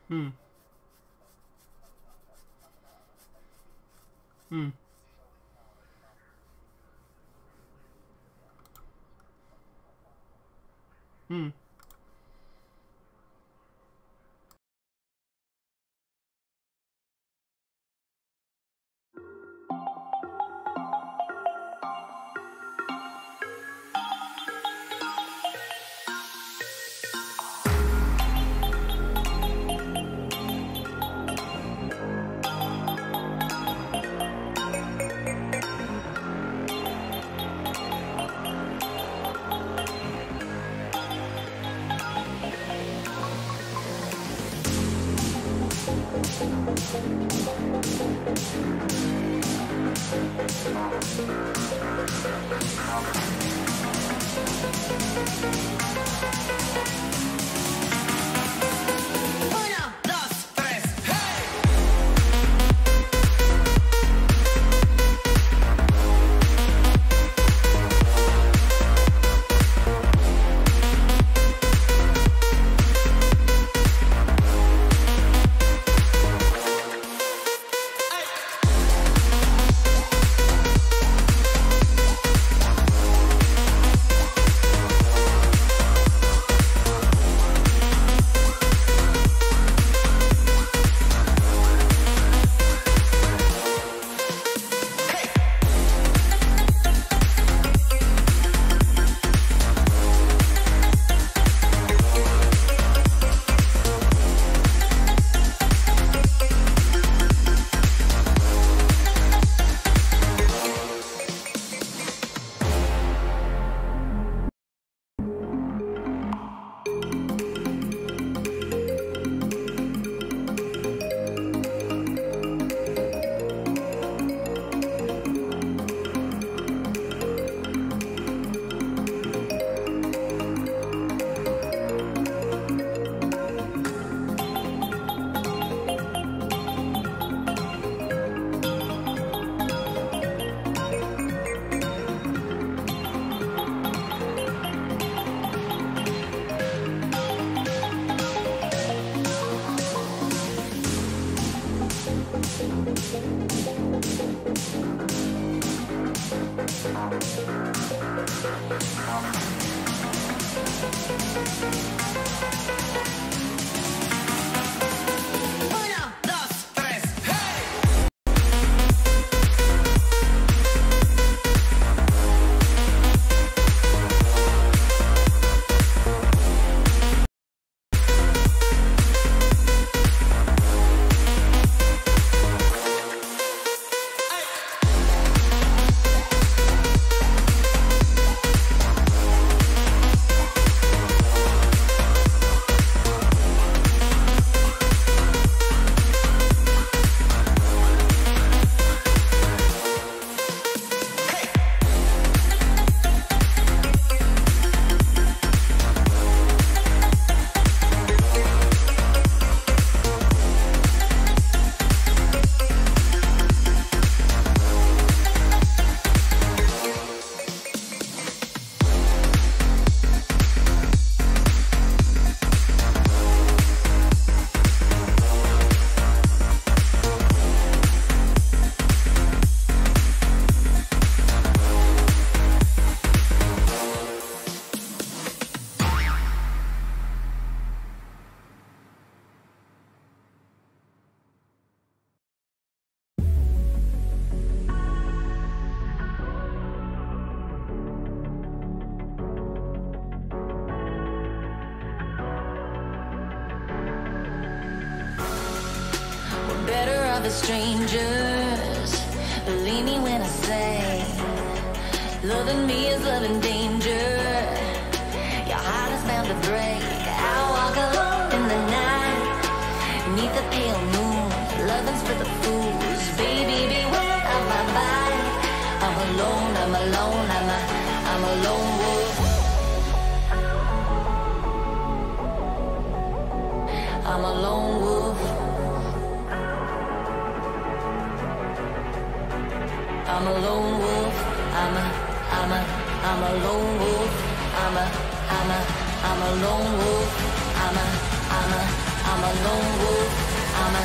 Hmm. Hmm. Hmm. The strangers, believe me when I say, loving me is loving danger. Your heart is bound to break. I walk alone in the night, beneath the pale moon. Loving's for the fools, baby, beware of my bite. I'm alone, I'm alone, I'm a lone wolf. I'm a lone wolf. I'm a lone wolf. I'm a lone wolf. I'm a lone wolf. I'm a lone wolf. I'm a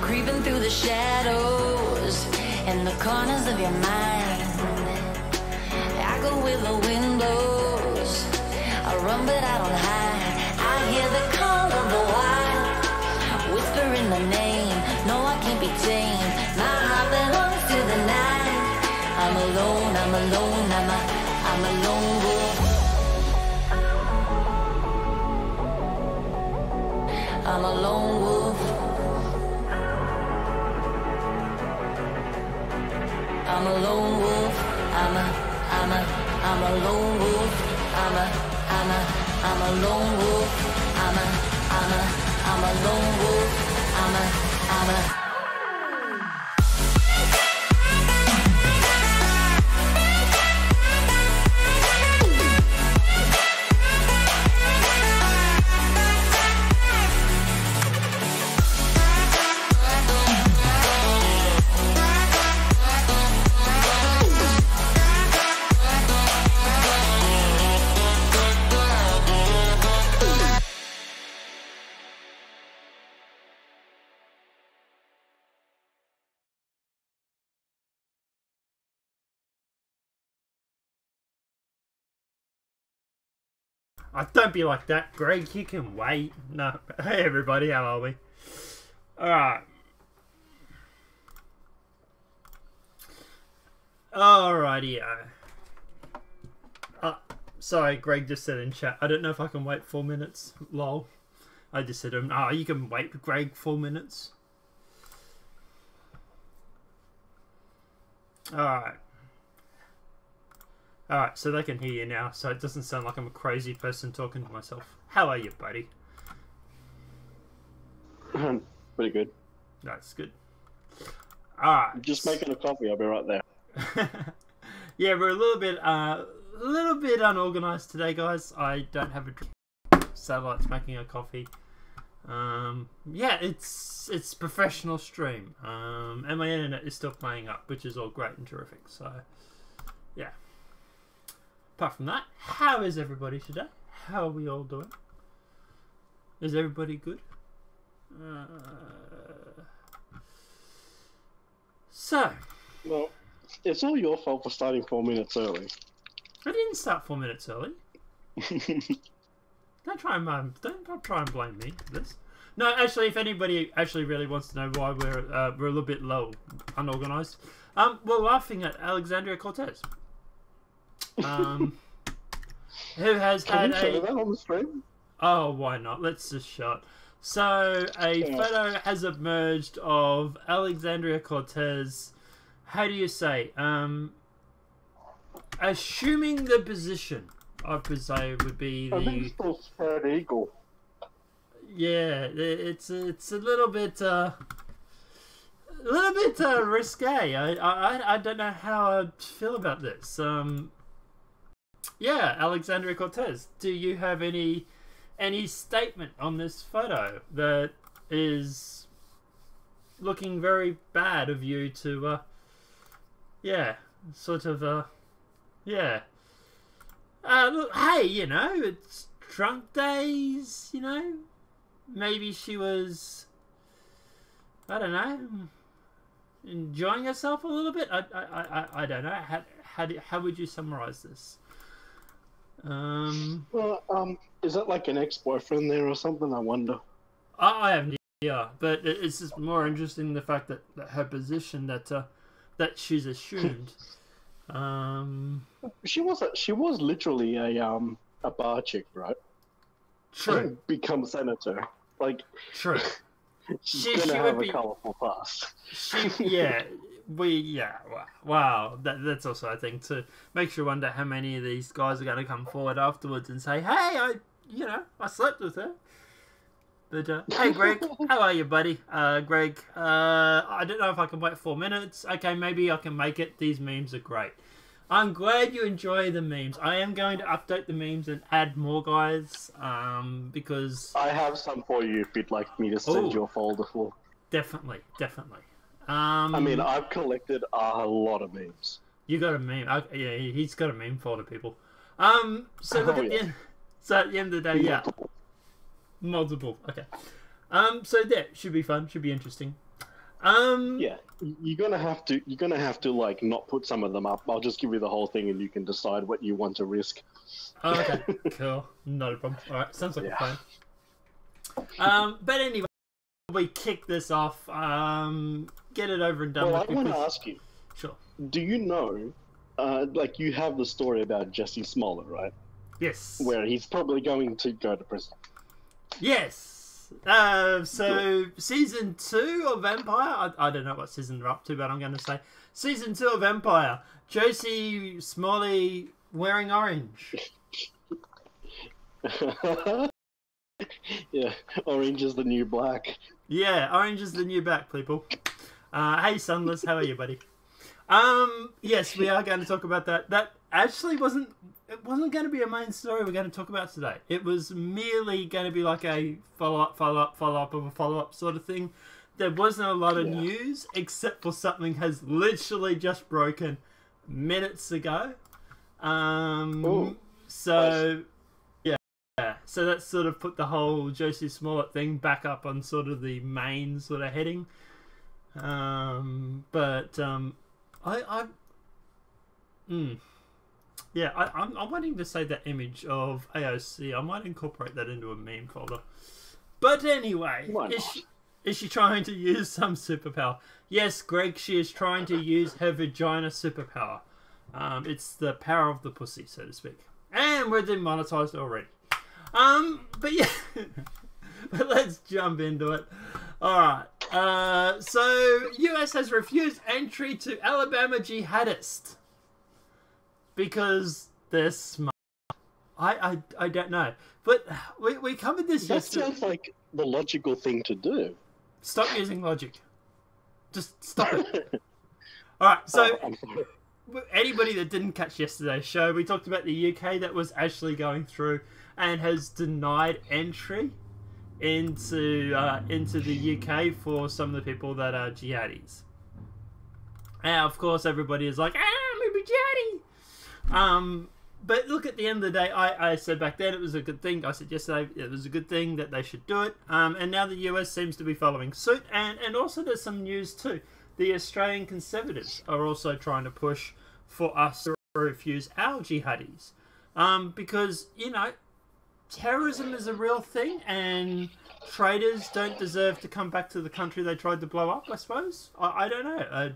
creeping through the shadows in the corners of your mind. I go where the wind blows. I run but I don't hide. I hear the call of the wild, whispering the name. No, I can't be tamed. My heart belongs to the night. I'm alone, I'm alone, I'm a lone wolf. I'm a lone wolf. I'm a lone wolf. I'm a lone wolf. I'm a lone wolf. I'm a lone wolf. I'm a don't be like that, Greg. You can wait. No. Hey, everybody. How are we? Alright. Alrighty. Sorry, Greg just said in chat. I don't know if I can wait 4 minutes. Lol. I just said, you can wait, Greg, 4 minutes. Alright. Alright, so they can hear you now, so it doesn't sound like I'm a crazy person talking to myself. How are you, buddy? Pretty good. That's good. Alright. Just making a coffee, I'll be right there. Yeah, we're a little bit unorganized today, guys. I don't have a drink. Satellite's making a coffee. Yeah, it's professional stream. And my internet is still playing up, which is all great and terrific, so yeah. Apart from that, how is everybody today? How are we all doing? Is everybody good? So. Well, it's all your fault for starting 4 minutes early. I didn't start 4 minutes early. Don't try and blame me for this. No, actually, if anybody actually really wants to know why we're a little bit low, unorganized, we're laughing at Alexandria Cortez. Who has Can had you show that on the stream? Oh, why not? Let's just shot. So, a photo has emerged of Alexandria Cortez. How do you say? Assuming the position, I would say, would be the. I think it's still spread eagle. Yeah, it's a little bit risque. I don't know how I feel about this. Yeah, Alexandria Cortez. Do you have any statement on this photo that is looking very bad of you to yeah, sort of yeah. Look, hey, you know, it's drunk days, you know. Maybe she was, I don't know, enjoying herself a little bit. I don't know. How would you summarize this? Well, is that like an ex-boyfriend there or something? I wonder. I have no idea, but it's just more interesting the fact that her position that she's assumed. She was literally a bar chick, right? True. Become senator, like. True. She's gonna have a colourful past. Wow. That's also a thing to makes you wonder how many of these guys are going to come forward afterwards and say, "Hey, I slept with her." But hey, Greg, how are you, buddy? Greg, I don't know if I can wait 4 minutes. Okay, maybe I can make it. These memes are great. I'm glad you enjoy the memes. I am going to update the memes and add more, guys, because... I have some for you if you'd like me to send you a folder for. Definitely. I mean, I've collected a lot of memes. You got a meme. Yeah, he's got a meme folder, people. So look at the end. So at the end of the day, multiple. Okay. So that should be fun. Should be interesting. Yeah, you're gonna have to like not put some of them up. I'll just give you the whole thing, and you can decide what you want to risk. Okay, cool, not a problem. All right, sounds like a plan. But anyway, we kick this off. Get it over and done with. Well, I want to ask you. Sure. Do you know, like you have the story about Jesse Smollett, right? Yes. Where he's probably going to go to prison. Yes. So season 2 of Empire, I don't know what season they're up to, but I'm going to say season 2 of Empire, Josie Smalley wearing orange. Yeah, orange is the new black. Yeah, orange is the new black, people. Hey, Sunless, how are you, buddy? Yes, we are going to talk about that. That actually wasn't going to be a main story we're going to talk about today. It was merely going to be like a follow-up of a follow-up sort of thing. There wasn't a lot of news, except for something has literally just broken minutes ago. So that sort of put the whole Josie Smollett thing back up on sort of the main sort of heading. I'm wanting to say that image of AOC. I might incorporate that into a meme folder. But anyway, is she trying to use some superpower? Yes, Greg, she is trying to use her vagina superpower. It's the power of the pussy, so to speak. And we're demonetized already. But yeah, but let's jump into it. Alright, so US has refused entry to Alabama jihadist. Because they're smart. I don't know. But we covered this yesterday. That sounds like the logical thing to do. Stop using logic. Just stop it. Alright, so anybody that didn't catch yesterday's show, we talked about the UK that was actually going through and has denied entry into the UK for some of the people that are jihadis. Now, of course, everybody is like, I'm a jihadi. But look, at the end of the day, I said back then it was a good thing. I said yesterday it was a good thing that they should do it. And now the US seems to be following suit. And also there's some news too. The Australian Conservatives are also trying to push for us to refuse our jihadis. Because, you know, terrorism is a real thing and traitors don't deserve to come back to the country they tried to blow up, I suppose. I don't know.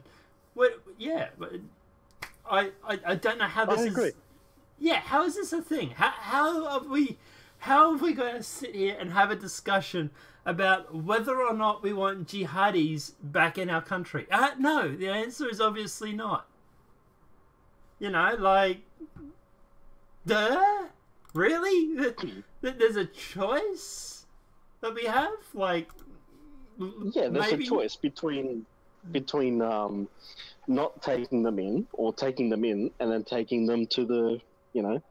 I don't know how this is... Yeah, how is this a thing? How are we going to sit here and have a discussion about whether or not we want jihadis back in our country? No, the answer is obviously not. You know, like, duh? Really? There's a choice that we have? Like, yeah, there's a choice between not taking them in or taking them in and then taking them to the, you know,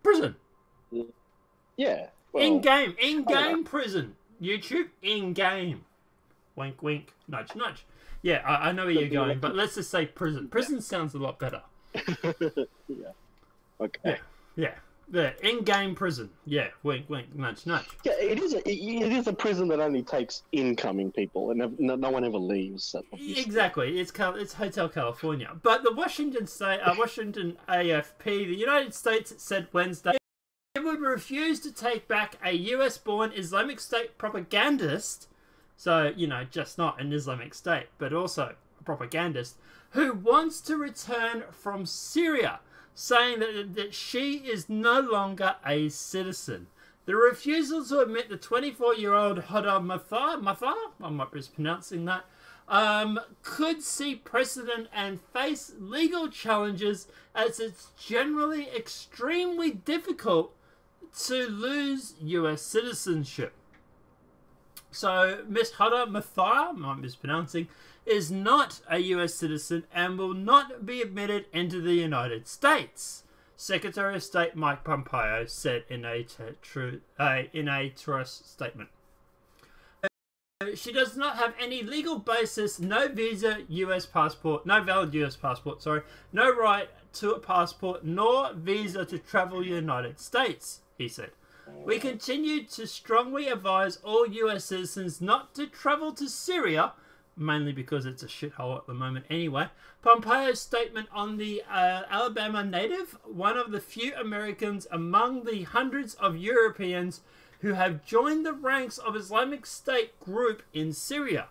prison. Yeah. Well, in-game prison. YouTube, in-game. Wink, wink, nudge, nudge. Yeah, I know where you're going, but let's just say prison. Prison sounds a lot better. Yeah. Okay. Yeah. In-game prison. Yeah, wink, wink, nudge, nudge. Yeah, it is a prison that only takes incoming people, and no one ever leaves. Exactly, it's Hotel California. But the Washington AFP, the United States, said Wednesday it would refuse to take back a US-born Islamic State propagandist. So, you know, just not an Islamic State, but also a propagandist who wants to return from Syria, saying that she is no longer a citizen. The refusal to admit the 24-year-old Hoda Mathar, I might be mispronouncing that, could see precedent and face legal challenges, as it's generally extremely difficult to lose US citizenship. So Miss Hoda Mathar, I'm mispronouncing, is not a US citizen and will not be admitted into the United States, Secretary of State Mike Pompeo said in a trust statement. She does not have any legal basis, no visa, US passport, no valid US passport, sorry, no right to a passport, nor visa to travel the United States, he said. We continue to strongly advise all US citizens not to travel to Syria, mainly because it's a shithole at the moment anyway. Pompeo's statement on the Alabama native, one of the few Americans among the hundreds of Europeans who have joined the ranks of Islamic State group in Syria,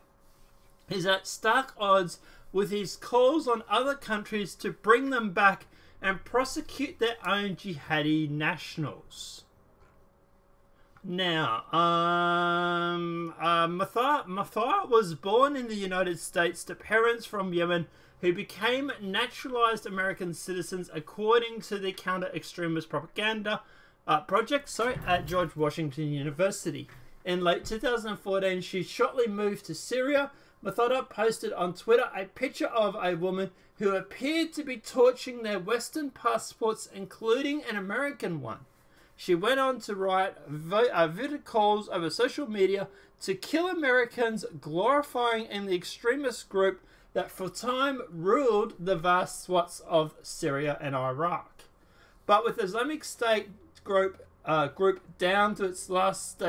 is at stark odds with his calls on other countries to bring them back and prosecute their own jihadi nationals. Now, Mathar was born in the United States to parents from Yemen who became naturalized American citizens according to the counter-extremist propaganda project at George Washington University. In late 2014, she shortly moved to Syria. Mathar posted on Twitter a picture of a woman who appeared to be torching their Western passports, including an American one. She went on to write vivid calls over social media to kill Americans, glorifying in the extremist group that for a time ruled the vast swaths of Syria and Iraq. But with Islamic State group down to its last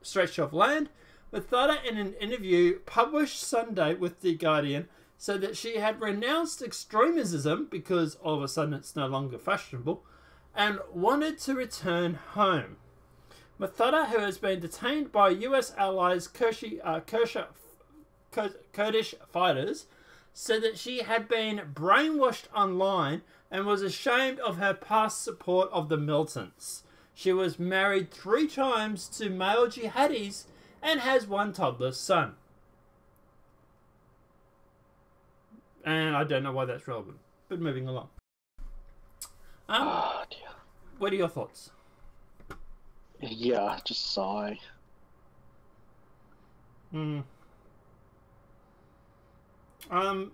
stretch of land, Mathar, in an interview published Sunday with The Guardian, said that she had renounced extremism because all of a sudden it's no longer fashionable, and wanted to return home. Mathar, who has been detained by US allies Kurdish fighters, said that she had been brainwashed online and was ashamed of her past support of the militants. She was married 3 times to male jihadis and has 1 toddler son. And I don't know why that's relevant, but moving along. Oh dear. What are your thoughts? Yeah, just sigh.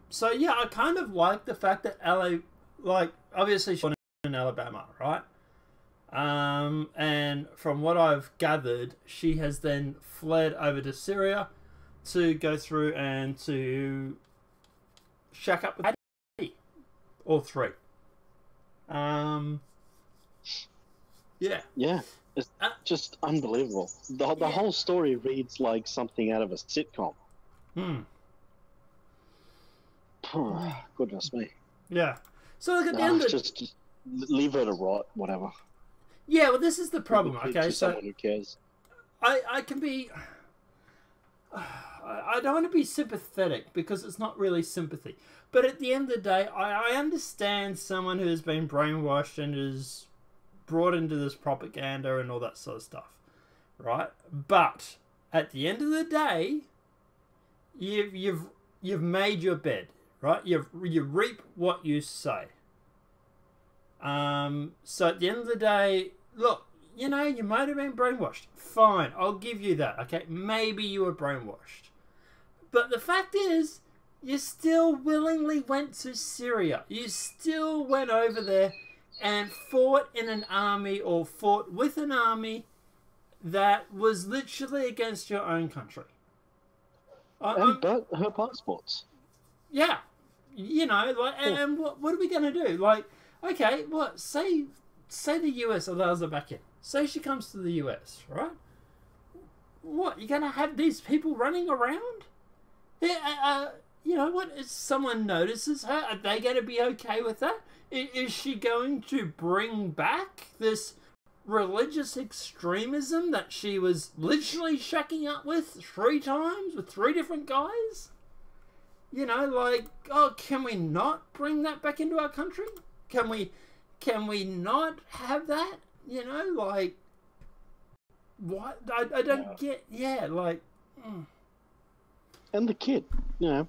So yeah, I kind of like the fact that obviously she's in Alabama, right? And from what I've gathered, she has then fled over to Syria to go through and to shack up with all 3. Yeah, it's just unbelievable. The whole story reads like something out of a sitcom. Goodness me. Yeah. So look, at the end of just leave her to rot, whatever. Yeah, well, this is the problem. Okay, so someone who cares. I can be. I don't want to be sympathetic because it's not really sympathy. But at the end of the day, I understand someone who has been brainwashed and is brought into this propaganda and all that sort of stuff, right? But at the end of the day, you've made your bed, right? You reap what you sow. So at the end of the day, look, you know, you might have been brainwashed. Fine, I'll give you that. Okay, maybe you were brainwashed. But the fact is, you still willingly went to Syria. You still went over there and fought in an army or fought with an army that was literally against your own country. And but her passports. Yeah. You know, like, and what are we going to do? Like, okay, what? Say the US allows her back in. Say she comes to the US, right? What? You're going to have these people running around? You know what? If someone notices her, are they going to be okay with that? Is she going to bring back this religious extremism that she was literally shacking up with 3 times with 3 different guys? You know, like, oh, can we not bring that back into our country? Can we not have that? You know, like, what? I don't get. Yeah, like. And the kid, you know,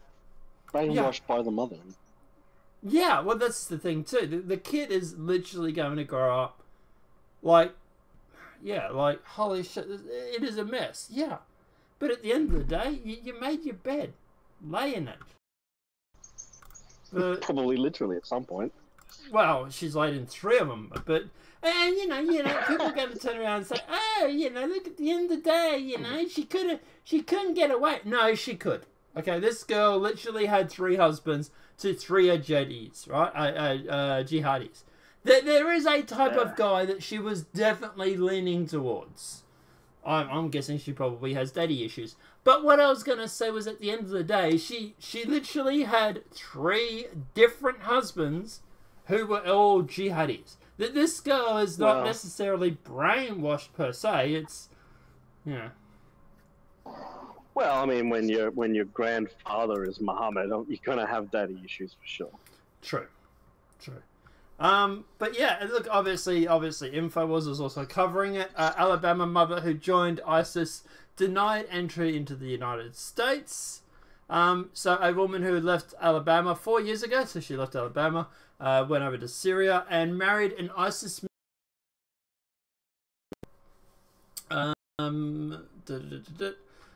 brainwashed by the mother. Yeah, well, that's the thing too. The kid is literally going to grow up, like, yeah, like holy shit, it is a mess. Yeah, but at the end of the day, you made your bed, lay in it. But, probably literally at some point. Well, she's laid in 3 of them, but and you know, people are going to turn around and say, oh, you know, look at the end of the day, you know, she couldn't get away. No, she could. Okay, this girl literally had 3 husbands to 3 jihadis, right? Jihadis. There is a type of guy that she was definitely leaning towards. I'm guessing she probably has daddy issues. But what I was going to say was at the end of the day, she literally had 3 different husbands who were all jihadis. That this girl is not necessarily brainwashed per se. It's, yeah. Well, I mean, when your grandfather is Muhammad, you're gonna have daddy issues for sure. True. But yeah, look, obviously, InfoWars was also covering it. Alabama mother who joined ISIS denied entry into the United States. So a woman who left Alabama 4 years ago, so she left Alabama, went over to Syria and married an ISIS.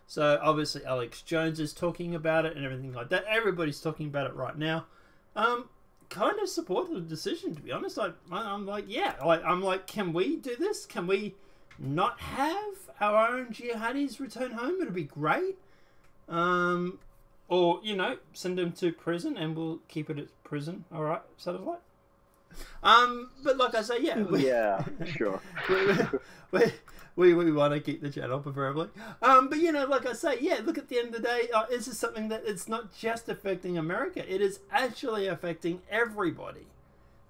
So obviously Alex Jones is talking about it and everything like that. Everybody's talking about it right now. Kind of support the decision, to be honest. I'm like, yeah, I'm like, can we do this? Can we not have our own jihadis return home? It'd be great. Or, you know, send them to prison and we'll keep it at prison. All right, sort of like. But like I say, yeah. Yeah, sure. We want to keep the channel, preferably. But, you know, like I say, yeah, look, at the end of the day, this is something that it's not just affecting America. It is actually affecting everybody.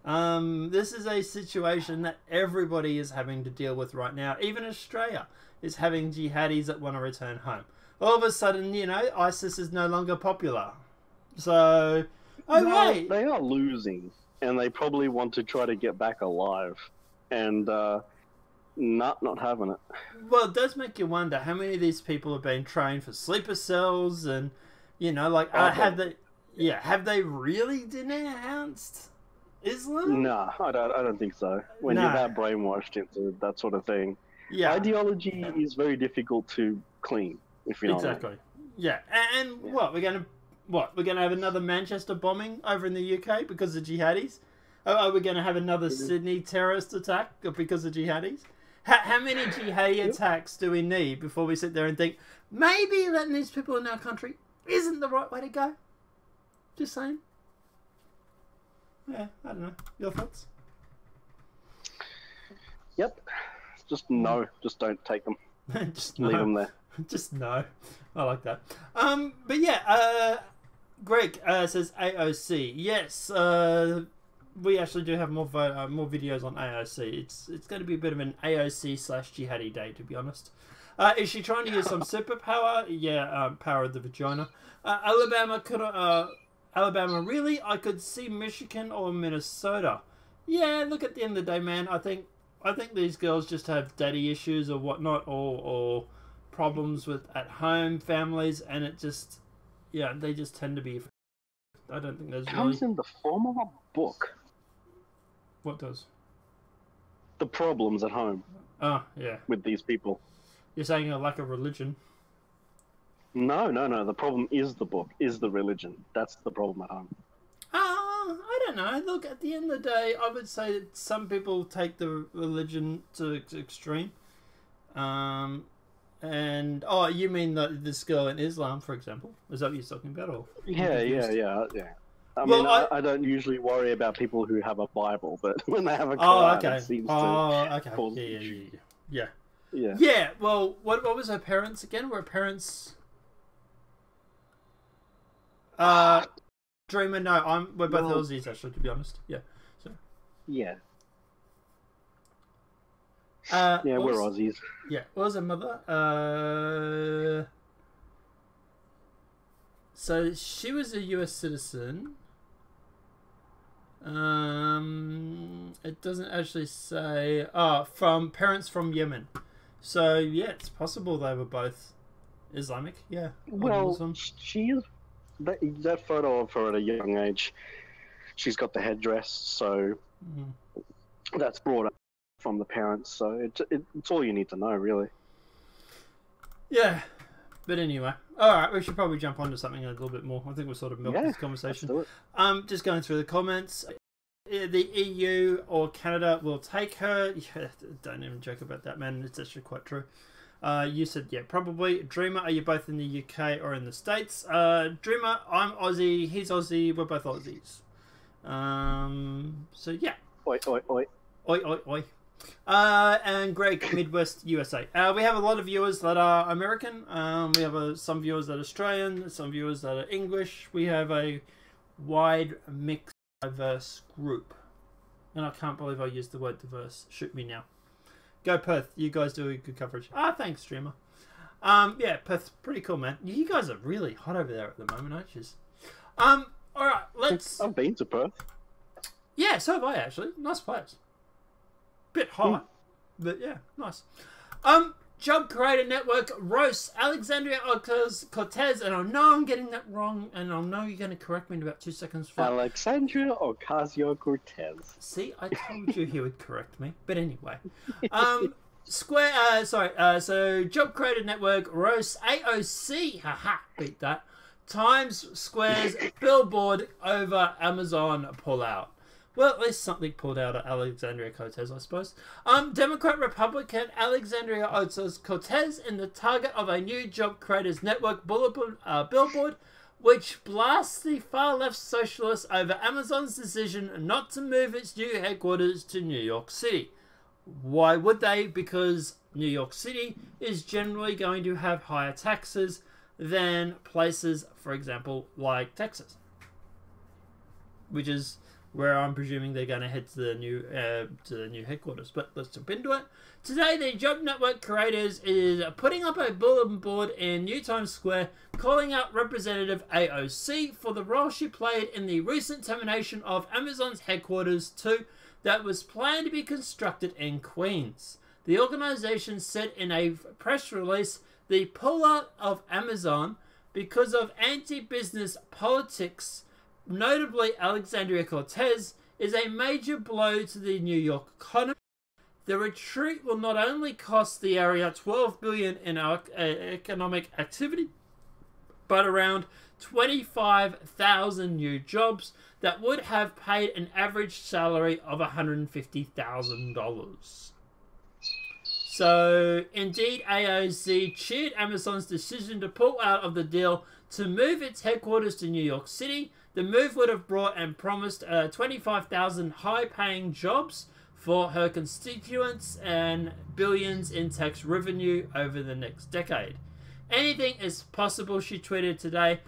This is a situation that everybody is having to deal with right now. Even Australia is having jihadis that want to return home. All of a sudden, you know, ISIS is no longer popular. So, wait. They are losing, and they probably want to try to get back alive. And, not having it. Well, it does make you wonder how many of these people have been trained for sleeper cells, and you know, like have they really denounced Islam? No, I don't think so. When you're that brainwashed into that sort of thing, ideology is very difficult to clean. If you know exactly. What I mean. Yeah, and what we're gonna have another Manchester bombing over in the UK because of jihadis? Are we going to have another Sydney terrorist attack because of jihadis? How many jihadi attacks do we need before we sit there and think, maybe letting these people in our country isn't the right way to go? Just saying. Yeah, I don't know. Your thoughts? Yep. Just no. Just don't take them. Just leave them there. Just no. I like that. But yeah, Greg says AOC. Yes, we actually do have more videos on AOC. It's going to be a bit of an AOC/jihadi day, to be honest. Is she trying to use some superpower? Yeah, power of the vagina. Alabama really? I could see Michigan or Minnesota. Yeah, look, at the end of the day, man, I think these girls just have daddy issues or whatnot, or problems with at home families, and it just, yeah, they just tend to be. I don't think there's comes in the form of a book. What does? The problems at home. Oh, yeah. With these people. You're saying a lack of religion? No. The problem is the book, is the religion. That's the problem at home. I don't know. Look, at the end of the day, I would say that some people take the religion to extreme. And you mean this girl in Islam, for example? Is that what you're talking about? Or yeah. I mean, I don't usually worry about people who have a Bible, but when they have a Quran, it seems to cause issues. Yeah. Yeah, well, what was her parents again? Were her parents... Dreamer, no, we're both Aussies, actually, to be honest. Yeah. So. Yeah. We're Aussies. Yeah. What was her mother? So she was a US citizen. It doesn't actually say. From parents from Yemen. So yeah, it's possible they were both Islamic. Yeah. Well, she is. That photo of her at a young age, she's got the headdress, so that's brought up from the parents. So it's all you need to know, really. Yeah. But anyway, all right, we should probably jump onto something a little bit more. I think we'll sort of milk this conversation. Let's do it. Just going through the comments. The EU or Canada will take her. Yeah, don't even joke about that, man. It's actually quite true. You said, yeah, probably. Dreamer, are you both in the UK or in the States? Dreamer, I'm Aussie. He's Aussie. We're both Aussies. So, yeah. Oi, oi, oi. Oi, oi, oi. And Greg, Midwest, USA. We have a lot of viewers that are American. We have some viewers that are Australian, some viewers that are English. We have a wide mix, diverse group. And I can't believe I used the word diverse. Shoot me now. Go Perth. You guys do good coverage. Thanks, streamer. Yeah, Perth's pretty cool, man. You guys are really hot over there at the moment, aren't you? All right, let's... I've been to Perth. Yeah, so have I, actually. Nice place. Bit hot, but yeah, nice. Job Creator Network Roasts Alexandria Ocasio-Cortez, and I know I'm getting that wrong, and I know you're going to correct me in about 2 seconds. Alexandria Ocasio-Cortez. See, I told you he would correct me, but anyway. So Job Creator Network Roasts AOC, haha, beat that. Times Square's billboard over Amazon pullout. Well, at least something pulled out of Alexandria Cortez, I suppose. Democrat Republican Alexandria Cortez in the target of a new Job Creators Network billboard, which blasts the far-left socialists over Amazon's decision not to move its new headquarters to New York City. Why would they? Because New York City is generally going to have higher taxes than places, for example, like Texas, which is where I'm presuming they're going to head to the new headquarters. But let's jump into it. Today, the Job Network Creators is putting up a bulletin board in New Times Square, calling out Representative AOC for the role she played in the recent termination of Amazon's headquarters 2 that was planned to be constructed in Queens. The organization said in a press release, the pullout of Amazon because of anti-business politics, notably Alexandria Cortez, is a major blow to the New York economy. The retreat will not only cost the area $12 billion in economic activity, but around 25,000 new jobs that would have paid an average salary of $150,000. So, indeed, AOC cheered Amazon's decision to pull out of the deal to move its headquarters to New York City. The move would have brought and promised 25,000 high-paying jobs for her constituents and billions in tax revenue over the next decade. Anything is possible, she tweeted today.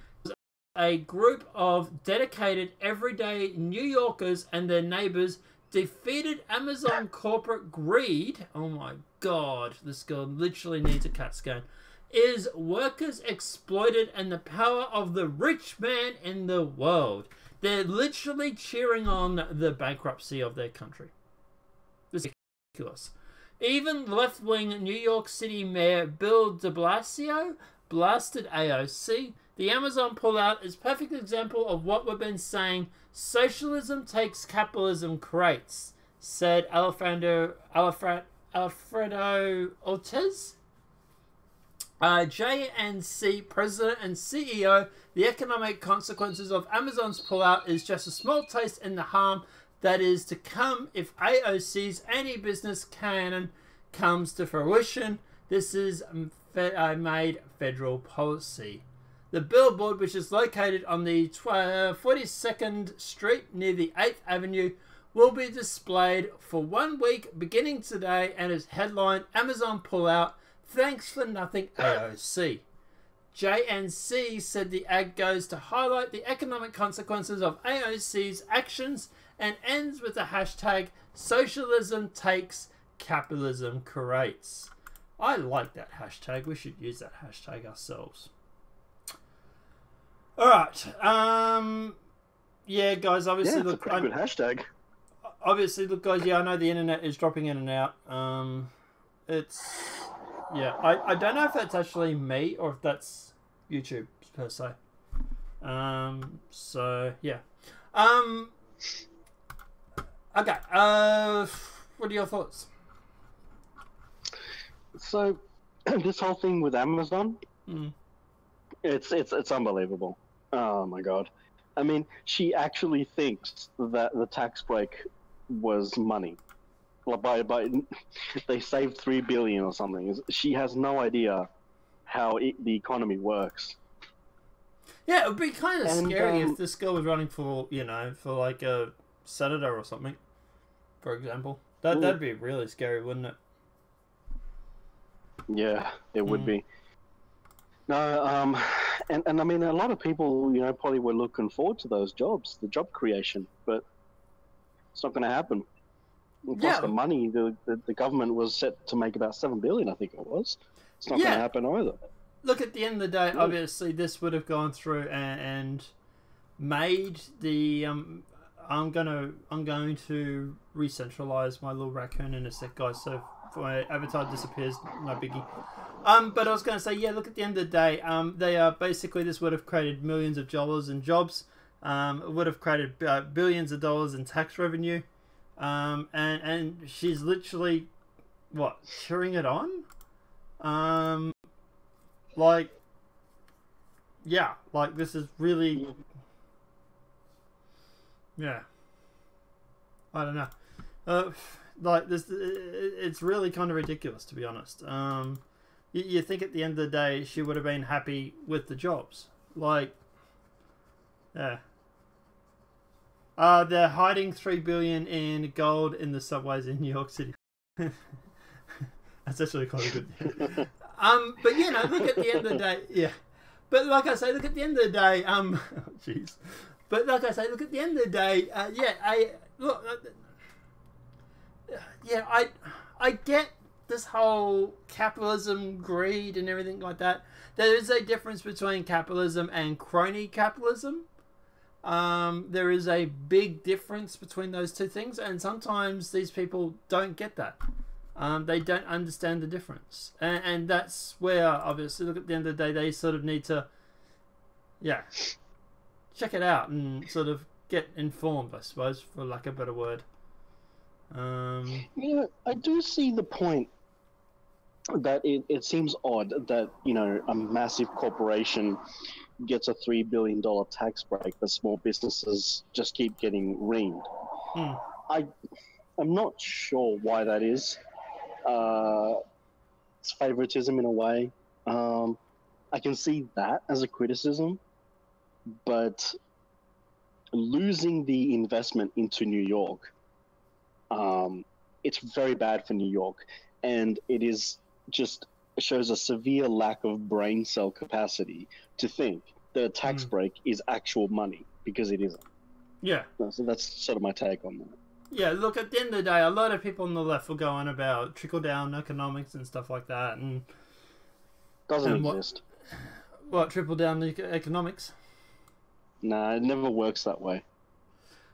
A group of dedicated, everyday New Yorkers and their neighbors defeated Amazon corporate greed. Oh my God, this girl literally needs a CAT scan. Is workers exploited and the power of the rich man in the world. They're literally cheering on the bankruptcy of their country. This is ridiculous. Even left-wing New York City Mayor Bill de Blasio blasted AOC. The Amazon pullout is a perfect example of what we've been saying. Socialism takes, capitalism creates, said Alfredo Ortiz. JNC President and CEO, the economic consequences of Amazon's pullout is just a small taste in the harm that is to come if AOC's anti-business canon comes to fruition. This is made federal policy. The billboard, which is located on the 42nd Street near the 8th Avenue, will be displayed for 1 week beginning today and is headlined Amazon Pullout. Thanks for nothing, AOC. JNC said the ad goes to highlight the economic consequences of AOC's actions and ends with the hashtag socialism takes, capitalism creates. I like that hashtag. We should use that hashtag ourselves. Alright. Yeah, guys, obviously it's a pretty good hashtag. Obviously, look, guys, yeah, I know the internet is dropping in and out. Yeah, I don't know if that's actually me or if that's YouTube per se. So yeah. Okay. What are your thoughts? So, this whole thing with Amazon, it's unbelievable. Oh my god! I mean, she actually thinks that the tax break was money. Like by they saved $3 billion or something. She has no idea how the economy works. Yeah, it would be kind of scary if this girl was running for, you know, for like a senator or something, for example. That'd be really scary, wouldn't it? Yeah, it would be. No, and I mean, a lot of people, you know, probably were looking forward to those jobs, the job creation, but it's not going to happen. And plus, the money, the government was set to make about $7 billion, I think it was. It's not going to happen either. Look, at the end of the day, obviously, this would have gone through and made the I'm going to re-centralize my little raccoon in a sec, guys. So if my avatar disappears, no biggie. But I was going to say, yeah, look, at the end of the day, they are basically, this would have created millions of dollars in jobs. It would have created billions of dollars in tax revenue. And she's literally, what, cheering it on? Like, yeah, like, this is really, yeah, I don't know. Like, this, it's really kind of ridiculous, to be honest. You think at the end of the day she would have been happy with the jobs. Like, yeah. They're hiding $3 billion in gold in the subways in New York City. That's actually quite a good. But you know, look, at the end of the day, yeah. But like I say, look, at the end of the day, jeez. But like I say, look, at the end of the day, I get this whole capitalism, greed, and everything like that. There is a difference between capitalism and crony capitalism. There is a big difference between those two things, and sometimes these people don't get that. They don't understand the difference, and that's where, obviously, look, at the end of the day, they sort of need to, yeah, check it out and sort of get informed, I suppose, for lack of a better word. Yeah, I do see the point that it seems odd that, you know, a massive corporation gets a $3 billion tax break, but small businesses just keep getting reamed. I'm not sure why that is. It's favoritism in a way. I can see that as a criticism, but losing the investment into New York, it's very bad for New York, and it shows a severe lack of brain cell capacity to think that a tax break is actual money, because it isn't. Yeah. So that's sort of my take on that. Yeah, look, at the end of the day, a lot of people on the left will go on about trickle-down economics and stuff like that. And doesn't exist. What, trickle-down economics? Nah, it never works that way.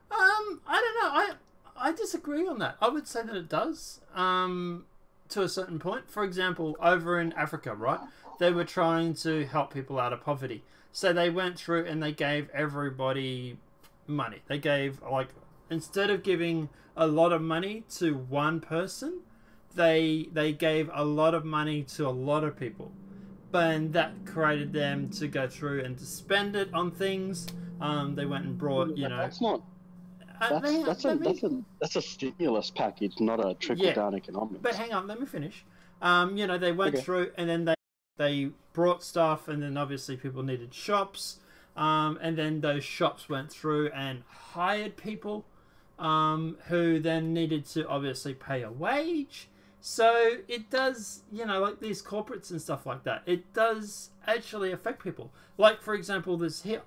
I don't know. I disagree on that. I would say that it does, to a certain point. For example, over in Africa, right? They were trying to help people out of poverty. So they went through and they gave everybody money. They gave, like, instead of giving a lot of money to one person, they gave a lot of money to a lot of people. But that created them to go through and to spend it on things. They went and brought, you know... That's not... That's a stimulus package, not a trickle-down economics. But hang on, let me finish. You know, they went through and then they brought stuff, and then obviously people needed shops. And then those shops went through and hired people who then needed to obviously pay a wage. So it does, you know, like these corporates and stuff like that, it does actually affect people. Like, for example, this here.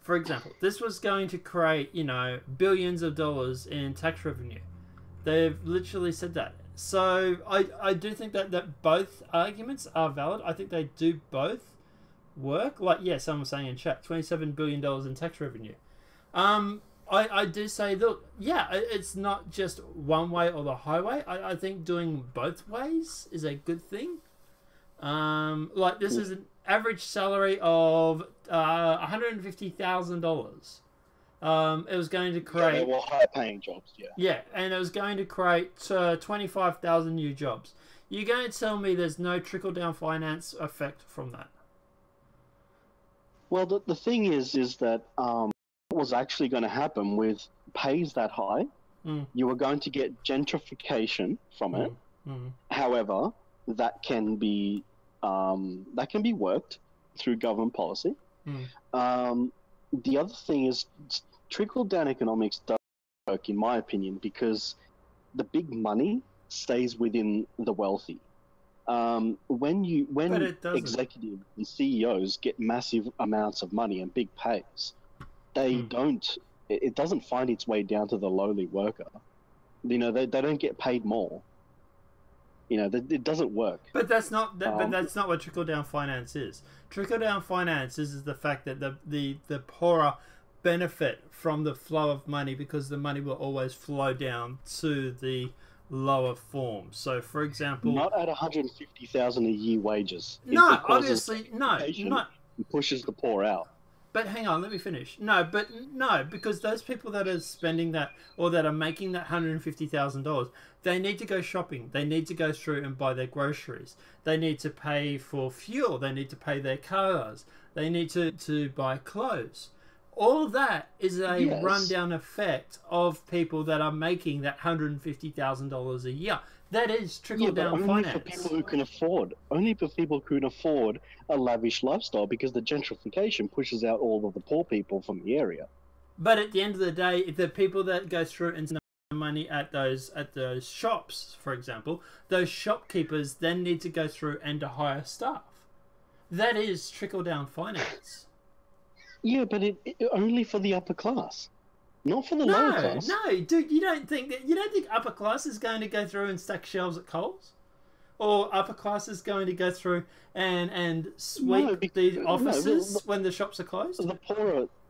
For example, this was going to create, you know, billions of dollars in tax revenue. They've literally said that. So I do think that both arguments are valid. I think they do both work. Like, yeah, someone was saying in chat, $27 billion in tax revenue. I do say, look, yeah, it's not just one way or the highway. I think doing both ways is a good thing. Like this is an average salary of $150,000. It was going to create... Yeah, they were high-paying jobs, yeah. Yeah, and it was going to create 25,000 new jobs. You're going to tell me there's no trickle-down finance effect from that? Well, the thing is that what was actually going to happen with pays that high, you were going to get gentrification from it. However, that can be worked through government policy. The other thing is trickle-down economics doesn't work, in my opinion, because the big money stays within the wealthy. When executives and CEOs get massive amounts of money and big pays, they don't. It doesn't find its way down to the lowly worker. You know, they don't get paid more. You know, it doesn't work. But that's not. But that's not what trickle down finance is. Trickle down finance is the fact that the poorer benefit from the flow of money because the money will always flow down to the lower form. So, for example, not at 150,000 a year wages. No, obviously, no. It pushes the poor out. But hang on, let me finish. No, because those people that are spending that or that are making that $150,000, they need to go shopping. They need to go through and buy their groceries. They need to pay for fuel. They need to pay their cars. They need to buy clothes. All that is a rundown effect of people that are making that $150,000 a year. That is trickle-down finance. For people who can afford. Only for people who can afford a lavish lifestyle, because the gentrification pushes out all of the poor people from the area. But at the end of the day, the people that go through and spend money at those shops, for example, those shopkeepers then need to go through and to hire staff. That is trickle-down finance. Yeah, but it only for the upper class. Not for the lower class. No, dude, you don't think upper class is going to go through and stack shelves at Coles? Or upper class is going to go through and sweep the offices when the shops are closed?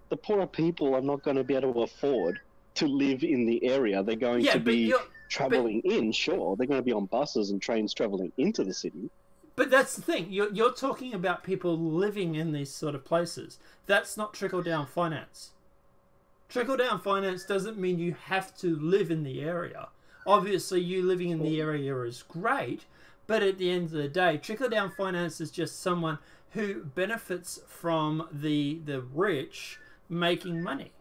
The poorer people are not going to be able to afford to live in the area. They're going to be travelling in, sure. They're going to be on buses and trains travelling into the city. But that's the thing. You're talking about people living in these sort of places. That's not trickle-down finance. Trickle-down finance doesn't mean you have to live in the area. Obviously, you living in the area is great, but at the end of the day, trickle-down finance is just someone who benefits from the rich making money.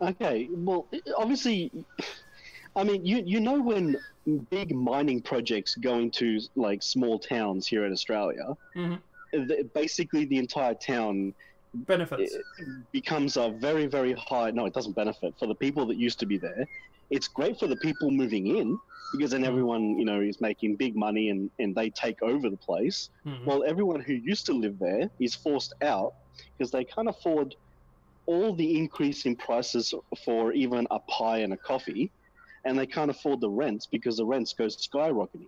Okay, well, obviously, I mean, you know when big mining projects go into, like, small towns here in Australia, basically the entire town benefits. It becomes a very, very high... No, it doesn't benefit. For the people that used to be there, it's great for the people moving in, because then everyone, you know, is making big money and they take over the place, while everyone who used to live there is forced out because they can't afford all the increase in prices for even a pie and a coffee, and they can't afford the rents because the rents goes skyrocketing.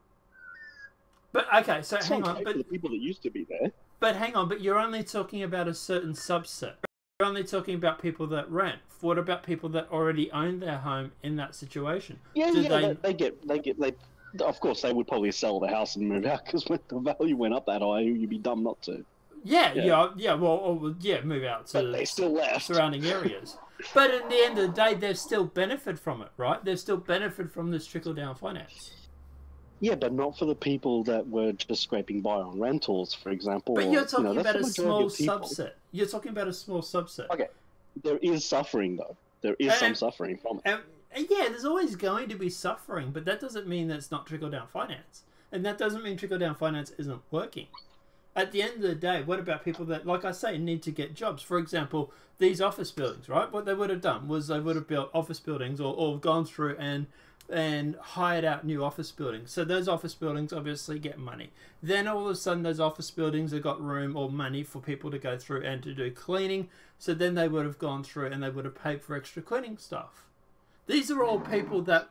But, okay, so hang on. But for the people that used to be there. But hang on, but you're only talking about a certain subset. You're only talking about people that rent. What about people that already own their home in that situation? They get. Of course, they would probably sell the house and move out, because when the value went up that high, you'd be dumb not to. Move out to but they still left surrounding areas. But at the end of the day, they've still benefit from it, right? They've still benefit from this trickle-down finance. Yeah, but not for the people that were just scraping by on rentals, for example. But you're talking about a small subset. You're talking about a small subset. Okay. There is suffering, though. There is some suffering from it. And yeah, there's always going to be suffering, but that doesn't mean that it's not trickle-down finance. And that doesn't mean trickle-down finance isn't working. At the end of the day, what about people that, like I say, need to get jobs? For example, these office buildings, right? What they would have done was they would have built office buildings or gone through and hired out new office buildings. So those office buildings obviously get money. Then all of a sudden those office buildings have got room or money for people to go through and to do cleaning. So then they would have gone through and they would have paid for extra cleaning stuff. These are all people that,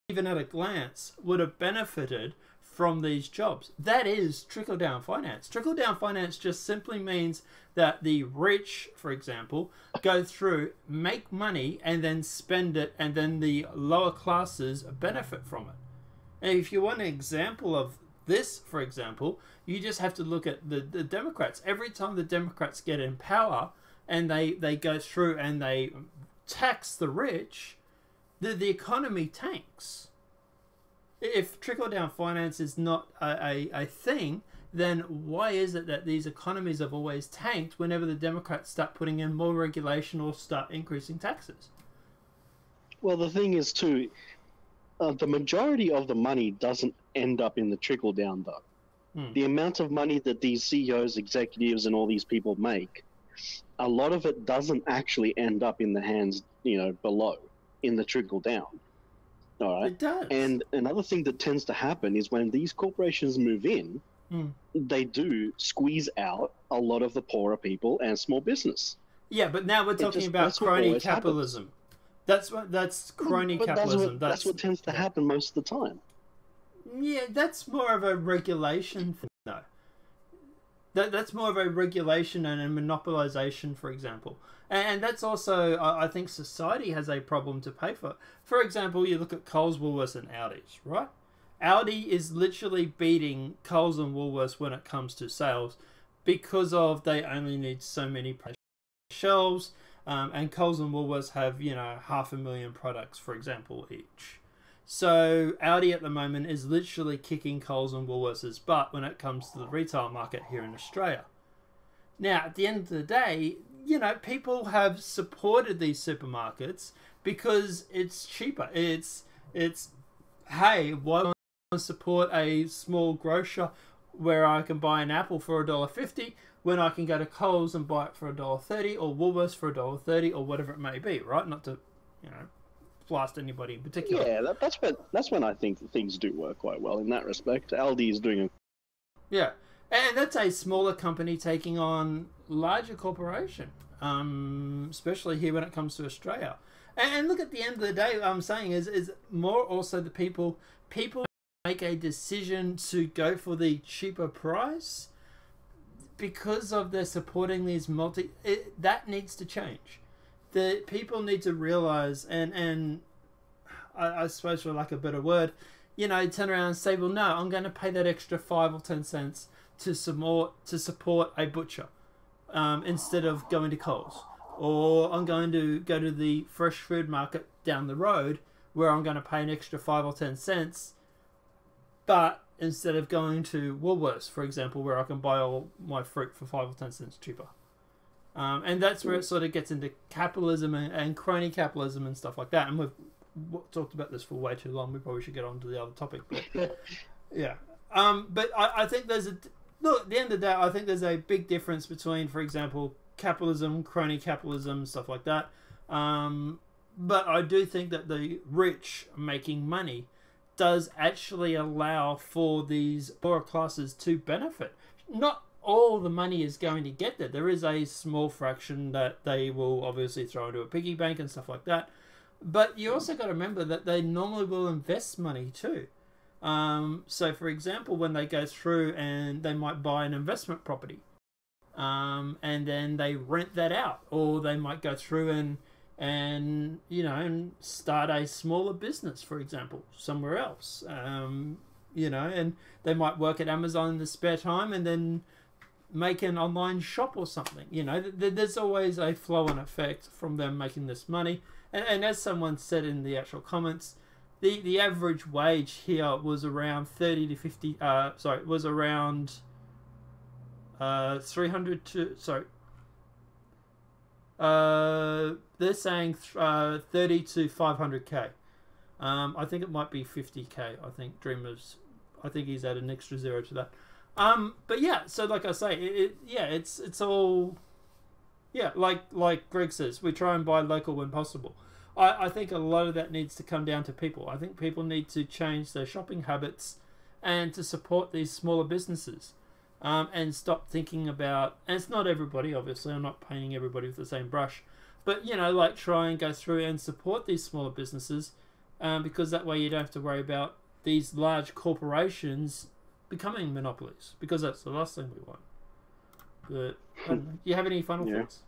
even at a glance, would have benefited from these jobs. That is trickle-down finance. Trickle-down finance just simply means that the rich, for example, go through, make money, and then spend it, and then the lower classes benefit from it. And if you want an example of this, for example, you just have to look at the Democrats. Every time the Democrats get in power and they go through and they tax the rich, the economy tanks. If trickle-down finance is not a thing, then why is it that these economies have always tanked whenever the Democrats start putting in more regulation or start increasing taxes? Well, the thing is, too, the majority of the money doesn't end up in the trickle-down, though. The amount of money that these CEOs, executives, and all these people make, a lot of it doesn't actually end up in the hands, below, in the trickle-down. All right. It does. And another thing that tends to happen is when these corporations move in, they do squeeze out a lot of the poorer people and small business. Yeah, but now we're talking about crony capitalism. That's crony capitalism. That's what tends to happen most of the time. Yeah, that's more of a regulation thing, though. That's more of a regulation and a monopolization, for example. And that's also, I think, society has a problem to pay for. For example, you look at Coles, Woolworths, and Aldi's, right? Aldi is literally beating Coles and Woolworths when it comes to sales because of they only need so many shelves, and Coles and Woolworths have 500,000 products, for example, each. So Aldi at the moment is literally kicking Coles and Woolworths' butt when it comes to the retail market here in Australia. Now, at the end of the day, people have supported these supermarkets because it's cheaper. It's hey, why don't I support a small grocer where I can buy an apple for $1.50 when I can go to Coles and buy it for $1.30 or Woolworths for $1.30 or whatever it may be, right? Not to, blast anybody in particular. Yeah, that's when I think that things do work quite well in that respect. Aldi is doing Yeah, and that's a smaller company taking on larger corporation, especially here when it comes to Australia. And look, at the end of the day, what I'm saying is more also the people make a decision to go for the cheaper price because of their supporting these that needs to change. The people need to realize, and I suppose for lack of a better word, turn around and say, well, no, I'm going to pay that extra 5 or 10 cents to support a butcher instead of going to Coles. Or I'm going to go to the fresh food market down the road where I'm going to pay an extra 5 or 10 cents, but instead of going to Woolworths, for example, where I can buy all my fruit for 5 or 10 cents cheaper. And that's where it sort of gets into capitalism and crony capitalism and stuff like that. And we've talked about this for way too long. We probably should get on to the other topic. But, yeah. But I think there's look, at the end of the day, I think there's a big difference between, for example, capitalism, crony capitalism, stuff like that. But I do think that the rich making money does actually allow for these poorer classes to benefit. Not all the money is going to get there. There is a small fraction that they will obviously throw into a piggy bank and stuff like that. But you also got to remember that they normally will invest money too. So, for example, when they go through and they might buy an investment property, and then they rent that out, or they might go through and start a smaller business, for example, somewhere else. And they might work at Amazon in the spare time and then make an online shop or something. There's always a flow and effect from them making this money. And as someone said in the actual comments, the average wage here was around 30 to 50. Was around 300 to they're saying 30 to 500k. I think it might be 50k. I think Dreamers. I think he's added an extra zero to that. But yeah, so like I say, it's all, like Greg says, we try and buy local when possible. I think a lot of that needs to come down to people. I think people need to change their shopping habits and to support these smaller businesses, and stop thinking about, and it's not everybody, obviously, I'm not painting everybody with the same brush, but try and go through and support these smaller businesses, because that way you don't have to worry about these large corporations becoming monopolies, because that's the last thing we want. But do you have any final thoughts?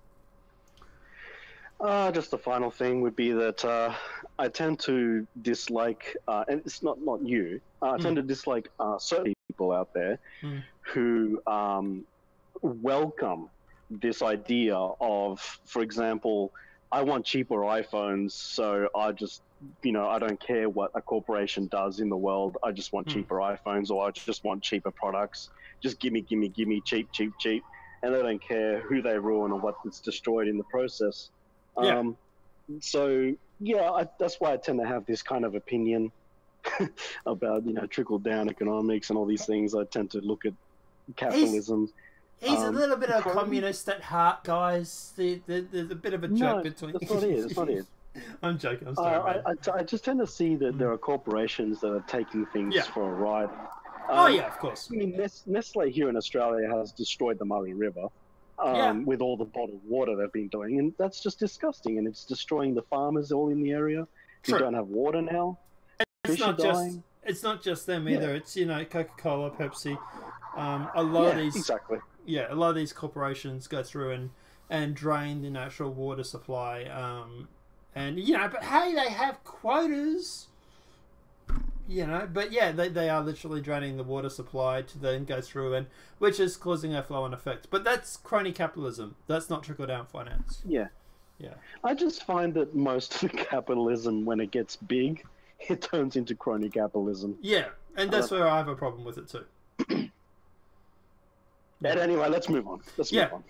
Just the final thing would be that I tend to dislike, and it's not you. I tend to dislike certain people out there who welcome this idea of, for example, I want cheaper iPhones, so I just, I don't care what a corporation does in the world. I just want cheaper iPhones, or I just want cheaper products. Just gimme, cheap, cheap, cheap. And they don't care who they ruin or what gets destroyed in the process. Yeah. So, yeah, that's why I tend to have this kind of opinion about, trickle-down economics and all these things. I tend to look at capitalism. He's a little bit of a communist at heart, guys. There's a bit of a joke between... that's not it. That's not it. I'm joking. I'm sorry, I just tend to see that there are corporations that are taking things for a ride. Yeah, of course. I mean, Nestle here in Australia has destroyed the Murray River with all the bottled water they've been doing, and that's just disgusting, and it's destroying the farmers all in the area who don't have water now. It's not just them either. It's, Coca-Cola, Pepsi, a lot of these... Exactly. Yeah, a lot of these corporations go through and drain the natural water supply. And, but hey, they have quotas, but yeah, they are literally draining the water supply to then go through, which is causing a flow-on effect. But that's crony capitalism. That's not trickle-down finance. Yeah. Yeah. I just find that most of capitalism, when it gets big, it turns into crony capitalism. Yeah, and that's where I have a problem with it too. But anyway, let's move on. Let's go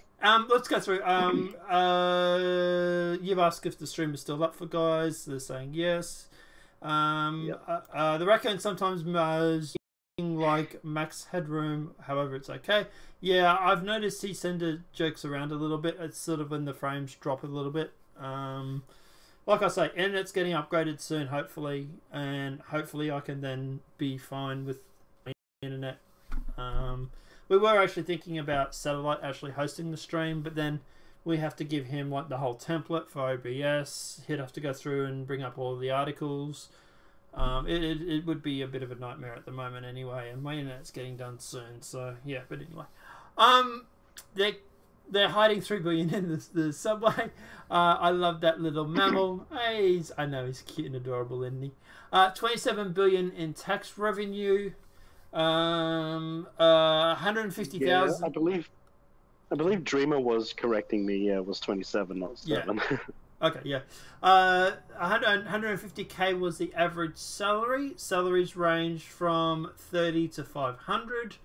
through. You've asked if the stream is still up for guys. They're saying yes. The raccoon sometimes mows like max headroom. However, it's okay. Yeah, I've noticed he jokes around a little bit. It's sort of when the frames drop a little bit. Like I say, internet's getting upgraded soon, hopefully. And hopefully I can then be fine with the internet. We were actually thinking about Satellite actually hosting the stream, but then we have to give him like the whole template for OBS. He'd have to go through and bring up all of the articles. It would be a bit of a nightmare at the moment anyway, and my internet's getting done soon. So yeah, but anyway, they're hiding 3 billion in the subway. I love that little mammal. I know he's cute and adorable, isn't he? 27 billion in tax revenue. 150,000. Yeah, I believe Dreamer was correcting me. Yeah, it was 27, not 7. Yeah. Okay, yeah. 150k was the average salary. Salaries range from 30 to 500.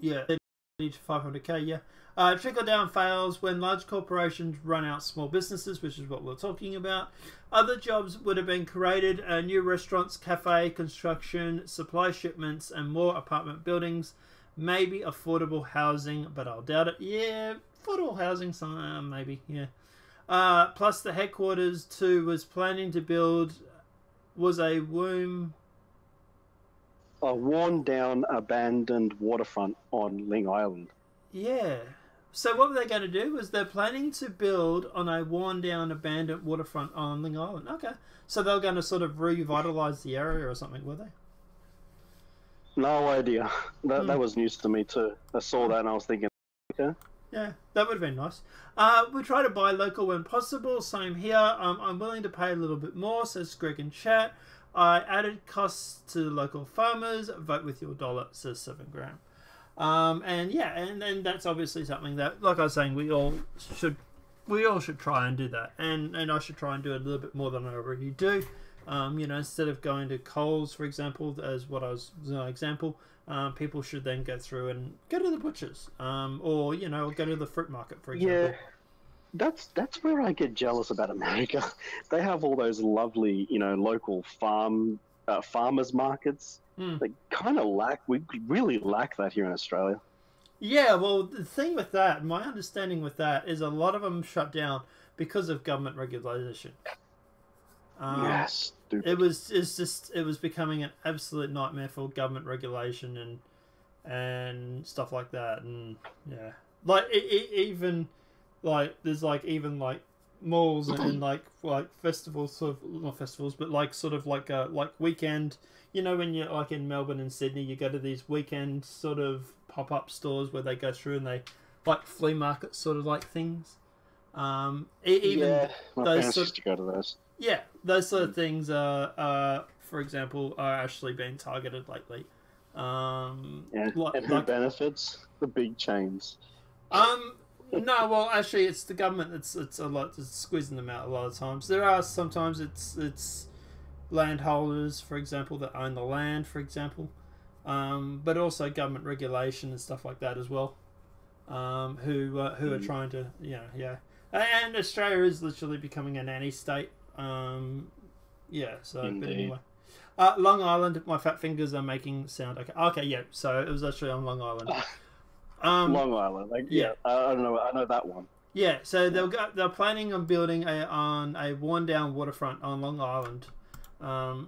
Yeah, 30 to 500k. Yeah. Trickle down fails when large corporations run out small businesses, which is what we're talking about. Other jobs would have been created: new restaurants, cafe, construction, supply shipments, and more apartment buildings. Maybe affordable housing, but I'll doubt it. Yeah, affordable housing, maybe. Yeah. Plus, the headquarters too was planning to build was a worn down, abandoned waterfront on Ling Island. Yeah. So what were they going to do? Was they're planning to build on a worn-down, abandoned waterfront on Ling Island. Okay. So they were going to sort of revitalise the area or something, were they? No idea. That was news to me too. I saw that and I was thinking, okay. Yeah, that would have been nice. We try to buy local when possible. Same here. I'm willing to pay a little bit more, says Greg in chat. I added costs to local farmers. Vote with your dollar, says 7 gram. And yeah, and that's obviously something that, like I was saying, we all should try and do that, and I should try and do it a little bit more than I already do. Instead of going to Coles, for example, as what I was example, people should then go through and go to the butchers, or go to the fruit market, for example. Yeah, that's where I get jealous about America. They have all those lovely, local farmers markets. They kind of we really lack that here in Australia. Yeah, well, the thing with that, my understanding with that, is a lot of them shut down because of government regulation. Yes, it was becoming an absolute nightmare for government regulation and stuff like that, and yeah, like even like there's like even like malls and like festivals, sort of not festivals, but like sort of like weekend. When you're like in Melbourne and Sydney, you go to these weekend sort of pop-up stores where they go through and they like flea market sort of like things. Even yeah, my those parents sort used to go to those. yeah, those sort of things for example, are actually being targeted lately. Yeah, and who benefits? The big chains. No, well, actually, it's the government it's a lot that's squeezing them out a lot of times. There are sometimes it's landholders, for example, that own the land, for example, but also government regulation and stuff like that as well. Who are trying to and Australia is literally becoming a nanny state. Yeah, so Indeed. but anyway. Long Island, my fat fingers are making sound. Okay, yeah. So it was actually on Long Island. Long Island, like yeah, I don't know. I know that one. Yeah, so they're planning on building on a worn down waterfront on Long Island.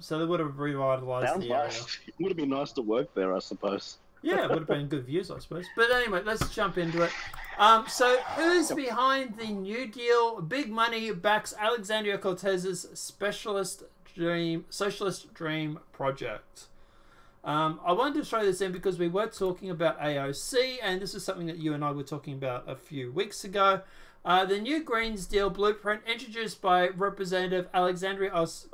So they would have revitalized Sounds the area. nice. It would have been nice to work there, I suppose. Yeah, it would have been good views, I suppose. But anyway, let's jump into it. So who's behind the New Deal? Big money backs Alexandria Cortez's socialist dream project. I wanted to throw this in because we were talking about AOC, and this is something that you and I were talking about a few weeks ago. The new Greens Deal blueprint, introduced by Representative Alexandria AOC,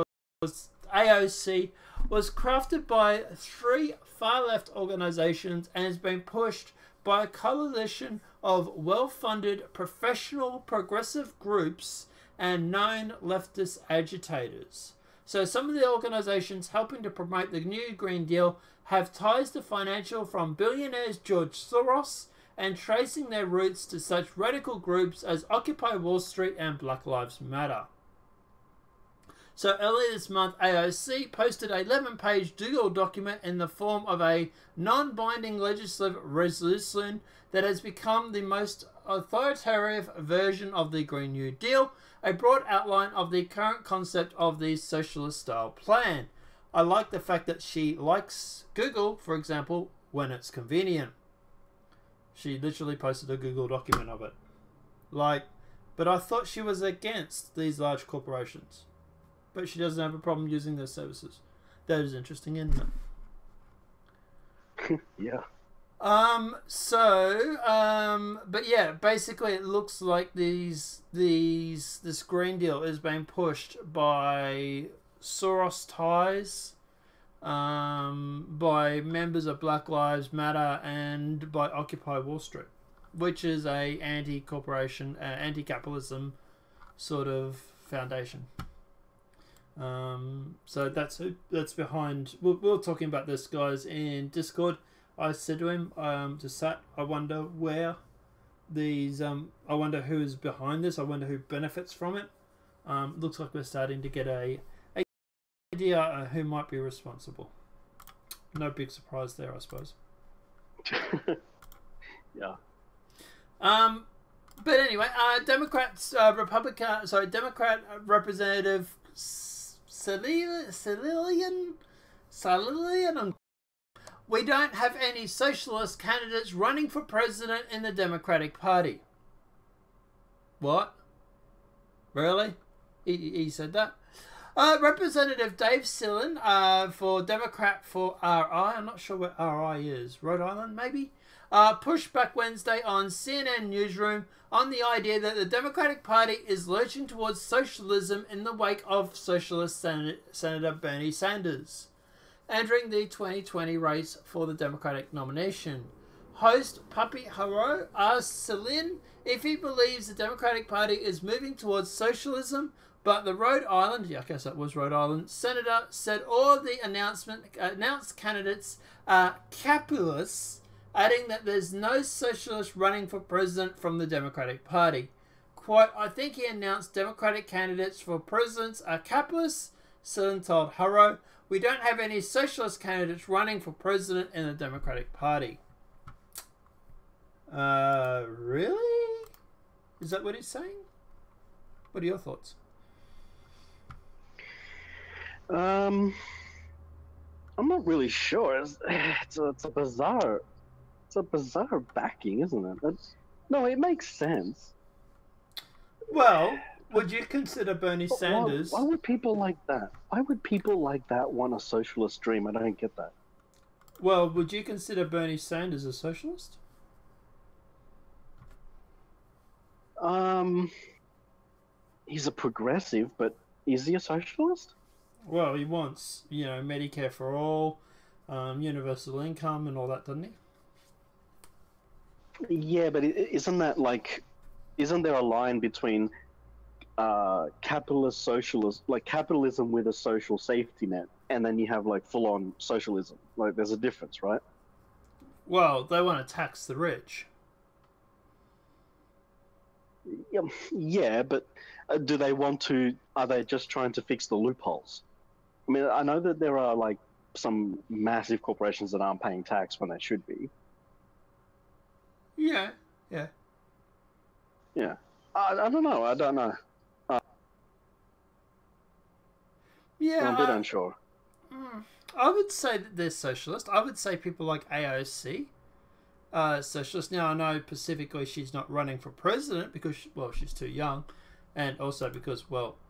was crafted by 3 far-left organisations and has been pushed by a coalition of well-funded professional progressive groups and known leftist agitators. So some of the organisations helping to promote the new Green Deal have ties to financial from billionaires George Soros and tracing their roots to such radical groups as Occupy Wall Street and Black Lives Matter. So earlier this month, AOC posted an 11-page Google document in the form of a non-binding legislative resolution that has become the most authoritative version of the Green New Deal, a broad outline of the current concept of the socialist-style plan. I like the fact that she likes Google, for example, when it's convenient. She literally posted a Google document of it. But I thought she was against these large corporations. But she doesn't have a problem using their services. That is interesting, isn't it? Yeah. But yeah, basically it looks like this Green Deal is being pushed by Soros ties, by members of Black Lives Matter, and by Occupy Wall Street, which is a anti-corporation, anti-capitalism sort of foundation. So that's behind. We were talking about this, guys, in Discord. I said to him, to Sat, I wonder where these, I wonder who is behind this. I wonder who benefits from it. Looks like we're starting to get a idea who might be responsible. No big surprise there, I suppose. Yeah. But anyway, Democrat Representative Salilian. We don't have any socialist candidates running for president in the Democratic Party. What? Really? He said that? Representative Dave Sillin for Democrat for RI. I'm not sure what RI is. Rhode Island, maybe? Pushed back Wednesday on CNN Newsroom on the idea that the Democratic Party is lurching towards socialism in the wake of Socialist Senator Bernie Sanders entering the 2020 race for the Democratic nomination. Host Puppy Haro asked Sillin if he believes the Democratic Party is moving towards socialism, but the Rhode Island, I guess that was Rhode Island, senator said all of the announced candidates are capitalists, adding that there's no socialist running for president from the Democratic Party. Quote, I think he announced Democratic candidates for presidents are capitalists, Sillin told Haro. We don't have any socialist candidates running for president in the Democratic Party. Really? Is that what he's saying? What are your thoughts? I'm not really sure. It's a bizarre backing, isn't it? No, it makes sense. Well, would you consider Bernie Sanders? Why would people like that? Why would people like that want a socialist dream? I don't get that. Well, would you consider Bernie Sanders a socialist? He's a progressive, but is he a socialist? Well, he wants, Medicare for all, universal income and all that, doesn't he? Yeah, but isn't that like, isn't there a line between capitalist socialist, like capitalism with a social safety net, and then you have like full-on socialism? Like, there's a difference, right? Well, they want to tax the rich. Yeah, but do they want to? Are they just trying to fix the loopholes? I mean, I know that there are like some massive corporations that aren't paying tax when they should be. Yeah. I don't know. Yeah. I'm a bit unsure. I would say that they're socialist. I would say people like AOC socialist. Now, I know specifically she's not running for president because, she's too young, and also because,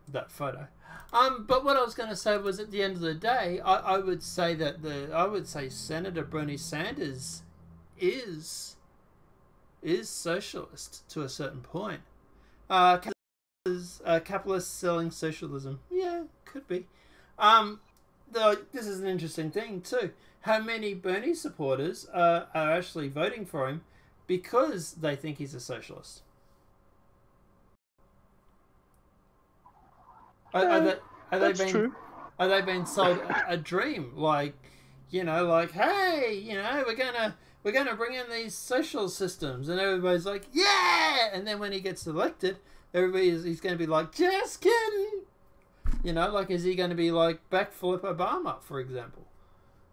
that photo. But what I was going to say was, at the end of the day, I would say that Senator Bernie Sanders is socialist to a certain point. Capitalist selling socialism. Yeah, could be. Though this is an interesting thing too. How many Bernie supporters are actually voting for him because they think he's a socialist? Are they being sold a dream? Like, hey, we're gonna bring in these social systems, and everybody's like, yeah. And then when he gets elected, he's gonna be like, just kidding. Like, is he going to be like backflip Obama, for example?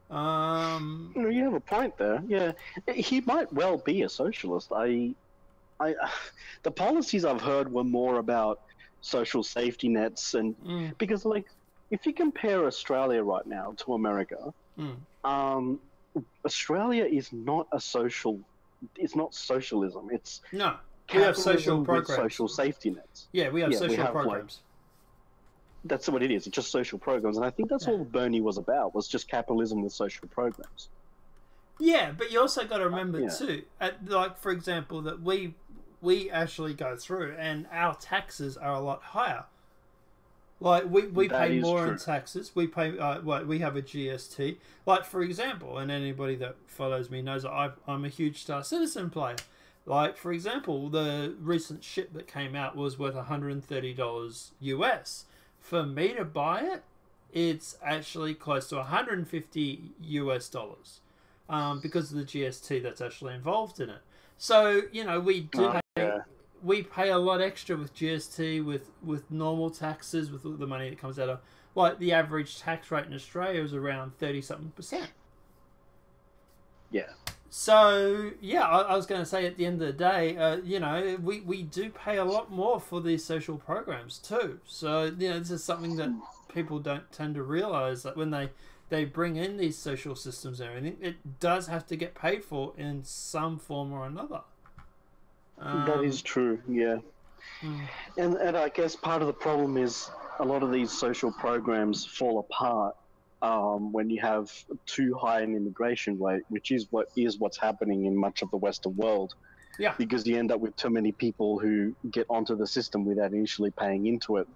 You have a point there. Yeah, he might well be a socialist. The policies I've heard were more about social safety nets, and because, like, if you compare Australia right now to America, Australia is not a social. It's not socialism. It's no. We have social programs, social safety nets. Yeah, we have social programs. That's what it is. It's just social programs, and I think that's all Bernie was about. Was just capitalism with social programs. Yeah, but you also got to remember too, like, for example, that we actually go through, and our taxes are a lot higher. Like, we pay more in taxes. We pay we have a GST. Like, for example, and anybody that follows me knows that I'm a huge Star Citizen player. Like, for example, the recent ship that came out was worth $130 US. For me to buy it, it's actually close to $150 US because of the GST that's actually involved in it. So, we pay a lot extra with GST, with normal taxes, with the money that comes out of, like, the average tax rate in Australia is around 30-something%. Yeah. So, yeah, I was going to say, at the end of the day, we do pay a lot more for these social programs too. So, this is something that people don't tend to realise, that when they bring in these social systems and everything, it does have to get paid for in some form or another. That is true, yeah. And I guess part of the problem is a lot of these social programs fall apart when you have too high an immigration rate, which is what's happening in much of the Western world. Yeah. Because you end up with too many people who get onto the system without initially paying into it.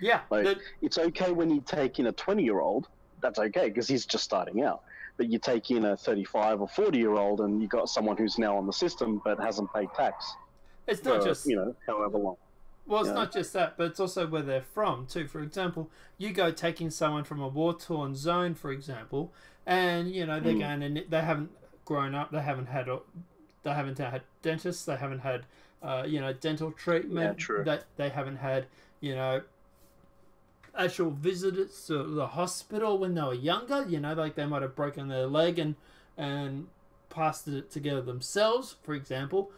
Yeah. Like, it's okay when you take in a 20-year-old. That's okay because he's just starting out. But you take in a 35 or 40-year-old, and you got someone who's now on the system but hasn't paid tax. It's not just however long. Well, it's not just that, but it's also where they're from too. For example, you go taking someone from a war-torn zone, for example, and they're going and they haven't grown up, they haven't had dentists, they haven't had dental treatment, that they haven't had actual visits to the hospital when they were younger. Like, they might have broken their leg and plastered it together themselves, for example.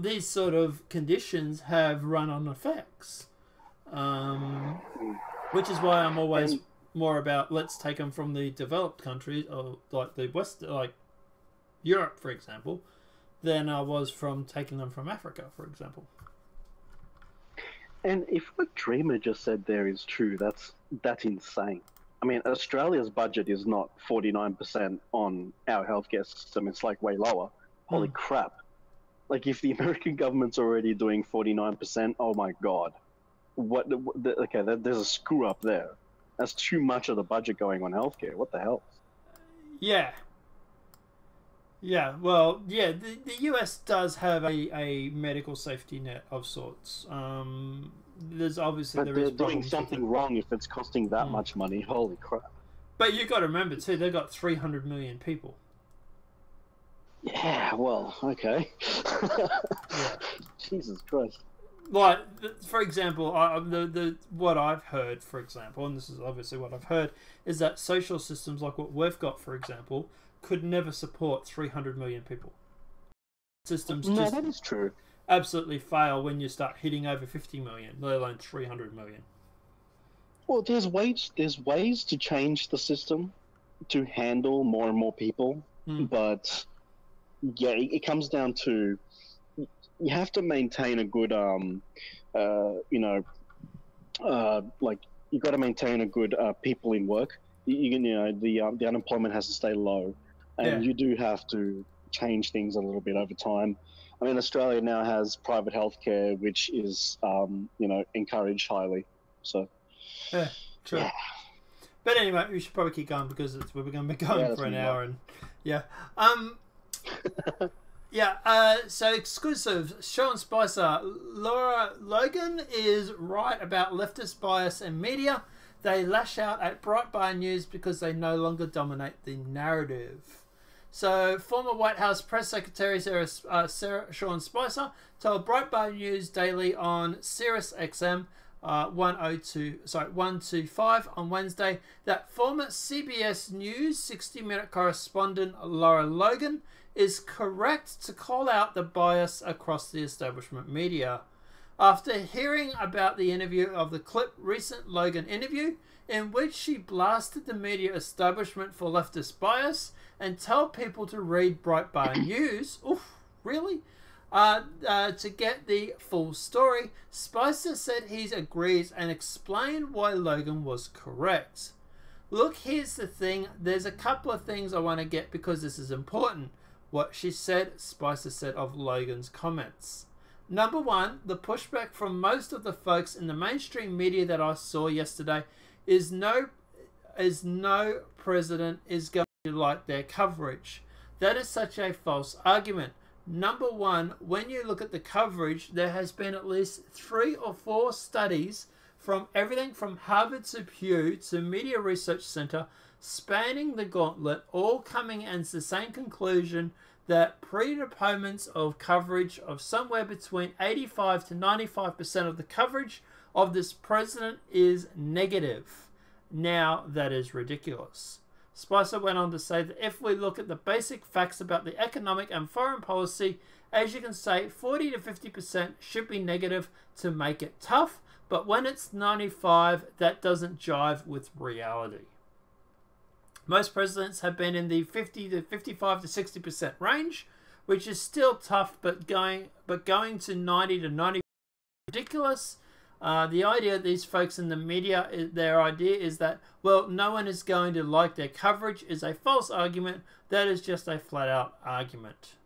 These sort of conditions have run-on effects, which is why I'm always more about, let's take them from the developed countries, or like the West, like Europe, for example, than I was from taking them from Africa, for example. And if what Dreamer just said there is true, that's insane. I mean, Australia's budget is not 49% on our healthcare system. It's like way lower. Holy crap. Like, if the American government's already doing 49%, oh my god. Okay, there's a screw up there. That's too much of the budget going on healthcare. What the hell? Yeah. Yeah, well, yeah, the US does have a medical safety net of sorts. There's obviously But they're doing something wrong if it's costing that much money. Holy crap. But you've got to remember, too, they've got 300 million people. Yeah, well, okay. Yeah. Jesus Christ. Like, for example, what I've heard, for example, and this is obviously what I've heard, is that social systems like what we've got, for example, could never support 300 million people. Systems No, that is true. Absolutely fail when you start hitting over 50 million, let alone 300 million. Well, there's ways to change the system to handle more and more people, but yeah, it comes down to you have to maintain a good like you got to maintain a good people in work. The unemployment has to stay low, and you do have to change things a little bit over time. I mean, Australia now has private healthcare, which is encouraged highly. So yeah, true. Yeah. But anyway, we should probably keep going because we're going to be going for an hour, and so exclusive. Sean Spicer, Laura Logan is right about leftist bias and media. They lash out at Breitbart News because they no longer dominate the narrative. So, former White House Press Secretary Sean Spicer told Breitbart News Daily on Sirius XM 125 on Wednesday that former CBS News 60-minute correspondent Laura Logan is correct to call out the bias across the establishment media. After hearing about the interview of the recent Logan interview, in which she blasted the media establishment for leftist bias and told people to read Breitbart News, really? To get the full story, Spicer said he agrees and explained why Logan was correct. Look, here's the thing. There's a couple of things I want to get because this is important. What she said, Spicer said of Logan's comments. Number one, the pushback from most of the folks in the mainstream media that I saw yesterday is no president is going to like their coverage. That is such a false argument. Number one, when you look at the coverage, there has been at least 3 or 4 studies from everything from Harvard to Pew to Media Research Center, spanning the gauntlet, all coming at the same conclusion that predominance of coverage of somewhere between 85 to 95% of the coverage of this president is negative. Now, that is ridiculous. Spicer went on to say that if we look at the basic facts about the economic and foreign policy, as you can say, 40 to 50% should be negative to make it tough, but when it's 95, that doesn't jive with reality. Most presidents have been in the 50 to 55 to 60% range, which is still tough, but going to 90 to 90 is ridiculous. The idea of these folks in the media, their idea is that, well, no one is going to like their coverage is a false argument. That is just a flat-out argument.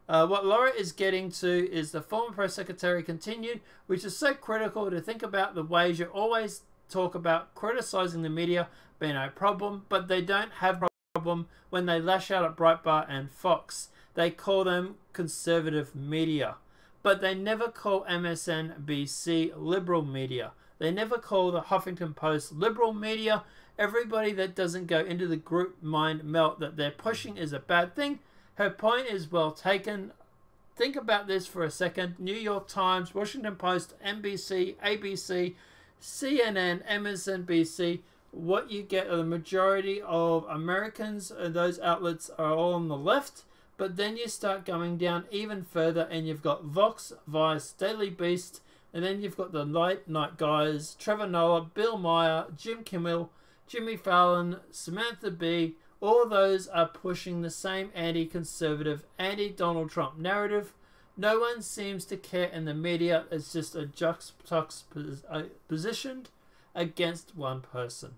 What Laura is getting to is the former press secretary continued, which is so critical to think about the ways you always talk about criticizing the media being a problem, but they don't have a problem when they lash out at Breitbart and Fox. They call them conservative media. But they never call MSNBC liberal media. They never call the Huffington Post liberal media. Everybody that doesn't go into the group mind melt that they're pushing is a bad thing. Her point is well taken. Think about this for a second. New York Times, Washington Post, NBC, ABC, CNN, MSNBC. What you get are the majority of Americans, those outlets are all on the left. But then you start going down even further and you've got Vox, Vice, Daily Beast, and then you've got the late night guys, Trevor Noah, Bill Maher, Jim Kimmel, Jimmy Fallon, Samantha Bee. All those are pushing the same anti-conservative, anti-Donald Trump narrative. No one seems to care in the media. It's just a juxtapositioned against one person.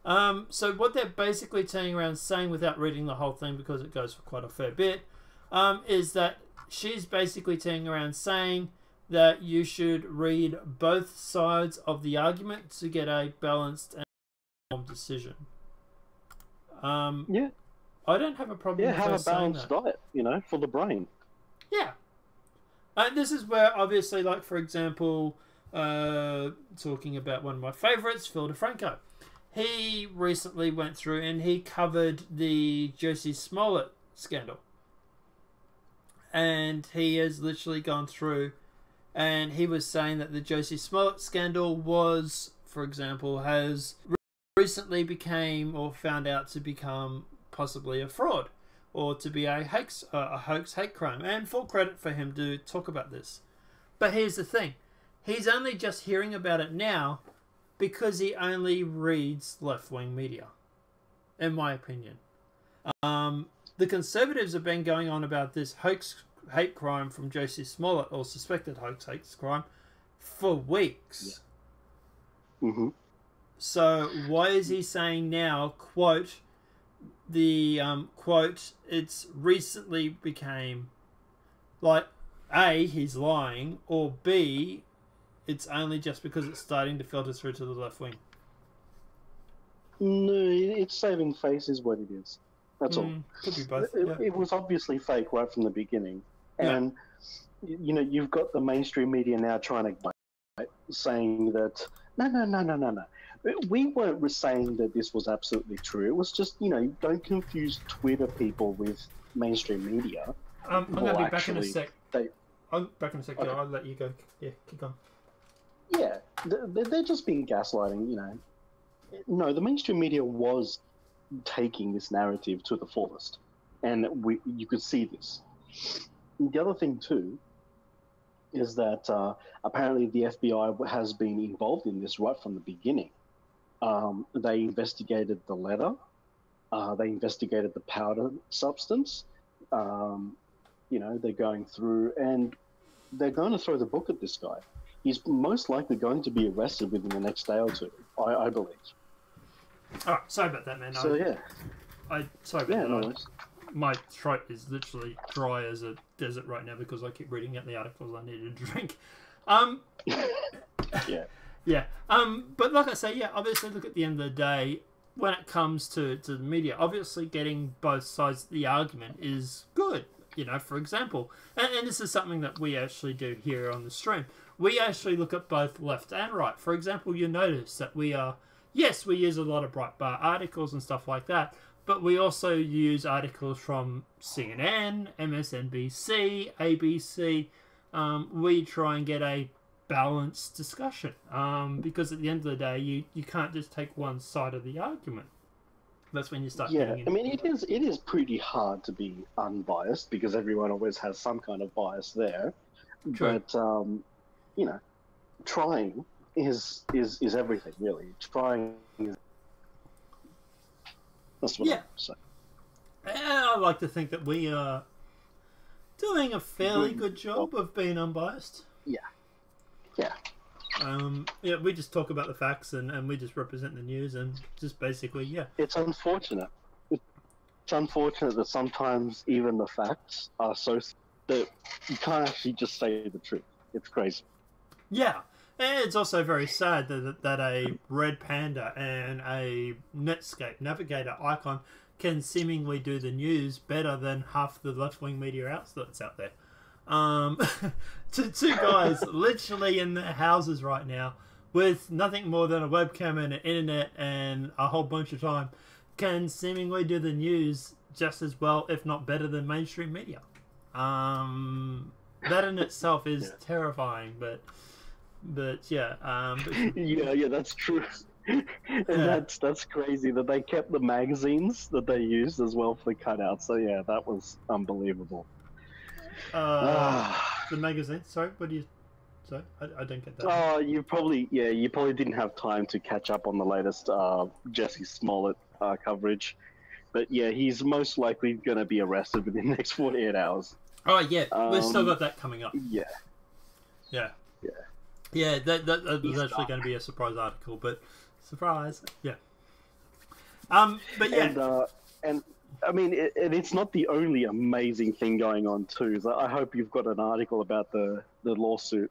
So what they're basically turning around saying, without reading the whole thing because it goes for quite a fair bit, is that she's basically turning around saying that you should read both sides of the argument to get a balanced and informed decision. Yeah. I don't have a problem with have her a balanced saying that. diet, you know, for the brain. Yeah. And this is where, obviously, like, for example, talking about one of my favourites, Phil DeFranco. He recently went through and he covered the Jussie Smollett scandal. And he has literally gone through and he was saying that the Jussie Smollett scandal was, for example, has recently became or found out to become possibly a fraud or to be a hoax, hate crime. And full credit for him to talk about this. But here's the thing. He's only just hearing about it now because he only reads left-wing media, in my opinion. The Conservatives have been going on about this hoax hate crime from Jussie Smollett, or suspected hoax hate crime, for weeks. Yeah. Mm-hmm. So why is he saying now, quote, it's recently became, like, A, he's lying, or B, it's only just because it's starting to filter through to the left wing? No, it's saving face is what it is. That's all. Could be both. It was obviously fake right from the beginning. And, you know, you've got the mainstream media now trying to saying that, no. We weren't saying that this was absolutely true. It was just, you know, don't confuse Twitter people with mainstream media. I'm going to be back in a sec. I'm back in a sec. Okay. I'll let you go. Yeah, keep going. Yeah, they're just being gaslighting, you know. No, the mainstream media was taking this narrative to the fullest. And you could see this. The other thing, too, is that apparently the FBI has been involved in this right from the beginning. They investigated the letter. They investigated the powder substance. You know, they're going through, and they're going to throw the book at this guy. He's most likely going to be arrested within the next day or two, I believe. All right, sorry about that, man. So, Sorry about that. No worries. My throat is literally dry as a desert right now because I keep reading out the articles I need to drink. Yeah. Yeah. But like I say, yeah, obviously, look, at the end of the day, when it comes to the media, obviously getting both sides of the argument is good. You know, for example, and this is something that we actually do here on the stream. We actually look at both left and right. For example, you notice that we use a lot of Breitbart articles and stuff like that, but we also use articles from CNN, MSNBC, ABC. We try and get a balanced discussion because at the end of the day, you can't just take one side of the argument. That's when you start getting into... I mean, it is pretty hard to be unbiased because everyone always has some kind of bias there. True. But, you know, trying is everything, really. Trying is... That's what I'm saying. I like to think that we are doing a fairly good job of being unbiased. Yeah. Yeah, we just talk about the facts and we just represent the news and just basically, yeah. It's unfortunate. It's unfortunate that sometimes even the facts are so that you can't actually just say the truth. It's crazy. Yeah. And it's also very sad that a red panda and a Netscape navigator icon can seemingly do the news better than half the left-wing media outlets out there. Two guys literally in their houses right now with nothing more than a webcam and an internet and a whole bunch of time can seemingly do the news just as well, if not better, than mainstream media. That in itself is terrifying, but yeah. Yeah, that's true. And that's crazy that they kept the magazines that they used as well for the cutouts. So yeah, that was unbelievable. The magazine. Sorry, what do you? Sorry, I don't get that. Oh, you probably didn't have time to catch up on the latest Jussie Smollett coverage, but yeah, he's most likely going to be arrested within the next 48 hours. Oh yeah, we've still got that coming up. Yeah. That was actually going to be a surprise article, but surprise, yeah. But yeah. And I mean, it's not the only amazing thing going on too. So I hope you've got an article about the lawsuit.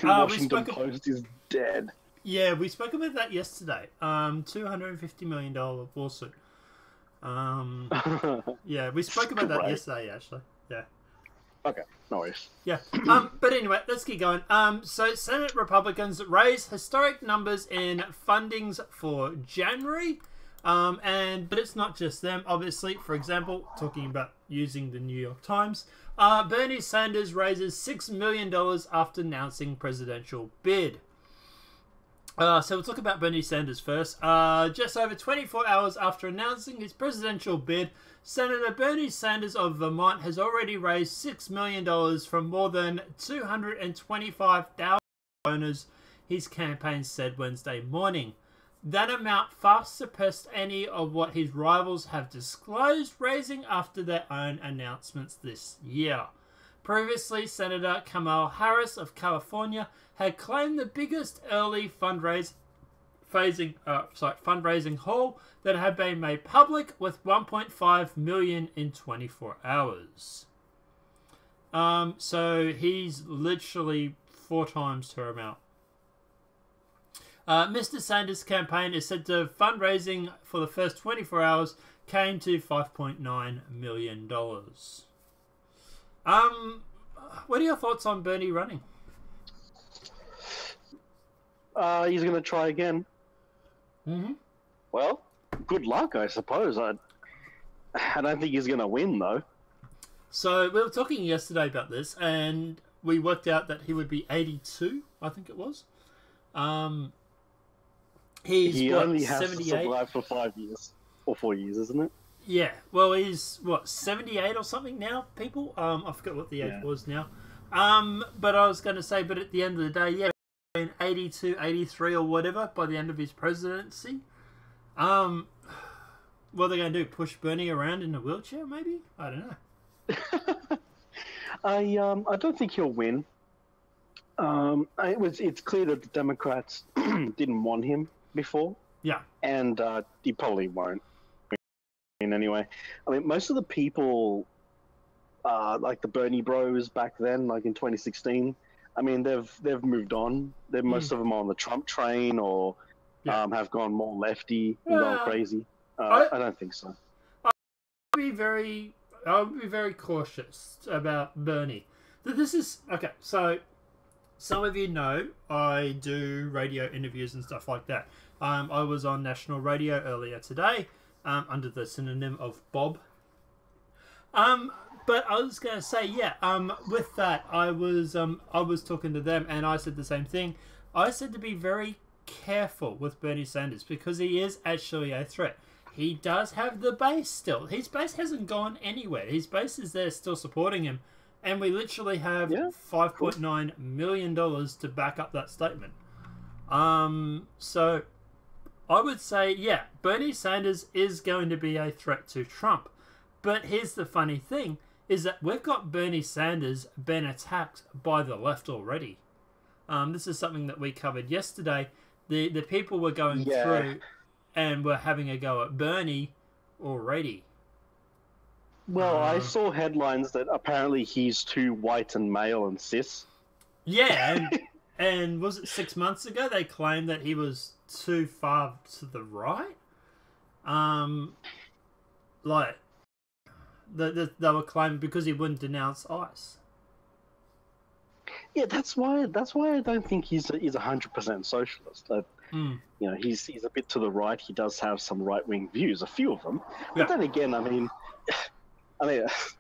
Washington Post is dead. Yeah, we spoke about that yesterday. $250 million lawsuit. Yeah, we spoke about that yesterday, actually. Yeah. Okay, no worries. Yeah. But anyway, let's keep going. So Senate Republicans raise historic numbers in fundings for January. But it's not just them, obviously. For example, talking about using the New York Times, Bernie Sanders raises $6 million after announcing presidential bid. So we'll talk about Bernie Sanders first. Just over 24 hours after announcing his presidential bid, Senator Bernie Sanders of Vermont has already raised $6 million from more than 225,000 donors, his campaign said Wednesday morning. That amount far surpassed any of what his rivals have disclosed, raising after their own announcements this year. Previously, Senator Kamala Harris of California had claimed the biggest early fundraising haul that had been made public, with $1.5 million in 24 hours. So he's literally 4 times her amount. Mr. Sanders' campaign is said to fundraising for the first 24 hours came to $5.9 million. What are your thoughts on Bernie running? He's going to try again. Mm-hmm. Well, good luck, I suppose. I don't think he's going to win, though. So we were talking yesterday about this, and we worked out that he would be 82, I think it was. He only has 78? To survive for 5 years. Or 4 years, isn't it? Yeah. Well, he's, 78 or something now, people? I forget what the age was now. But I was going to say, but at the end of the day, yeah, 82, 83 or whatever by the end of his presidency. What are they going to do? Push Bernie around in a wheelchair, maybe? I don't know. I don't think he'll win. It's clear that the Democrats didn't want him before. Yeah. And he probably won't win anyway. I mean, most of the people, like the Bernie Bros back then, like in 2016, I mean, they've moved on. Most of them are on the Trump train or have gone more lefty and gone crazy. I don't think so. I would be very cautious about Bernie. This is okay. So some of you know I do radio interviews and stuff like that. I was on national radio earlier today under the synonym of Bob. But I was going to say, with that, I was talking to them and I said the same thing. I said to be very careful with Bernie Sanders because he is actually a threat. He does have the base still. His base hasn't gone anywhere. His base is there still supporting him. And we literally have $5.9 million to back up that statement. So I would say, Bernie Sanders is going to be a threat to Trump. But here's the funny thing, is that we've got Bernie Sanders been attacked by the left already. This is something that we covered yesterday. The people were going through and were having a go at Bernie already. Well, I saw headlines that apparently he's too white and male and cis. Yeah, and was it 6 months ago they claimed that he was too far to the right? Like, they were claiming because he wouldn't denounce ICE. Yeah, that's why I don't think he's 100% socialist. You know, he's a bit to the right. He does have some right-wing views, a few of them. But then again, I mean,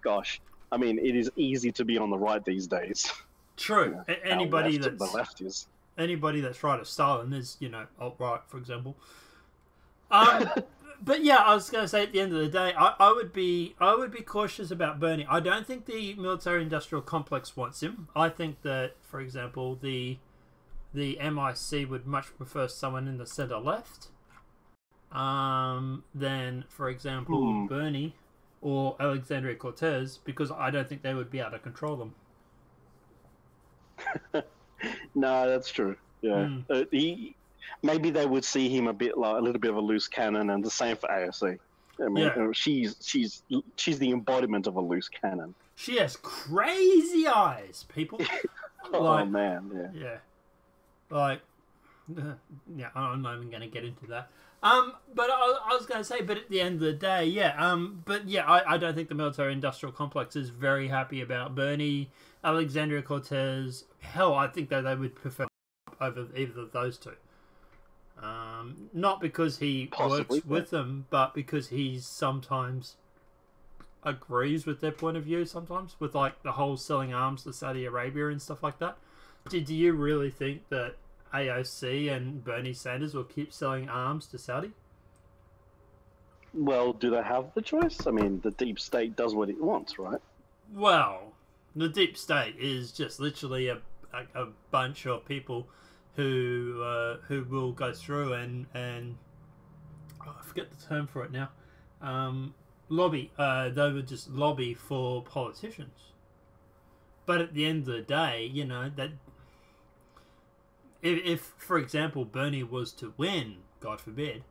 gosh, I mean, it is easy to be on the right these days. True. You know, anybody that's the left is. Anybody that's right of Stalin is, alt-right, for example. But yeah, I was going to say at the end of the day, I would be cautious about Bernie. I don't think the military-industrial complex wants him. I think that, for example, the MIC would much prefer someone in the center-left than, for example, Bernie or Alexandria Cortez, because I don't think they would be able to control them. No, that's true. Yeah, maybe they would see him a little bit of a loose cannon, and the same for AOC. I mean, Yeah. she's the embodiment of a loose cannon. She has crazy eyes, people. Oh man, yeah. Yeah. Like, yeah, I'm not even going to get into that. But I was going to say, but at the end of the day, I don't think the military-industrial complex is very happy about Bernie, Alexandria Cortez. Hell, I think that they would prefer over either of those two. Not because he works with them, but because he sometimes agrees with their point of view sometimes, with like the whole selling arms to Saudi Arabia and stuff like that. Do you really think that AOC and Bernie Sanders will keep selling arms to Saudi? Well, do they have the choice? I mean, the deep state does what it wants, right? Well, the deep state is just literally a bunch of people who will go through and I forget the term for it now. Lobby. They would just lobby for politicians. But at the end of the day, you know, that if for example, Bernie was to win, God forbid,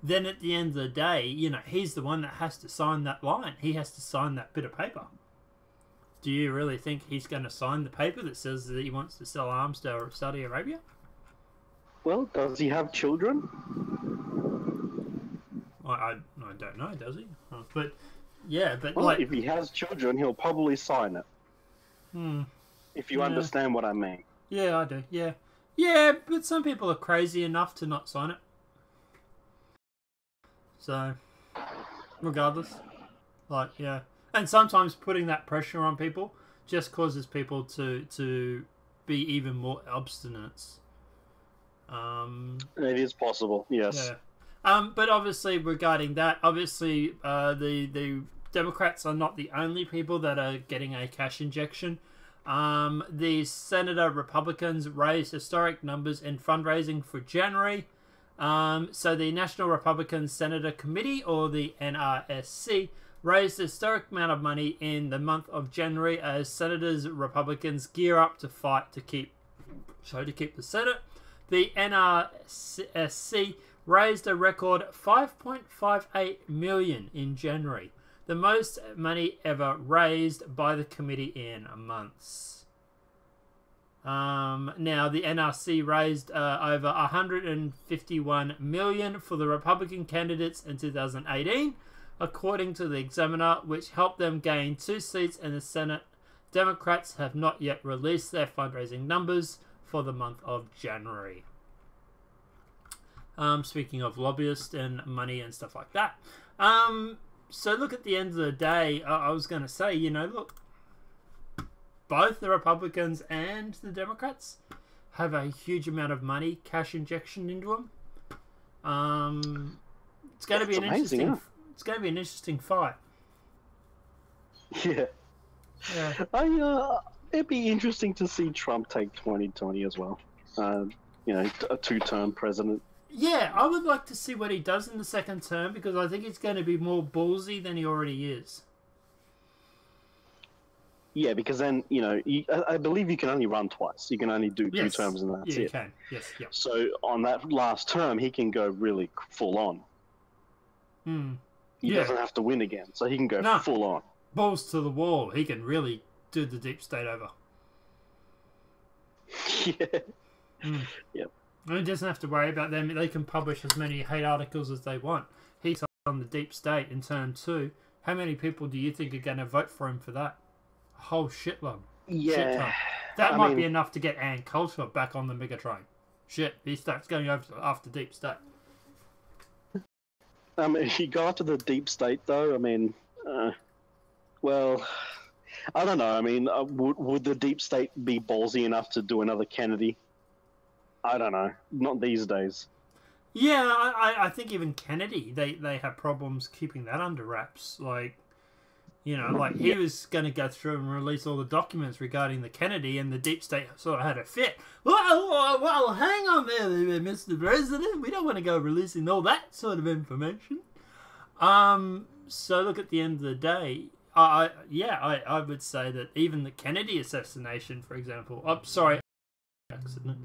then at the end of the day, you know, he's the one that has to sign that line. He has to sign that bit of paper. Do you really think he's going to sign the paper that says that he wants to sell arms to Saudi Arabia? Well, does he have children? I don't know, does he? But yeah, but well, like, if he has children, he'll probably sign it. If you understand what I mean. Yeah, I do. Yeah, but some people are crazy enough to not sign it. So, regardless, like, yeah, and sometimes putting that pressure on people just causes people to be even more obstinate. It is possible, yes. Yeah. But obviously, regarding that, obviously, the Democrats are not the only people that are getting a cash injection. The Senator Republicans raised historic numbers in fundraising for January. So the National Republican Senator Committee, or the NRSC, raised a historic amount of money in the month of January as Senators Republicans gear up to fight to keep the Senate. The NRSC raised a record $5.58 million in January, the most money ever raised by the committee in months. Now, the NRC raised over $151 million for the Republican candidates in 2018, according to the Examiner, which helped them gain 2 seats in the Senate. Democrats have not yet released their fundraising numbers for the month of January. Speaking of lobbyists and money and stuff like that. So look, at the end of the day, I was going to say, you know, look, both the Republicans and the Democrats have a huge amount of money, cash injection into them. It's going to be an interesting. Yeah. It's going to be an interesting fight. Yeah. It'd be interesting to see Trump take 2020 as well. You know, a 2-term president. Yeah, I would like to see what he does in the second term, because I think he's going to be more ballsy than he already is. Yeah, because then, you know, I believe you can only run twice. You can only do 2 terms and that's it. Yeah, you can. Yes, yeah. So on that last term, he can go really full on. He doesn't have to win again, so he can go full on. Balls to the wall. He can really do the deep state over. Yeah. Yep. And he doesn't have to worry about them. They can publish as many hate articles as they want. He's on the deep state in term 2. How many people do you think are going to vote for him for that? A whole shitload. Yeah. That might be enough to get Ann Coulter back on the Megatron. Shit, he starts going over after deep state. If you go after the deep state, though, I mean, well, I don't know. I mean, would the deep state be ballsy enough to do another Kennedy? I don't know. Not these days. Yeah, I think even Kennedy, they have problems keeping that under wraps. Like, you know, like he was going to go through and release all the documents regarding the Kennedy, and the deep state sort of had a fit. Well, hang on there, Mr. President. We don't want to go releasing all that sort of information. So look, at the end of the day, I would say that even the Kennedy assassination, for example, accident.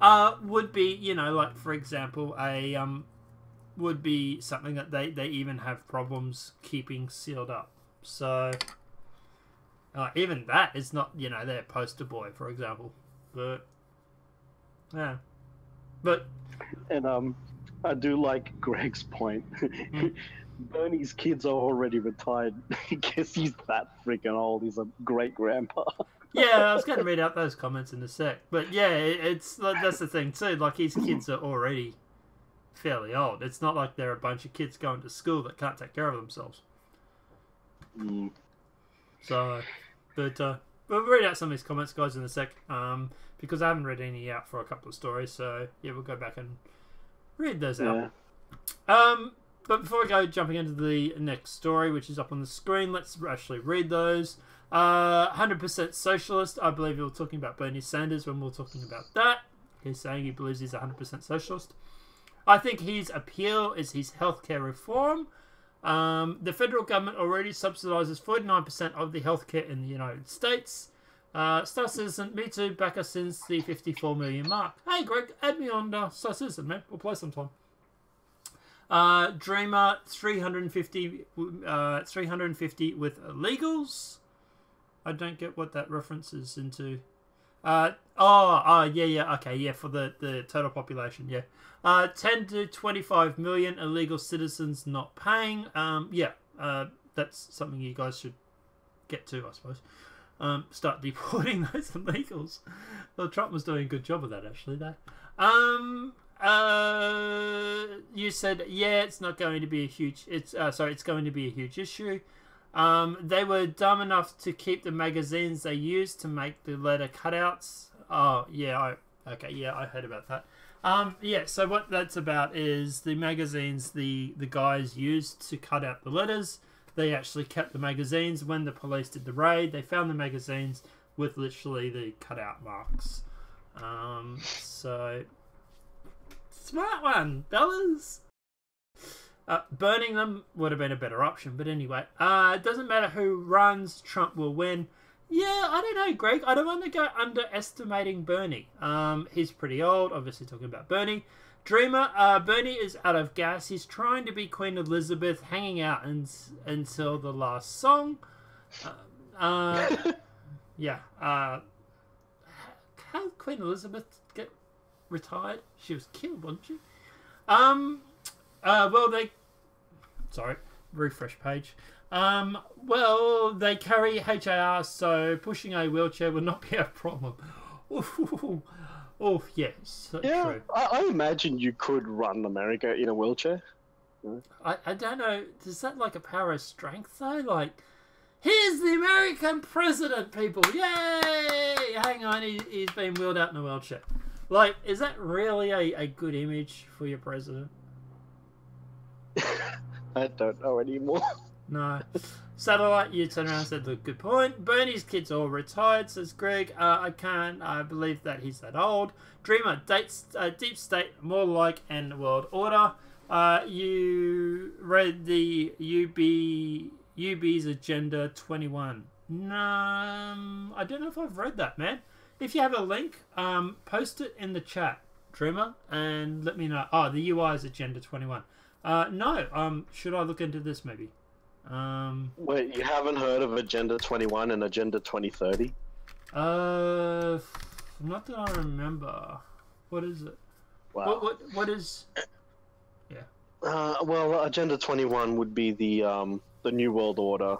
would be, you know, like for example, would be something that they even have problems keeping sealed up. So even that is not, you know, their poster boy, for example. But yeah, but And I do like Greg's point. Bernie's kids are already retired. I guess he's that freaking old. He's a great grandpa. yeah, I was going to read out those comments in a sec. But yeah, it's that's the thing too. Like his kids are already fairly old. It's not like they're a bunch of kids going to school that can't take care of themselves. Mm. So, but we'll read out some of these comments, guys, in a sec. Because I haven't read any out for a couple of stories. So yeah, we'll go back and read those out. But before we go jumping into the next story, which is up on the screen, let's actually read those. 100% socialist. I believe we were talking about Bernie Sanders when we were talking about that. He's saying he believes he's 100% socialist. I think his appeal is his healthcare reform. The federal government already subsidises 49% of the healthcare in the United States. Star Citizen, me too, backer since the 54 million mark. Hey Greg, add me on Star Citizen, man. We'll play sometime. Dreamer 350 with illegals. I don't get what that references into. Yeah, okay, yeah, for the total population, yeah. 10 to 25 million illegal citizens not paying. That's something you guys should get to, I suppose. Start deporting those illegals. Well, Trump was doing a good job of that, actually, though. You said, yeah, it's not going to be a huge... it's going to be a huge issue. They were dumb enough to keep the magazines they used to make the letter cutouts. Oh, yeah, I heard about that. Yeah, so what that's about is the magazines the guys used to cut out the letters. They actually kept the magazines. When the police did the raid, they found the magazines with literally the cutout marks. So... smart one, fellas. Burning them would have been a better option, but anyway. It doesn't matter who runs, Trump will win. Yeah, I don't know, Greg. I don't want to go underestimating Bernie. He's pretty old, obviously talking about Bernie. Dreamer, Bernie is out of gas. He's trying to be Queen Elizabeth, hanging out until the last song. Yeah. How did Queen Elizabeth get retired? She was killed, wasn't she? Sorry, refresh page. They carry HAR, so pushing a wheelchair would not be a problem. Oh, yes. So Yeah, true. I imagine you could run America in a wheelchair. I don't know. Is that like a power of strength, though? Like, here's the American president, people. Yay! Hang on, he's been wheeled out in a wheelchair. Like, is that really a good image for your president? I don't know anymore. No. Satellite, you turned around and said, look, good point. Bernie's kids all retired, says Greg. I can't believe that he's that old. Dreamer, deep state, more like an world order. You read the UB's Agenda 21. No, I don't know if I've read that, man. If you have a link, post it in the chat, Dreamer, and let me know. Oh, the UI's Agenda 21. No, should I look into this maybe? Wait, you haven't heard of Agenda 21 and Agenda 2030? Not that I remember. What is it? Wow. What is? Yeah. Agenda 21 would be the New World Order,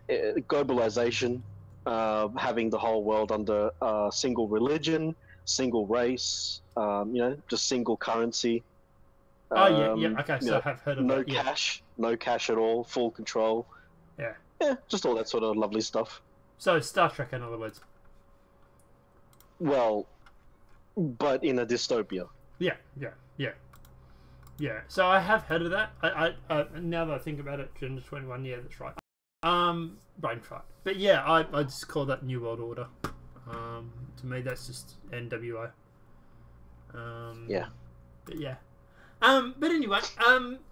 globalization, having the whole world under single religion, single race, just single currency. Oh yeah. Okay, so I have heard of no that. Yeah. No cash at all, full control. Yeah. Yeah, just all that sort of lovely stuff. So Star Trek, in other words. Well, but in a dystopia. Yeah. So I have heard of that. I now that I think about it, Agenda 21. Yeah, that's right. Brain fart. But yeah, I just call that New World Order. To me, that's just NWO. Yeah. But yeah. But anyway,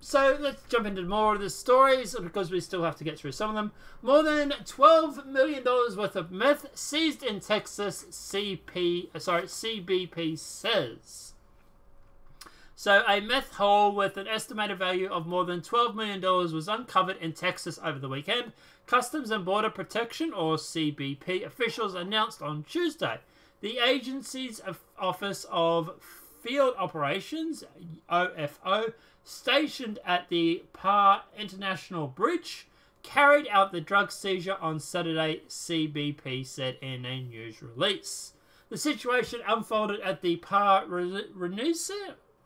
so let's jump into more of the stories because we still have to get through some of them. More than $12 million worth of meth seized in Texas, CBP says. So a meth haul with an estimated value of more than $12 million was uncovered in Texas over the weekend. Customs and Border Protection, or CBP, officials announced on Tuesday. The agency's Office of Field Operations, OFO, stationed at the Parr International Bridge, carried out the drug seizure on Saturday, CBP said in a news release. The situation unfolded at the Parr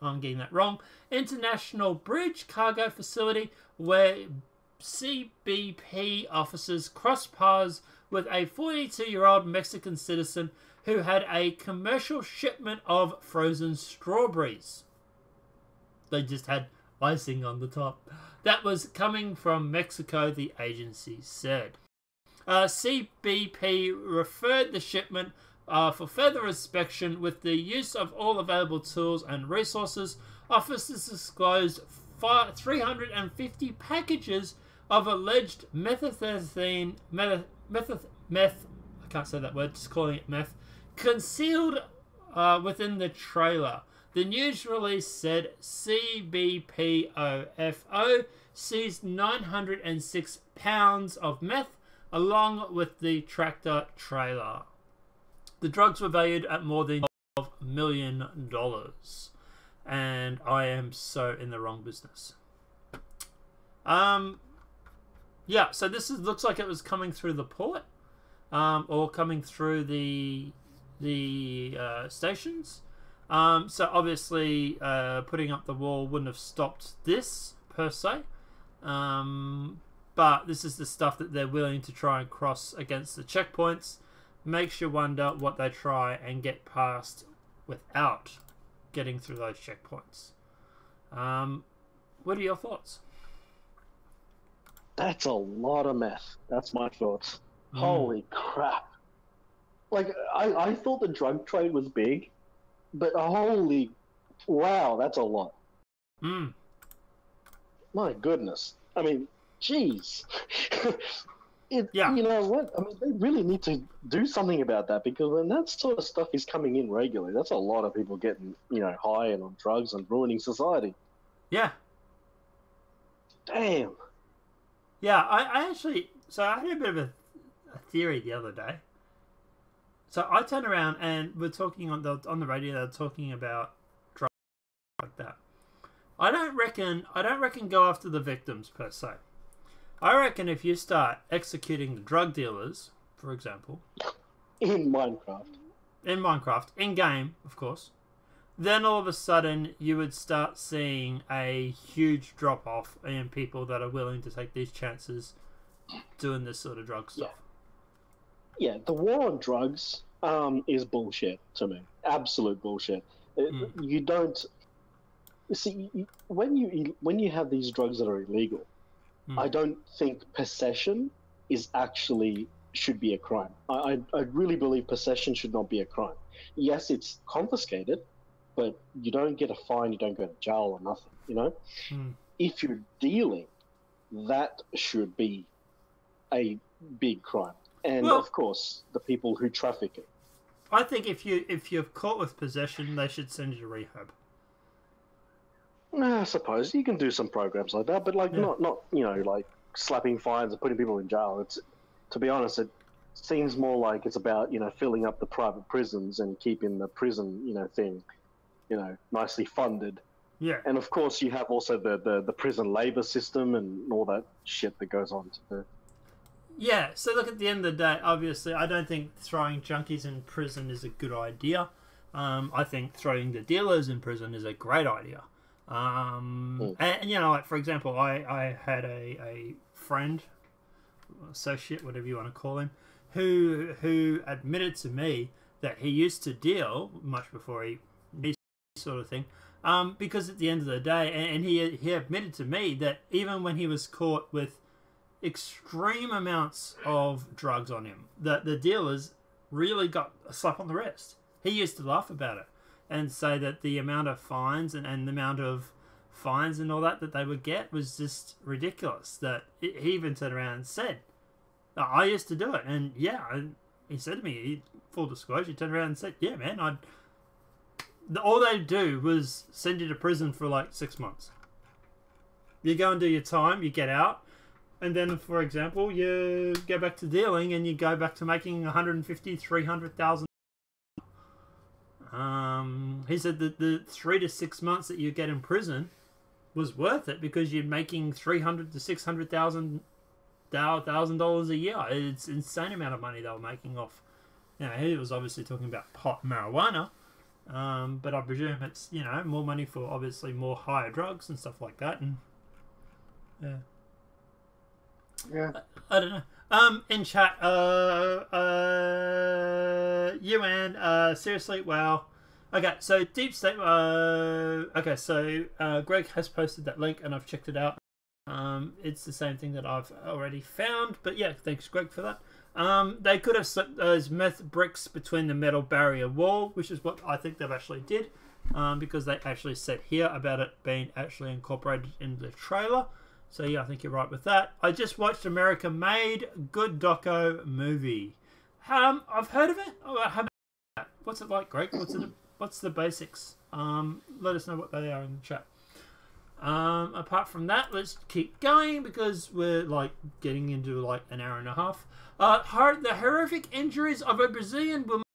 I'm getting that wrong, International Bridge cargo facility, where CBP officers crossed paths with a 42-year-old Mexican citizen who had a commercial shipment of frozen strawberries. They just had icing on the top. That was coming from Mexico, the agency said. CBP referred the shipment for further inspection with the use of all available tools and resources. Officers disclosed 350 packages of alleged methamphetamine, I can't say that word, just calling it meth, concealed within the trailer. The news release said CBPOFO seized 906 pounds of meth along with the tractor trailer. The drugs were valued at more than $12 million. And I am so in the wrong business. Yeah, so looks like it was coming through the port. Or coming through the stations. So obviously putting up the wall wouldn't have stopped this per se. But this is the stuff that they're willing to try and cross against the checkpoints. Makes you wonder what they try and get past without getting through those checkpoints. What are your thoughts? That's a lot of meth. That's my thoughts. Holy crap. Like, I thought the drug trade was big, but holy wow, that's a lot. My goodness. I mean, jeez. Yeah. You know what? I mean, they really need to do something about that, because when that sort of stuff is coming in regularly, that's a lot of people getting, high and on drugs and ruining society. Yeah. Damn. Yeah, I actually... So I had a bit of a theory the other day. So I turned around and we're talking on the radio. They're talking about drugs like that. I don't reckon go after the victims per se. I reckon if you start executing the drug dealers, for example, in Minecraft, in game, of course, then all of a sudden you would start seeing a huge drop off in people that are willing to take these chances doing this sort of drug stuff. Yeah, the war on drugs is bullshit to me. Absolute bullshit. You don't see when you have these drugs that are illegal. I don't think possession should be a crime. I really believe possession should not be a crime. Yes, it's confiscated, but you don't get a fine, you don't go to jail or nothing, If you're dealing, that should be a big crime. And of course, the people who traffic it. I think if you're caught with possession, they should send you to rehab. I suppose you can do some programs like that, but not like slapping fines and putting people in jail. It's, to be honest, it seems more like it's about filling up the private prisons and keeping the prison thing nicely funded. Yeah. And of course, you have also the prison labor system and all that shit that goes on to the. Yeah. So look, at the end of the day, obviously, I don't think throwing junkies in prison is a good idea. I think throwing the dealers in prison is a great idea. And like, for example, I had a friend, associate, whatever you want to call him, who admitted to me that he used to deal much before he sort of thing, because at the end of the day, and he admitted to me that even when he was caught with extreme amounts of drugs on him, that the dealers really got a slap on the wrist. He used to laugh about it and say that the amount of fines and the amount of fines and all that they would get was just ridiculous. That he even turned around and said, I used to do it. And yeah, he said to me, full disclosure, he turned around and said, yeah, man, all they'd do was send you to prison for like 6 months. You go and do your time, you get out, and then, for example, you go back to dealing and you go back to making $150,000, $300,000. He said that the 3 to 6 months that you get in prison was worth it because you're making $300,000 to $600,000 a year. It's an insane amount of money they were making off. Now, he was obviously talking about pot marijuana, but I presume it's, you know, more money for obviously more higher drugs and stuff like that. And Yeah. I don't know. In chat, Yuan, seriously, wow. Okay, so Deep State, okay, so Greg has posted that link and I've checked it out. It's the same thing that I've already found, but yeah, thanks Greg for that. They could have slipped those meth bricks between the metal barrier wall, which is what I think they've actually did, because they actually said here about it being actually incorporated in the trailer. So yeah, I think you're right with that. I just watched America Made, good doco movie. I've heard of it. What's it like, Greg? What's the basics? Let us know what they are in the chat. Apart from that, let's keep going because we're like getting into like an hour and a half. The horrific injuries of a Brazilian woman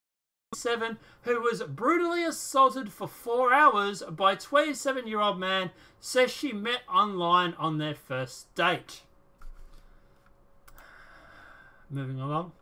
7 who was brutally assaulted for 4 hours by a 27-year-old man says she met online on their first date. Moving along.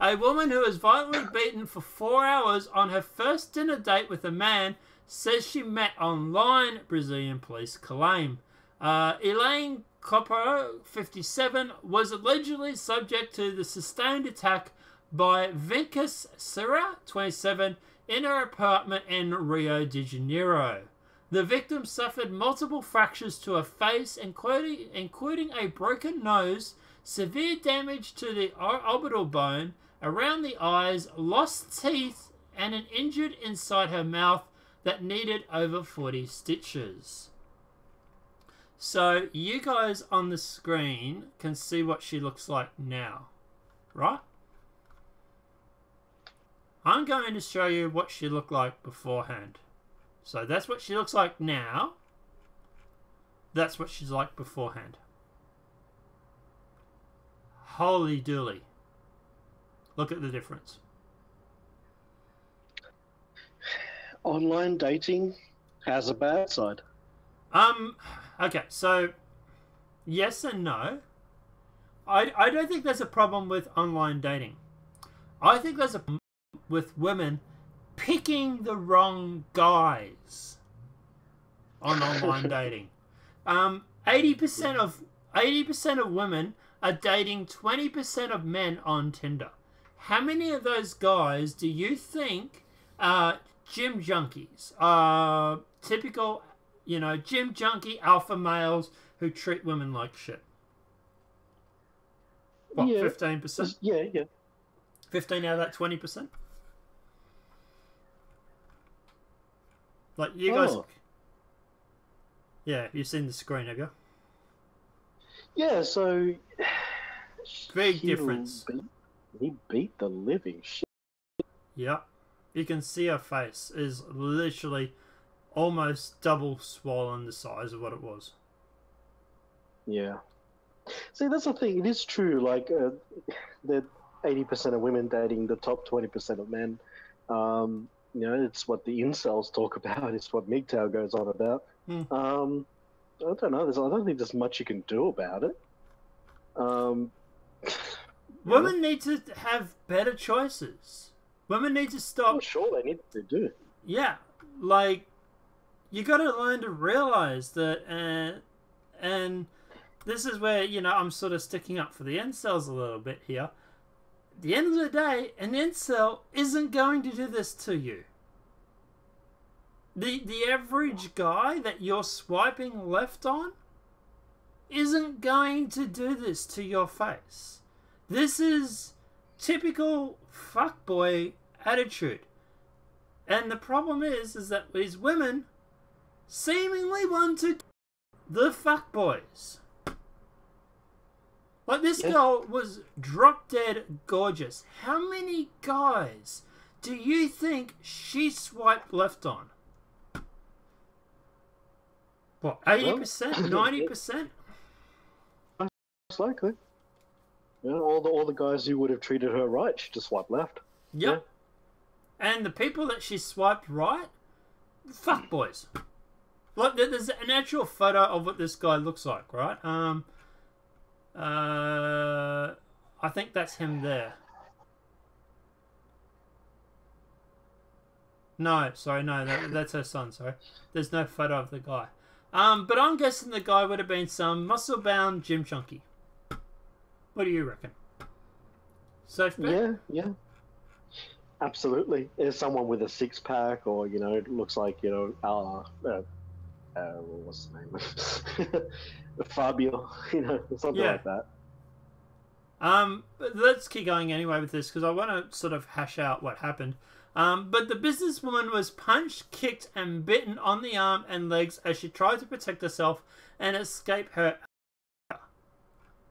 A woman who was violently beaten for 4 hours on her first dinner date with a man says she met online, Brazilian police claim. Elaine Coppo, 57, was allegedly subject to the sustained attack by Vincas Serra, 27, in her apartment in Rio de Janeiro. The victim suffered multiple fractures to her face, including a broken nose, severe damage to the orbital bone, around the eyes, lost teeth, and an injured inside her mouth that needed over 40 stitches. So you guys on the screen can see what she looks like now, right? I'm going to show you what she looked like beforehand. So that's what she looks like now. That's what she's like beforehand. Holy dooly. Look at the difference. Online dating has a bad side. Okay, so yes and no. I don't think there's a problem with online dating. I think there's a problem with women picking the wrong guys on online dating. 80% of women are dating 20% of men on Tinder. How many of those guys do you think are gym junkies? Typical, you know, gym junkie alpha males who treat women like shit. What, yeah. 15%? Yeah. 15 out of that 20%? Like, you guys... Oh. Yeah, you've seen the screen, have you? Yeah, so... Big difference. He beat the living shit. Yeah. You can see her face is literally almost double swollen the size of what it was. Yeah. See, that's the thing. It is true. Like, that 80% of women dating the top 20% of men. You know, it's what the incels talk about. It's what MGTOW goes on about. I don't know. I don't think there's much you can do about it. Women need to have better choices. Women need to stop. Oh, sure, they need to do. Yeah, like, you got to learn to realize that, and this is where, you know, I'm sort of sticking up for the incels a little bit here. At the end of the day, an incel isn't going to do this to you. The average guy that you're swiping left on isn't going to do this to your face. This is typical fuckboy attitude. And the problem is that these women seemingly want to The fuckboys. Like, this girl was drop dead gorgeous. How many guys do you think she swiped left on? What, 80%? 90%? Most likely. Yeah, all the guys who would have treated her right, she just swiped left. Yep. Yeah. And the people that she swiped right, fuckboys. Like, there's an actual photo of what this guy looks like, right? I think that's him there. No, sorry, no, that's her son, sorry. There's no photo of the guy. But I'm guessing the guy would have been some muscle-bound gym junkie. What do you reckon? Safe bet? Yeah. Absolutely. There's someone with a six-pack, or, you know, it looks like, you know, what's his name? Fabio, you know, something like that. But let's keep going anyway with this, because I want to sort of hash out what happened. But the businesswoman was punched, kicked, and bitten on the arm and legs as she tried to protect herself and escape her.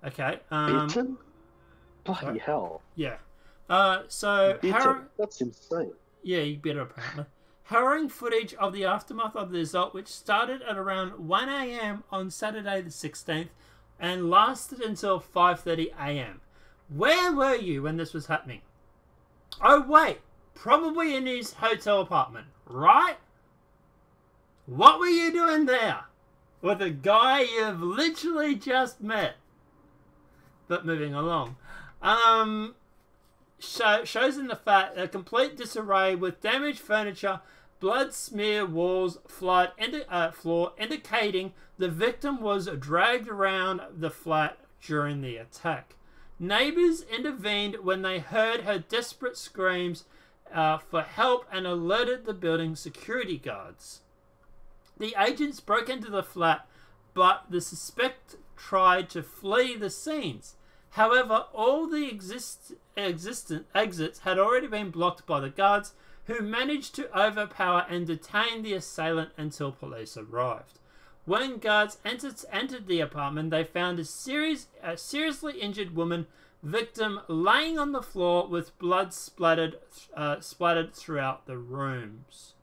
Okay. Bitten? Bloody hell. Yeah. So that's insane. Yeah, he bit her apparently. Harrowing footage of the aftermath of the assault, which started at around 1 a.m. on Saturday the 16th and lasted until 5:30 a.m. Where were you when this was happening? Oh wait, probably in his hotel apartment, right? What were you doing there with a guy you've literally just met? But moving along. Shows in the fact a complete disarray with damaged furniture, blood smear walls, floor, indicating the victim was dragged around the flat during the attack. Neighbors intervened when they heard her desperate screams for help and alerted the building's security guards. The agents broke into the flat, but the suspect tried to flee the scenes. However, all the existent exits had already been blocked by the guards, who managed to overpower and detain the assailant until police arrived. When guards entered the apartment, they found a seriously injured woman victim laying on the floor with blood splattered throughout the rooms.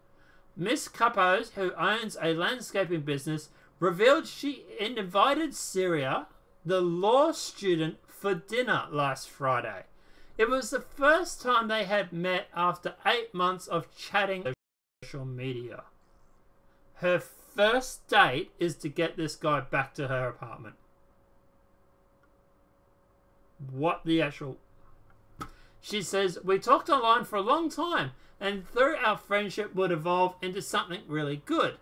Miss Capos, who owns a landscaping business, revealed she invited Syria, the law student, for dinner last Friday. It was the first time they had met after 8 months of chatting on social media. Her first date is to get this guy back to her apartment. What the actual... She says, we talked online for a long time, and through our friendship would evolve into something really good.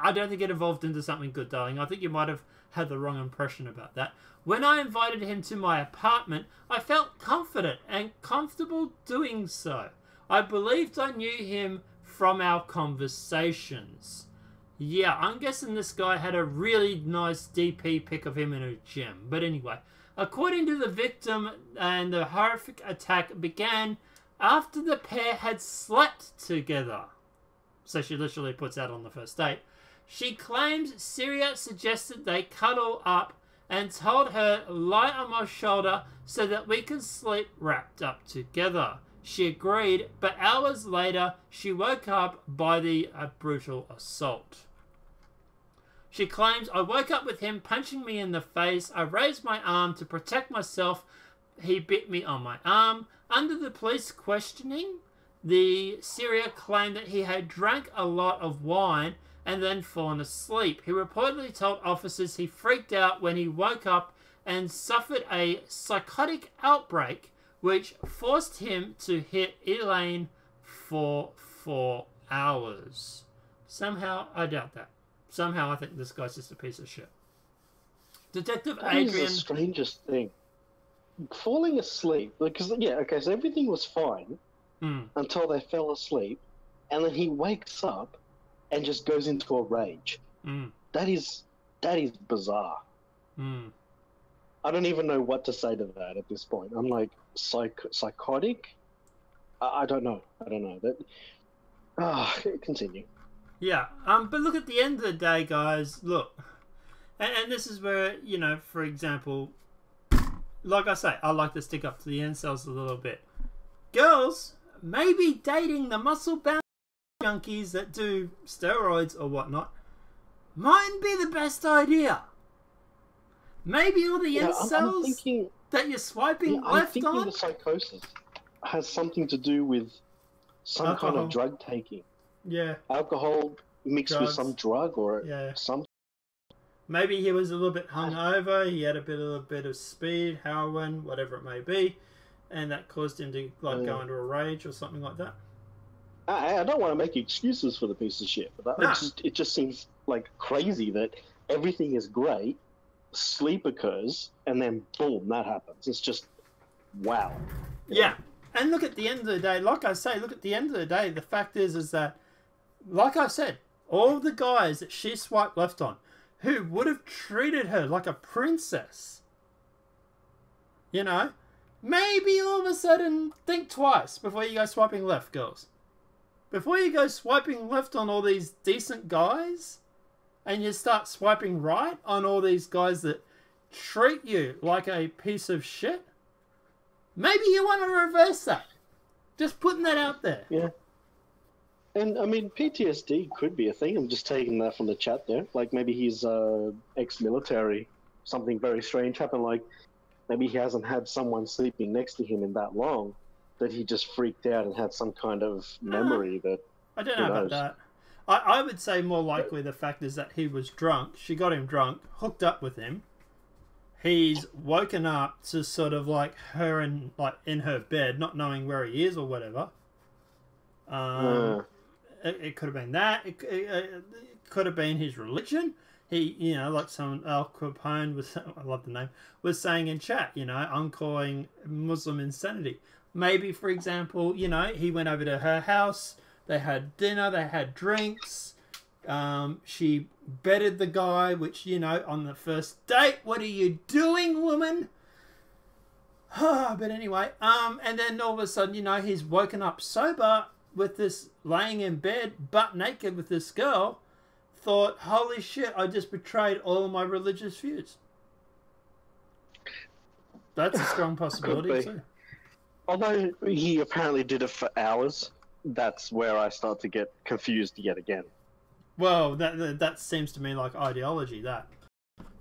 I don't think it evolved into something good, darling. I think you might have had the wrong impression about that. When I invited him to my apartment, I felt confident and comfortable doing so. I believed I knew him from our conversations. Yeah, I'm guessing this guy had a really nice DP pic of him in a gym. But anyway, according to the victim, and the horrific attack began after the pair had slept together. So she literally puts that on the first date. She claims Syria suggested they cuddle up and told her, lie on my shoulder so that we can sleep wrapped up together. She agreed, but hours later, she woke up by the brutal assault. She claims, I woke up with him punching me in the face. I raised my arm to protect myself. He bit me on my arm. Under the police questioning, the Syria claimed that he had drank a lot of wine and then fallen asleep. He reportedly told officers he freaked out when he woke up and suffered a psychotic outbreak, which forced him to hit Elaine for 4 hours. Somehow, I doubt that. Somehow, I think this guy's just a piece of shit. Detective Adrian... That is the strangest thing. Falling asleep, because, yeah, okay, so everything was fine until they fell asleep, and then he wakes up and just goes into a rage. That is bizarre. I don't even know what to say to that at this point. I'm like, psychotic? I don't know. That. Continue. Yeah. But look, at the end of the day, guys, look, and this is where, you know, for example, like I say, I like to stick up to the incels a little bit. Girls, maybe dating the muscle-bound junkies that do steroids or whatnot might be the best idea. Maybe all the incels that you're swiping left on. I'm thinking the psychosis has something to do with some alcohol. kind of drug taking. Yeah. Alcohol mixed with some drug or some. Maybe he was a little bit hungover. He had a bit of speed, heroin, whatever it may be, and that caused him to go into a rage or something like that. I don't want to make excuses for the piece of shit, but it just seems like crazy that everything is great, sleep occurs, and then boom, that happens. It's just wow. Yeah. And look, at the end of the day, like I say, the fact is that, like I said, all the guys that she swiped left on, who would have treated her like a princess, you know, maybe all of a sudden think twice before you go swiping left, girls. Before you go swiping left on all these decent guys, and you start swiping right on all these guys that treat you like a piece of shit, maybe you want to reverse that. Just putting that out there. Yeah. And, I mean, PTSD could be a thing. I'm just taking that from the chat there. Like, maybe he's ex-military. Something very strange happened. Like, maybe he hasn't had someone sleeping next to him in that long, that he just freaked out and had some kind of memory that... I don't know about that. I would say more likely the fact is that he was drunk. She got him drunk, hooked up with him. He's woken up to sort of like her in her bed, not knowing where he is or whatever. It could have been that. It could have been his religion. He, you know, like someone, Al Capone was, I love the name, was saying in chat, you know, I'm calling Muslim insanity. Maybe, for example, you know, he went over to her house. They had dinner. They had drinks. She bedded the guy, which, you know, on the first date, what are you doing, woman? But anyway, and then all of a sudden, you know, he's woken up sober with this, laying in bed, butt naked with this girl, thought, holy shit, I just betrayed all my religious views. That's a strong possibility too. Although he apparently did it for hours, that's where I start to get confused yet again. Well, that seems to me like ideology, that.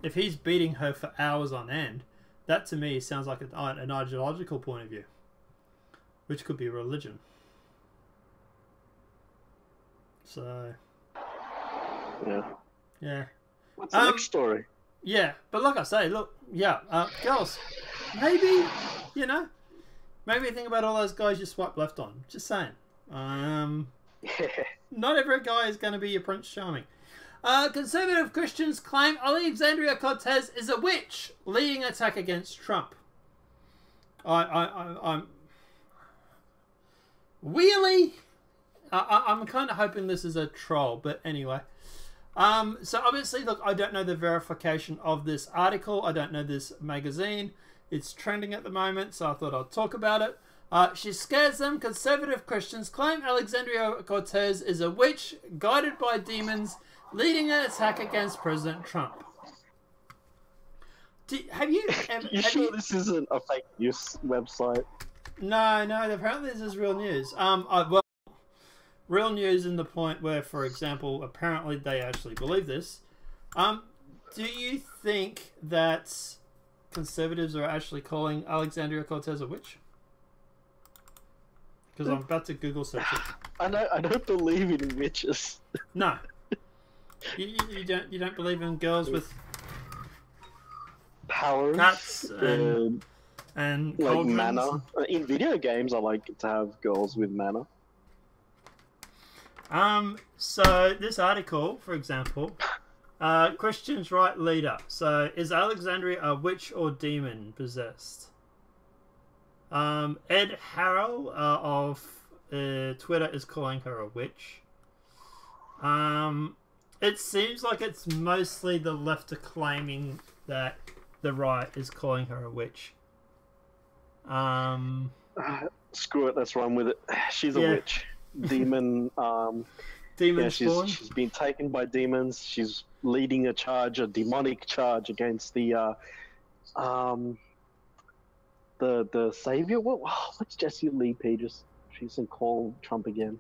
If he's beating her for hours on end, that to me sounds like an ideological point of view. Which could be religion. So... Yeah. Yeah. What's the next story? Yeah, but like I say, look, yeah, girls, maybe, you know, maybe think about all those guys you swipe left on. Just saying. Not every guy is going to be your Prince Charming. Conservative Christians claim Alexandria Cortez is a witch, leading an attack against Trump. I'm really... I'm kind of hoping this is a troll, but anyway. So obviously, look, I don't know the verification of this article. I don't know this magazine. It's trending at the moment, so I thought I'd talk about it. She scares them. Conservative Christians claim Alexandria Cortez is a witch guided by demons, leading an attack against President Trump. Have you ever... You sure this isn't a fake news website? No, apparently this is real news. Well, real news in the point where, for example, apparently they actually believe this. Do you think that conservatives are actually calling Alexandria Cortez a witch? Because I'm about to Google search it. I don't believe in witches. No. You don't believe in girls with powers, cats and like mana. In video games, I like to have girls with mana. So this article, for example, Christians' right leader. So is Alexandria a witch or demon possessed? Ed Harrell of Twitter is calling her a witch. It seems like it's mostly the left are claiming that the right is calling her a witch. Screw it, let's run with it. She's a witch. Demon. Demon spawn. She's been taken by demons. She's leading a charge, a demonic charge against the savior. What's Jesse Lee Pages? She's in Call Trump again.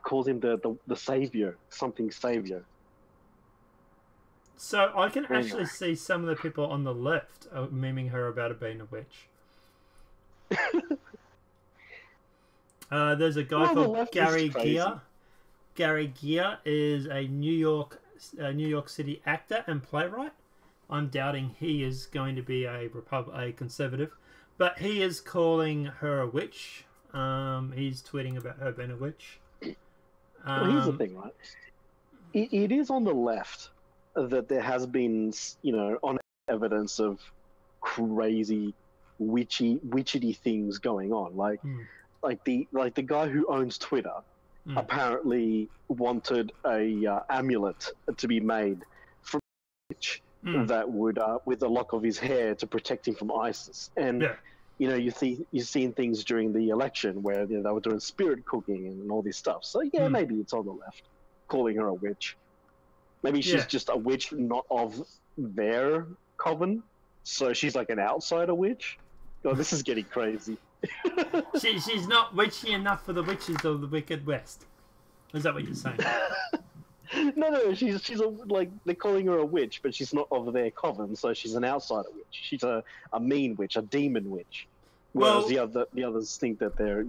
Calls him the savior, something savior. So I can actually see some of the people on the left memeing her about being a witch. There's a guy called Gary Gear. Gary Gear is a New York City actor and playwright. I'm doubting he is going to be a conservative, but he is calling her a witch. He's tweeting about her being a witch. Well, here's the thing, right? It is on the left that there has been, on evidence of crazy, witchy things going on. Like the guy who owns Twitter apparently wanted a amulet to be made from a witch that would, with a lock of his hair, to protect him from ISIS. And you've seen things during the election where they were doing spirit cooking and all this stuff. So maybe it's on the left, calling her a witch. Maybe she's just a witch, not of their coven. So she's like an outsider witch. God, this is getting crazy. She's not witchy enough for the witches of the Wicked West. Is that what you're saying? No, she's they're calling her a witch, but she's not of their coven, so she's an outsider witch. She's a mean witch, a demon witch. Whereas the others think that they're,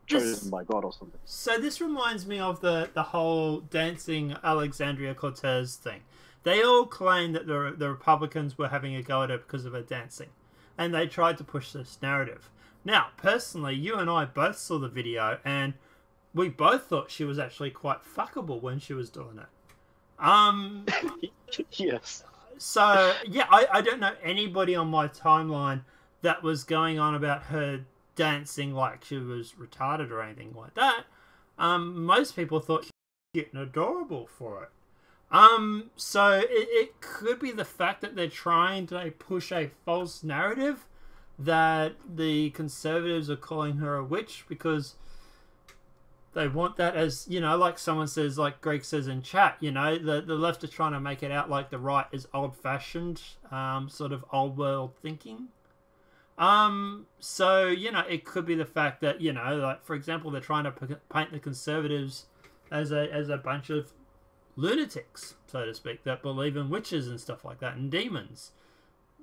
chosen by God or something. So this reminds me of the whole dancing Alexandria Cortez thing. They all claim that the Republicans were having a go at her because of her dancing, and they tried to push this narrative. Now, personally, you and I both saw the video, and we both thought she was actually quite fuckable when she was doing it. Yes. So, yeah, I don't know anybody on my timeline that was going on about her dancing like she was retarded or anything like that. Most people thought she was cute and adorable for it. So it could be the fact that they're trying to push a false narrative that the conservatives are calling her a witch because they want that as, like someone says, like Greg says in chat, the left are trying to make it out like the right is old-fashioned, sort of old-world thinking. So, it could be the fact that, like, for example, they're trying to paint the conservatives as a bunch of lunatics, so to speak, that believe in witches and stuff like that, and demons.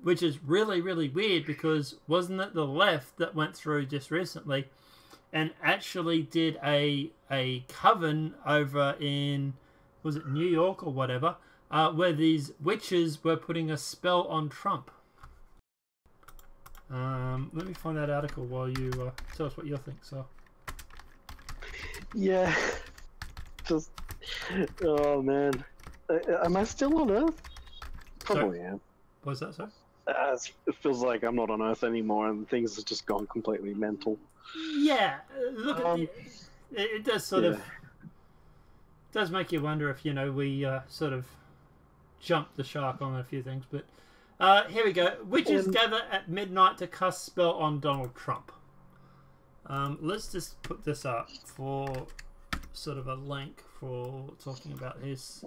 Which is really, really weird because wasn't it the left that went through just recently and actually did a coven over in, was it New York or whatever, where these witches were putting a spell on Trump. Let me find that article while you tell us what you think, so. Yeah. Just, oh man. Am I still on Earth? Probably am. What's that, sir? It feels like I'm not on Earth anymore and things have just gone completely mental. Yeah, look at it does sort of does make you wonder if we sort of jumped the shark on a few things. But here we go. Witches gather at midnight to cast spell on Donald Trump. Let's just put this up for sort of a link for talking about this.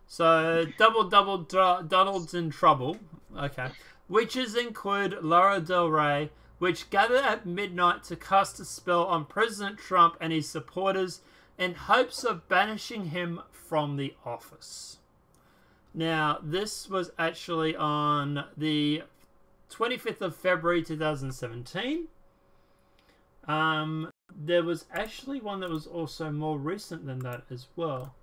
So double Donald's in trouble. Okay. Witches include Lara Del Rey, which gather at midnight to cast a spell on President Trump and his supporters in hopes of banishing him from the office. Now, this was actually on the 25th of February 2017. There was actually one that was also more recent than that as well.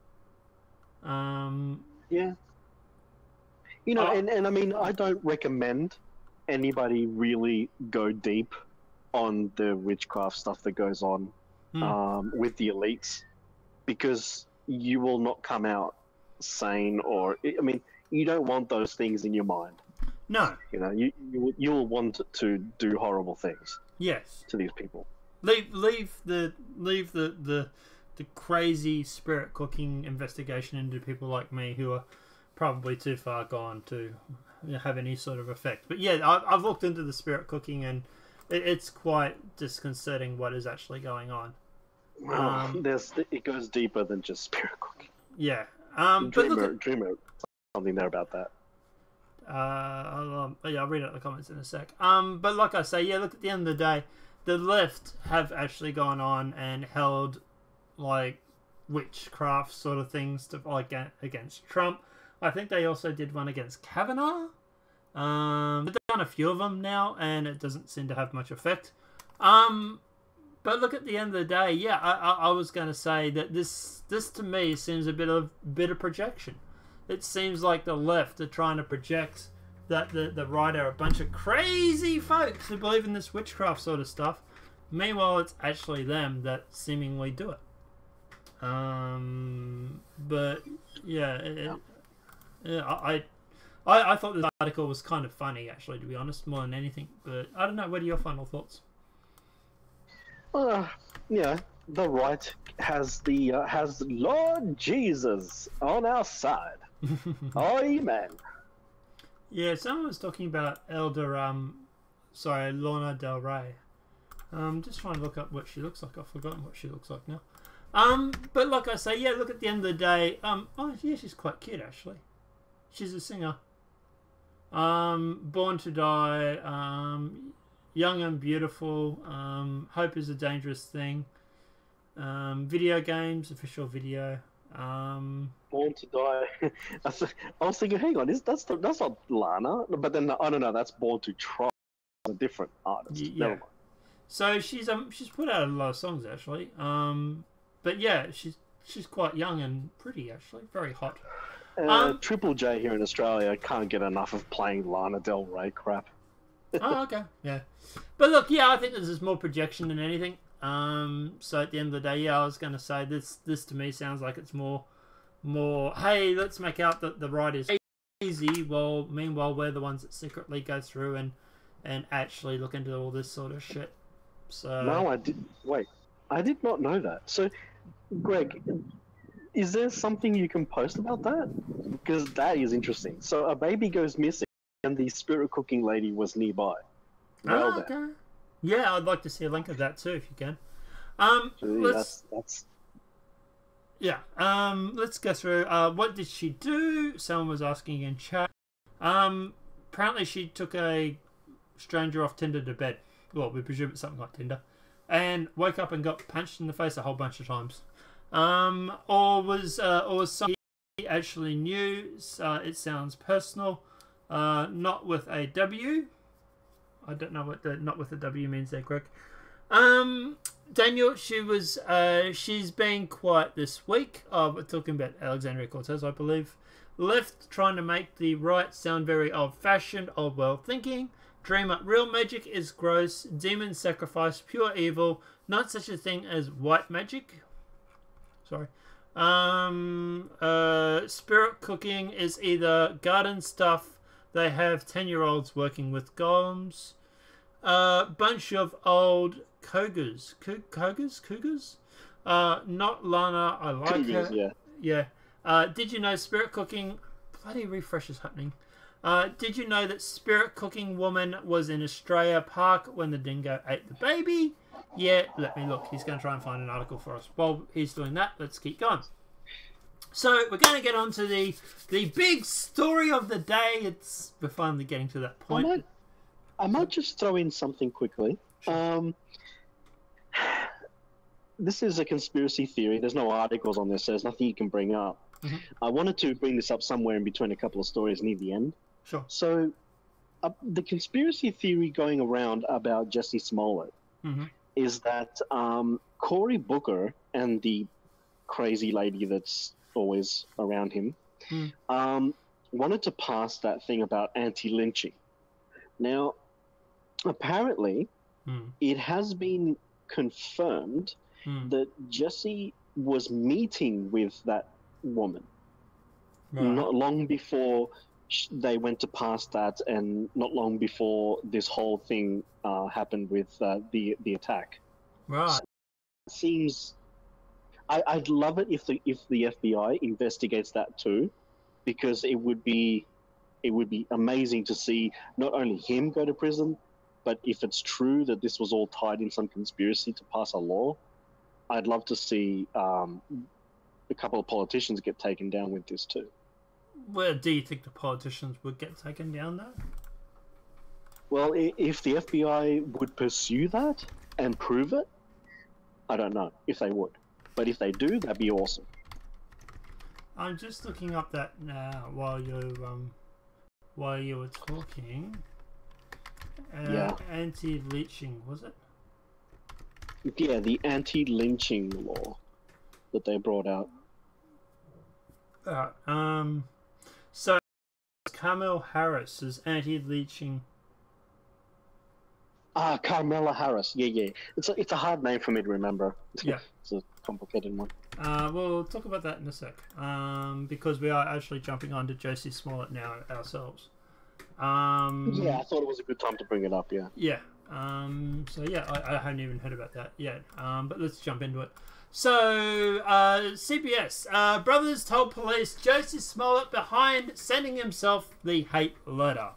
Yeah. And I mean, I don't recommend anybody really go deep on the witchcraft stuff that goes on with the elites, because you will not come out sane, or I mean, you don't want those things in your mind. No. You'll want to do horrible things. Yes. To these people. Leave the crazy spirit cooking investigation into people like me who are probably too far gone to have any sort of effect. But yeah, I've looked into the spirit cooking and it's quite disconcerting what is actually going on. It goes deeper than just spirit cooking. Yeah. Dreamer, something there about that. I'll read out the comments in a sec. But like I say, look, at the end of the day, the left have actually gone on and held like witchcraft sort of things to against Trump. I think they also did one against Kavanaugh. They've done a few of them now, and it doesn't seem to have much effect. But look, at the end of the day, I was going to say that this to me seems a bit of projection. It seems like the left are trying to project that the right are a bunch of crazy folks who believe in this witchcraft sort of stuff. Meanwhile, it's actually them that seemingly do it. But yeah, I thought this article was kind of funny, actually, to be honest, more than anything. But I don't know. What are your final thoughts? The right has Lord Jesus on our side. Amen. Yeah, someone was talking about Lana Del Rey. Just trying to look up what she looks like. I've forgotten what she looks like now. But like I say, look, at the end of the day, she's quite cute, actually. She's a singer. Born to Die, Young and Beautiful, Hope is a Dangerous Thing, video games, official video. Born to Die. I was thinking, hang on, that's not Lana, but then I don't know, that's Born to Try, a different artist. Yeah. Never mind. So she's put out a lot of songs, actually. But yeah, she's quite young and pretty, actually, very hot. Triple J here in Australia can't get enough of playing Lana Del Rey crap. Oh, okay, yeah. But look, I think this is more projection than anything. So at the end of the day, I was going to say this to me sounds like it's more, hey, let's make out that the right is easy, well, meanwhile, we're the ones that secretly go through and actually look into all this sort of shit. So No, I did not know that. So, Greg, is there something you can post about that? Because that is interesting. So a baby goes missing, and the spirit cooking lady was nearby. Well, okay. Yeah, I'd like to see a link of that too, if you can. Let's go through. What did she do? Someone was asking in chat. Apparently she took a stranger off Tinder to bed. Well, we presume it's something like Tinder, and woke up and got punched in the face a whole bunch of times. Or was something he actually knew. It sounds personal. Not with a W. I don't know what the not with a W means there, Greg. Daniel, she's been quiet this week. We're talking about Alexandria Cortez, I believe. Left trying to make the right sound very old-fashioned, old world thinking. Dreamer, real magic is gross. Demon sacrifice, pure evil. Not such a thing as white magic. Sorry. Spirit cooking is either garden stuff. They have 10-year-olds working with golems. Bunch of old cougars. Cougars? Not Lana. I like Cougars, her. Yeah. Did you know spirit cooking... Bloody refresh is happening. Did you know that spirit cooking woman was in Australia Park when the dingo ate the baby? Yeah, let me look. He's going to try and find an article for us. While he's doing that, let's keep going. So we're going to get on to the big story of the day. We're finally getting to that point. I might just throw in something quickly. Sure. This is a conspiracy theory. There's no articles on this, so there's nothing you can bring up. Mm-hmm. I wanted to bring this up somewhere in between a couple of stories near the end. Sure. So the conspiracy theory going around about Jesse Smollett Mm-hmm. is that Cory Booker and the crazy lady that's always around him wanted to pass that thing about anti-lynching. Now, apparently, it has been confirmed that Jesse was meeting with that woman not long before they went to pass that, and not long before this whole thing happened with the attack. Right. So it seems I'd love it if the FBI investigates that too, because it would be amazing to see not only him go to prison, but if it's true that this was all tied in some conspiracy to pass a law, I'd love to see a couple of politicians get taken down with this too. Where do you think the politicians would get taken down though? Well, if the FBI would pursue that and prove it, I don't know if they would. But if they do, that'd be awesome. I'm just looking up that now while you were talking. Yeah. Anti-lynching, was it? Yeah, the anti-lynching law that they brought out. So Kamala Harris is anti-lynching. Kamala Harris. Yeah. It's a hard name for me to remember. Yeah. It's a complicated one. We'll talk about that in a sec. Because we are actually jumping on to Josie Smollett now ourselves. Yeah, I thought it was a good time to bring it up, yeah. Yeah. So yeah, I hadn't even heard about that yet. But let's jump into it. So, CBS. Brothers told police Josie Smollett behind sending himself the hate letter.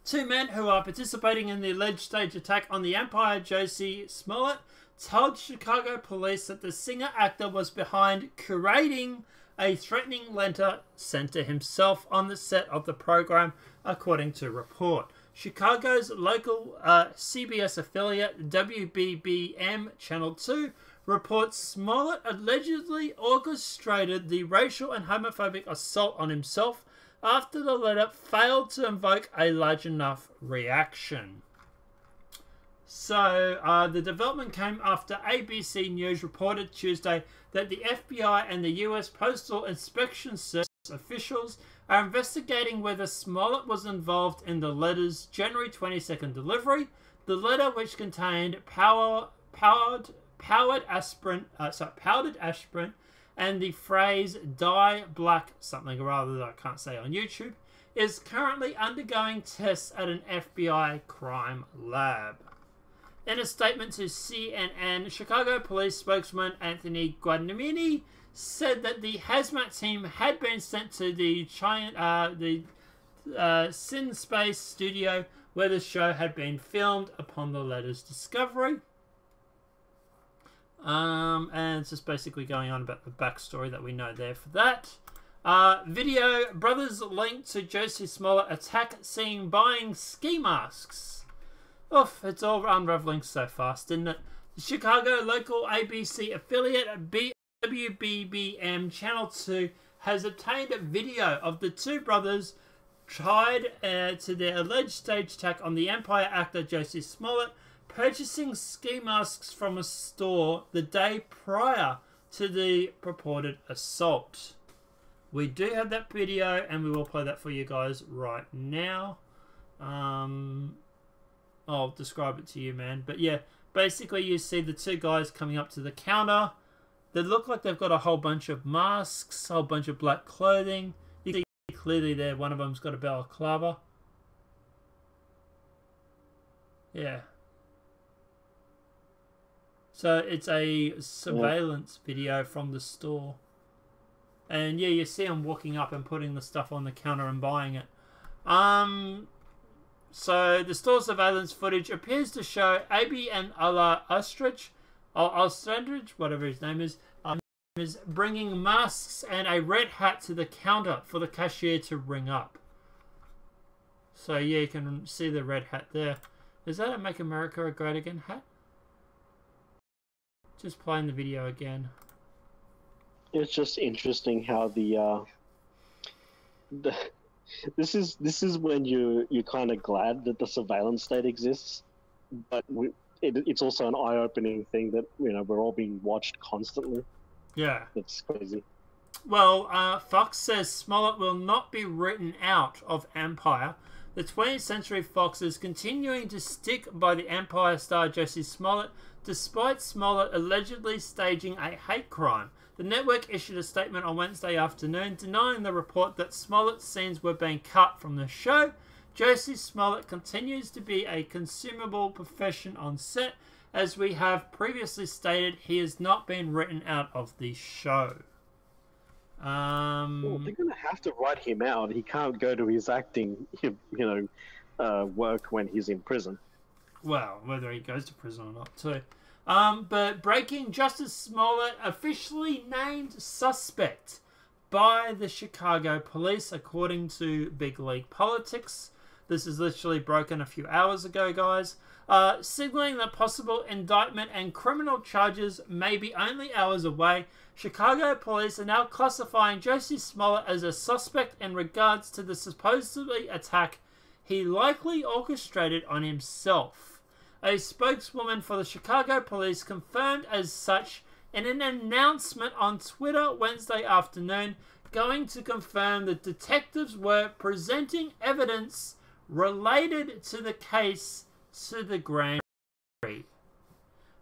Two men who are participating in the alleged stage attack on the Empire, Josie Smollett, told Chicago police that the singer-actor was behind curating a threatening letter sent to himself on the set of the program, according to report. Chicago's local CBS affiliate, WBBM Channel 2, reports Smollett allegedly orchestrated the racial and homophobic assault on himself after the letter failed to invoke a large enough reaction. So, the development came after ABC News reported Tuesday that the FBI and the US Postal Inspection Service officials are investigating whether Smollett was involved in the letter's January 22nd delivery. The letter, which contained powdered aspirin, and the phrase "die black" something or other that I can't say on YouTube, is currently undergoing tests at an FBI crime lab. In a statement to CNN, Chicago police spokesman Anthony Guadagnini said that the hazmat team had been sent to the Sin Space studio where the show had been filmed upon the letter's discovery. And it's just basically going on about the backstory that we know there for that. Video, brothers linked to Josie Smollett attack scene buying ski masks. Oof, it's all unraveling so fast, isn't it? The Chicago local ABC affiliate WBBM Channel 2 has obtained a video of the two brothers tied to their alleged stage attack on the Empire actor Josie Smollett, purchasing ski masks from a store the day prior to the purported assault. We do have that video, and we will play that for you guys right now. I'll describe it to you, man. But yeah, basically you see the two guys coming up to the counter. They look like they've got a whole bunch of masks, a whole bunch of black clothing. You can see clearly there, one of them's got a balaclava. Yeah. So it's a surveillance video from the store. And yeah, you see them walking up and putting the stuff on the counter and buying it. So the store surveillance footage appears to show Abi and Allah Ostrich, whatever his name is bringing masks and a red hat to the counter for the cashier to ring up. So yeah, you can see the red hat there. Is that a Make America Great Again hat? Just playing the video again. It's just interesting how this is when you're kind of glad that the surveillance state exists, but it's also an eye-opening thing that we're all being watched constantly. Yeah, it's crazy. Well, Fox says Smollett will not be written out of Empire. The 20th Century Fox is continuing to stick by the Empire star Josie Smollett, despite Smollett allegedly staging a hate crime. The network issued a statement on Wednesday afternoon denying the report that Smollett's scenes were being cut from the show. Josie Smollett continues to be a consumable profession on set. As we have previously stated, he has not been written out of the show. Well, they're going to have to write him out. He can't go to his acting, work when he's in prison. Well, whether he goes to prison or not, too. But breaking, Justice Smollett officially named suspect by the Chicago police, according to Big League Politics. This is literally broken a few hours ago, guys. Signaling that possible indictment and criminal charges may be only hours away, Chicago police are now classifying Jussie Smollett as a suspect in regards to the supposedly attack he likely orchestrated on himself. A spokeswoman for the Chicago police confirmed as such in an announcement on Twitter Wednesday afternoon, going to confirm that detectives were presenting evidence related to the case to the grand jury.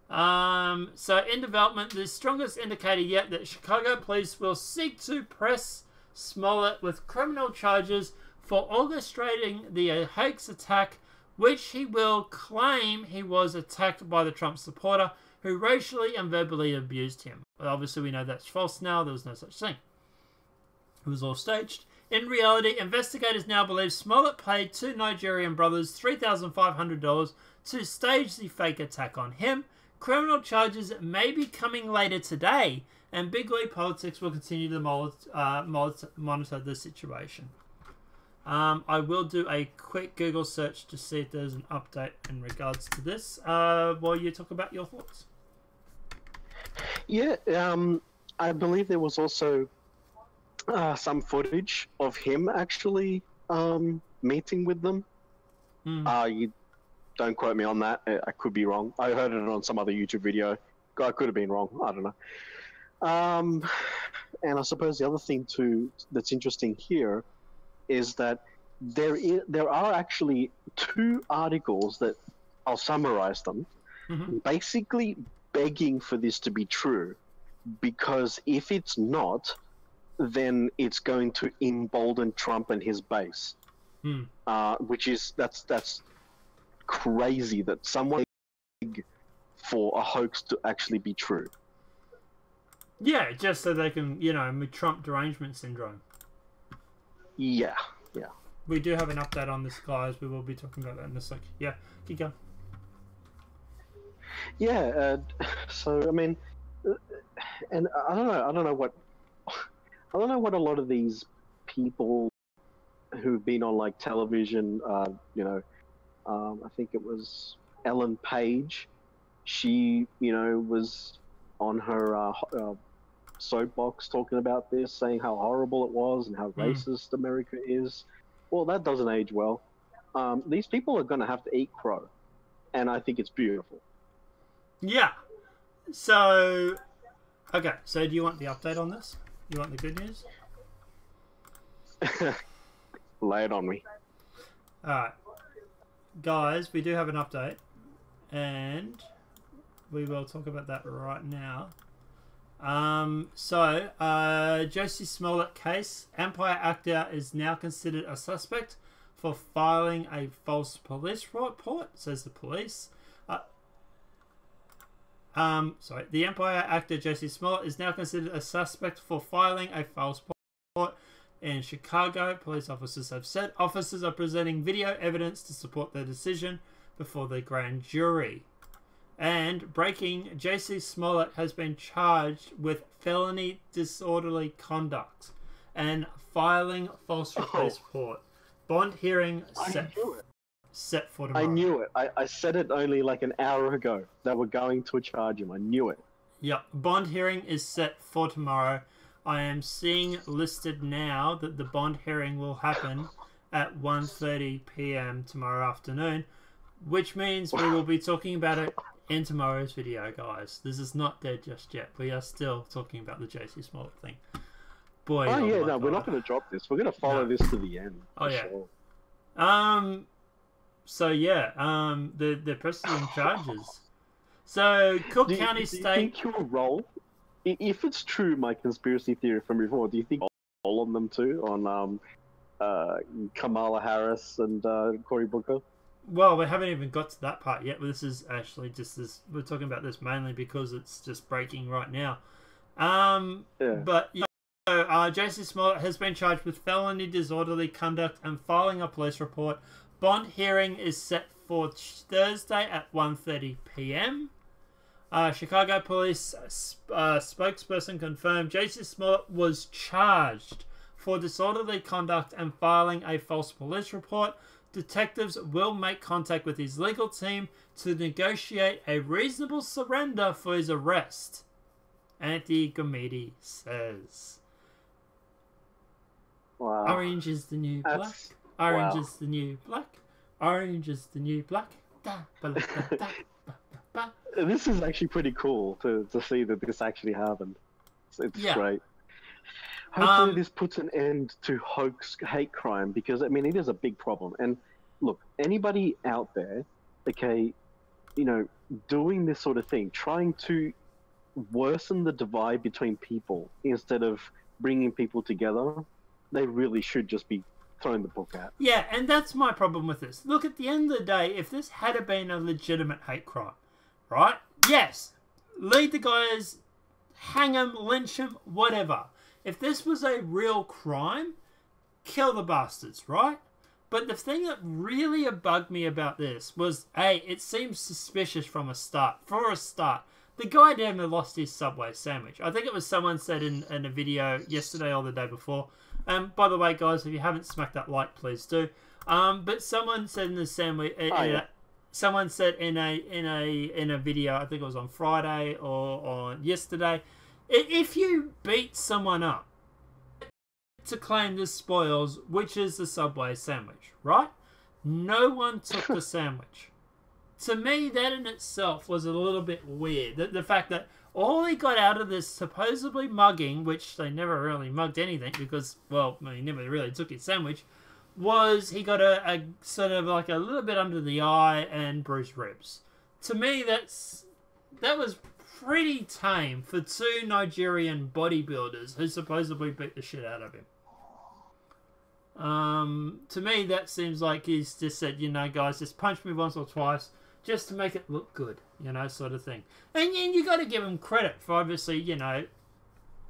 So in development, the strongest indicator yet that Chicago police will seek to press Smollett with criminal charges for orchestrating the hoax attack, which he will claim he was attacked by the Trump supporter who racially and verbally abused him. But obviously we know that's false now. There was no such thing. It was all staged. In reality, investigators now believe Smollett paid two Nigerian brothers $3,500 to stage the fake attack on him. Criminal charges may be coming later today, and Big League Politics will continue to monitor the situation. I will do a quick Google search to see if there's an update in regards to this while you talk about your thoughts. Yeah, I believe there was also some footage of him actually meeting with them. You don't quote me on that. I could be wrong. I heard it on some other YouTube video. I could have been wrong. I don't know. And I suppose the other thing too that's interesting here is that there are actually two articles that I'll summarize them, basically begging for this to be true, because if it's not, then it's going to embolden Trump and his base, which is that's crazy that someone beg for a hoax to actually be true. Yeah, just so they can, Trump derangement syndrome. Yeah. We do have an update on this, guys. We will be talking about that in a sec. Yeah, keep going. Yeah, so I mean, and I don't know what a lot of these people who've been on like television, I think it was Ellen Page. She, was on her soapbox talking about this, saying how horrible it was and how racist America is. Well, that doesn't age well. These people are going to have to eat crow, and I think it's beautiful. Yeah. So, okay. So, do you want the update on this? You want the good news? Lay it on me. Alright. Guys, we do have an update, and we will talk about that right now. Jussie Smollett case. Empire actor is now considered a suspect for filing a false police report, says the police. The Empire actor Jussie Smollett is now considered a suspect for filing a false report in Chicago. Police officers have said officers are presenting video evidence to support their decision before the grand jury. And breaking, Jussie Smollett has been charged with felony disorderly conduct and filing false report. Bond hearing set for tomorrow. I knew it. I said it only like an hour ago. They were going to charge him. I knew it. Yep. Bond hearing is set for tomorrow. I am seeing listed now that the bond hearing will happen at 1:30 p.m. tomorrow afternoon, which means we will be talking about it in tomorrow's video, guys. This is not dead just yet. We are still talking about the Jussie Smollett thing. Boy, we're not going to drop this. We're going to follow this to the end. Sure. They're pressing charges. So Cook County State. Do you think he'll roll? If it's true, my conspiracy theory from before, do you think he'll roll on them too, on Kamala Harris and Cory Booker? Well, we haven't even got to that part yet. This is actually just this. We're talking about this mainly because it's just breaking right now. But Jussie Smollett has been charged with felony disorderly conduct and filing a police report. Bond hearing is set for Thursday at 1:30 p.m. Chicago police spokesperson confirmed J.C. Smollett was charged for disorderly conduct and filing a false police report. Detectives will make contact with his legal team to negotiate a reasonable surrender for his arrest, Ethe Gomidi says. Wow. Orange is the new black. Orange is the new black. Orange is the new black. Da, ba, da, da, ba, ba, ba. This is actually pretty cool to see that this actually happened. It's great. Hopefully this puts an end to hoax hate crime, because, I mean, it is a big problem. And look, anybody out there, okay, you know, doing this sort of thing, trying to worsen the divide between people instead of bringing people together, they really should just be thrown the book at. Yeah, and that's my problem with this. Look, at the end of the day, if this had been a legitimate hate crime, right? Yes, lead the guys, hang them, lynch them, whatever. If this was a real crime, kill the bastards, right? But the thing that really bugged me about this was, A, it seems suspicious from a start. For a start, the guy damn near lost his Subway sandwich. I think it was someone said in a video yesterday or the day before. By the way, guys, if you haven't smacked that like, please do. But someone said in the sandwich, someone said in a video, I think it was on Friday or on yesterday, if you beat someone up to claim the spoils, which is the Subway sandwich, right? No one took the sandwich. To me, that in itself was a little bit weird. The fact that all he got out of this supposedly mugging, which they never really mugged anything because, well, he never really took his sandwich, was he got a sort of like a little bit under the eye and bruised ribs. To me, that was pretty tame for two Nigerian bodybuilders who supposedly beat the shit out of him. To me, that seems like he's just said, you know, guys, just punch me once or twice just to make it look good, you know, sort of thing. And you got to give him credit for obviously, you know,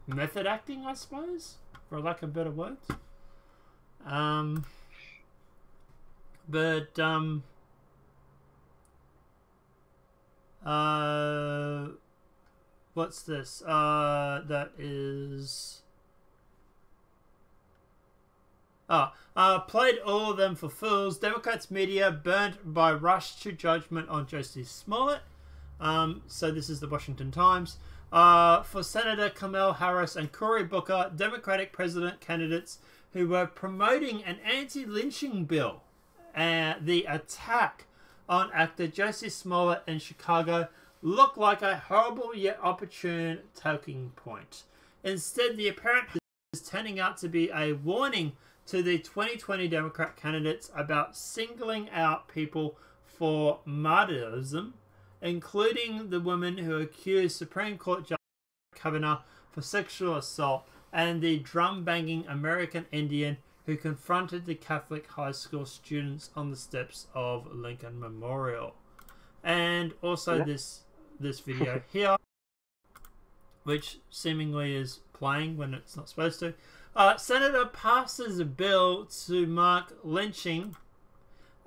method acting, I suppose, for lack of better words. What's this? That is... played all of them for fools. Democrats media burnt by rush to judgment on J.C. Smollett. So this is the Washington Times. For Senator Kamala Harris and Cory Booker, Democratic president candidates who were promoting an anti-lynching bill. The attack on actor J.C. Smollett in Chicago looked like a horrible yet opportune talking point. Instead, the apparent is turning out to be a warning to the 2020 Democrat candidates about singling out people for martyrdom, including the woman who accused Supreme Court Judge Kavanaugh for sexual assault and the drum-banging American Indian who confronted the Catholic high school students on the steps of Lincoln Memorial. And also this video here, which seemingly is playing when it's not supposed to. Senator passes a bill to mark lynching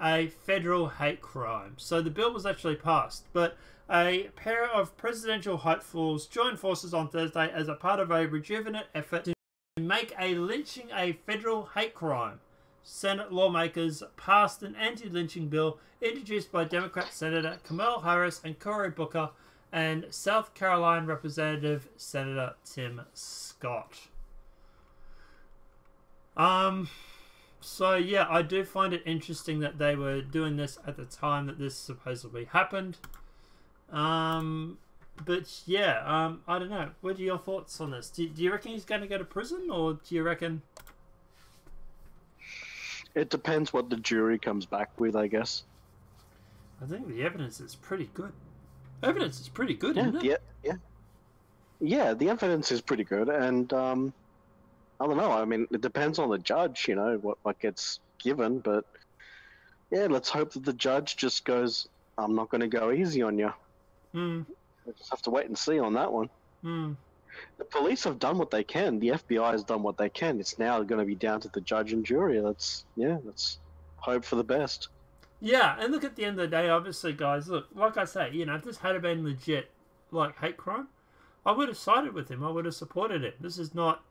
a federal hate crime. So the bill was actually passed, but a pair of presidential hopefuls joined forces on Thursday as a part of a rejuvenate effort to make a lynching a federal hate crime. Senate lawmakers passed an anti-lynching bill introduced by Democrat Senator Kamala Harris and Cory Booker and South Carolina Representative Senator Tim Scott. So yeah, I do find it interesting that they were doing this at the time that this supposedly happened. But yeah, I don't know. What are your thoughts on this? Do you reckon he's going to go to prison, or do you reckon... It depends what the jury comes back with, I guess. I think the evidence is pretty good. Evidence is pretty good, isn't it? Yeah, the evidence is pretty good, and I don't know. I mean, it depends on the judge, you know, what gets given, but yeah, let's hope that the judge just goes, I'm not going to go easy on you. We'll just have to wait and see on that one. The police have done what they can. The FBI has done what they can. It's now going to be down to the judge and jury. Let's hope for the best. Yeah, and look, at the end of the day, obviously, guys, look, like I say, you know, if this had been legit, like hate crime, I would have sided with him. I would have supported him. This is not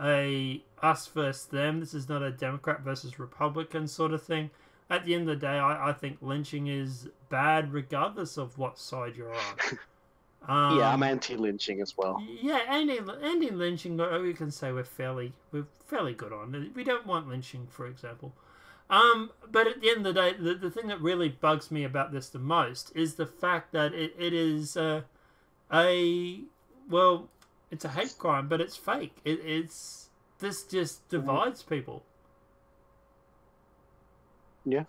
a us versus them. This is not a Democrat versus Republican sort of thing. At the end of the day, I think lynching is bad regardless of what side you're on. Yeah, I'm anti-lynching as well. Yeah, anti-lynching, we can say we're fairly good on. We don't want lynching, for example. But at the end of the day, the thing that really bugs me about this the most is the fact that it is it's a hate crime, but it's fake. This just divides people. Yeah.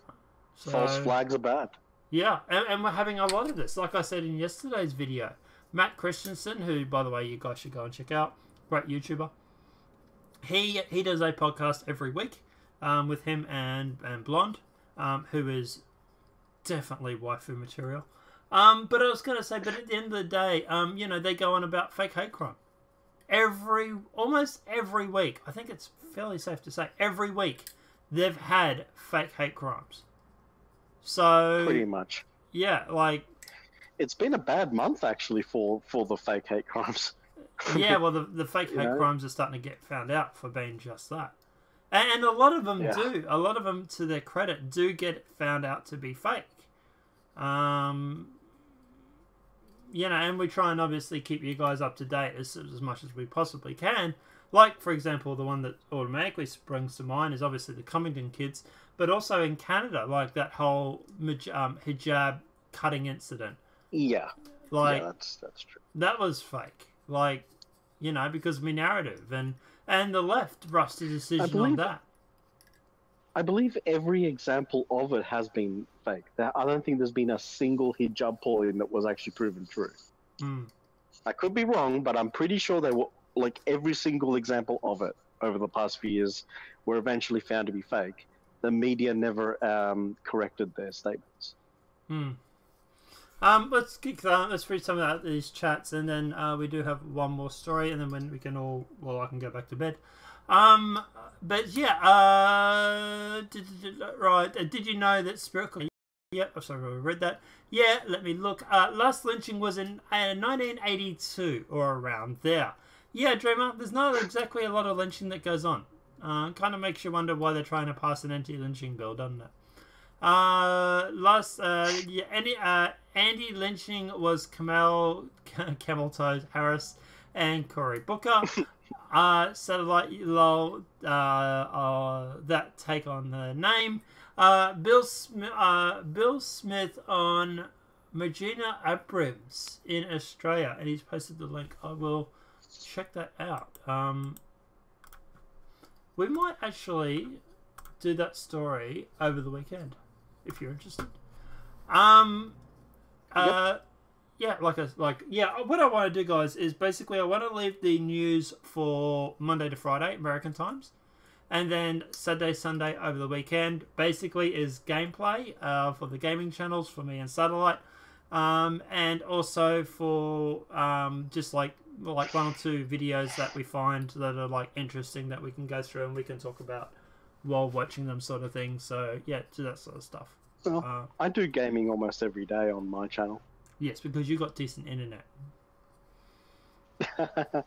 So, false flags are bad. Yeah, and we're having a lot of this. Like I said in yesterday's video, Matt Christensen, who, by the way, you guys should go and check out, great YouTuber. He does a podcast every week with him and Blonde, who is definitely waifu material. But I was going to say, but at the end of the day, they go on about fake hate crime. Almost every week, I think it's fairly safe to say, every week, they've had fake hate crimes. So pretty much. Yeah, like it's been a bad month actually for the fake hate crimes. Yeah, well the fake hate crimes are starting to get found out for being just that. And a lot of them do. A lot of them, to their credit, do get found out to be fake. And we try and obviously keep you guys up to date as much as we possibly can. Like, for example, the one that automatically springs to mind is obviously the Cummington kids, but also in Canada, like that whole hijab cutting incident. Yeah. Like, yeah, that's true. That was fake. Like, because of my narrative. And the left rushed a decision on that. I believe every example of it has been fake. I don't think there's been a single hijab polling that was actually proven true. I could be wrong, but I'm pretty sure they were, like, every single example of it over the past few years were eventually found to be fake. The media never corrected their statements. Let's read some of these chats, and then we do have one more story, and then when we can I can go back to bed. But yeah, did you know that Spiritual... Yeah, I'm sorry, I read that. Yeah, let me look. Last lynching was in 1982, or around there. Yeah, Dreamer, there's not exactly a lot of lynching that goes on. Kind of makes you wonder why they're trying to pass an anti-lynching bill, doesn't it? Anti-lynching was Camel Toes Harris and Cory Booker. Satellite lol, that take on the name. Bill Smith on Magina Abrams in Australia, and he's posted the link. I will check that out. We might actually do that story over the weekend if you're interested. Yeah, what I want to do, guys, is basically I want to leave the news for Monday to Friday American times, and then Saturday, Sunday over the weekend basically is gameplay for the gaming channels for me and Satellite, and also for just like one or two videos that we find that are like interesting that we can go through and we can talk about while watching them, sort of thing. So yeah, do that sort of stuff. Well, I do gaming almost every day on my channel. Yes, because you got decent internet. Yeah,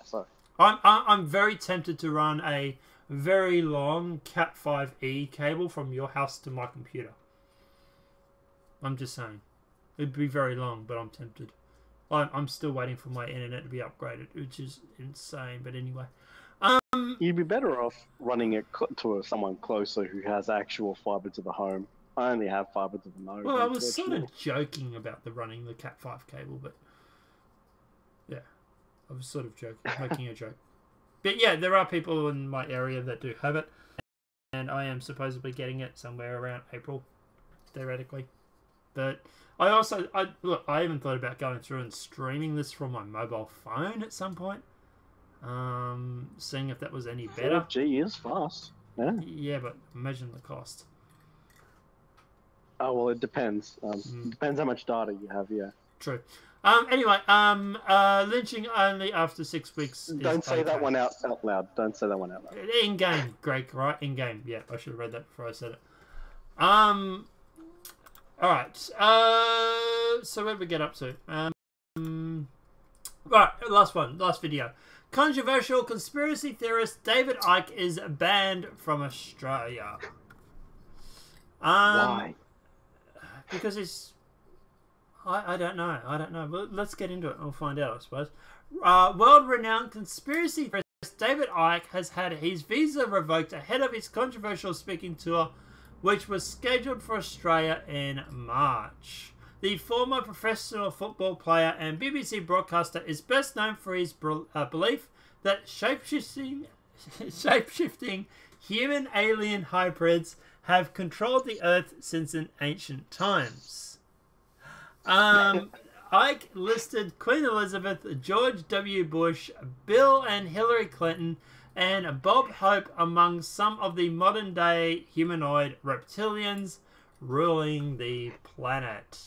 sorry. I'm very tempted to run a very long Cat 5e cable from your house to my computer. I'm just saying. It'd be very long, but I'm tempted. I'm still waiting for my internet to be upgraded, which is insane. But anyway. You'd be better off running it to someone closer who has actual fibre to the home. I only have fibre to the node. Well, I was sort of joking about running the Cat 5 cable, but yeah, I was sort of joking, making a joke. But yeah, there are people in my area that do have it, and I am supposedly getting it somewhere around April, theoretically. But I even thought about going through and streaming this from my mobile phone at some point. Seeing if that was any better. 4G is fast. Yeah, but imagine the cost. Oh, well, it depends. Depends how much data you have, yeah. True. Anyway, lynching only after 6 weeks. Don't say that one out loud. Don't say that one out loud. In-game, Greg, right? In-game. Yeah, I should have read that before I said it. Alright. So what did we get up to? Right, last one, last video. Controversial conspiracy theorist David Icke is banned from Australia. Why? Because he's... I don't know. But let's get into it and we'll find out, I suppose. World-renowned conspiracy theorist David Icke has had his visa revoked ahead of his controversial speaking tour, which was scheduled for Australia in March. The former professional football player and BBC broadcaster is best known for his belief that shape-shifting human alien hybrids have controlled the Earth since in ancient times. Icke listed Queen Elizabeth, George W. Bush, Bill and Hillary Clinton, and Bob Hope among some of the modern-day humanoid reptilians ruling the planet.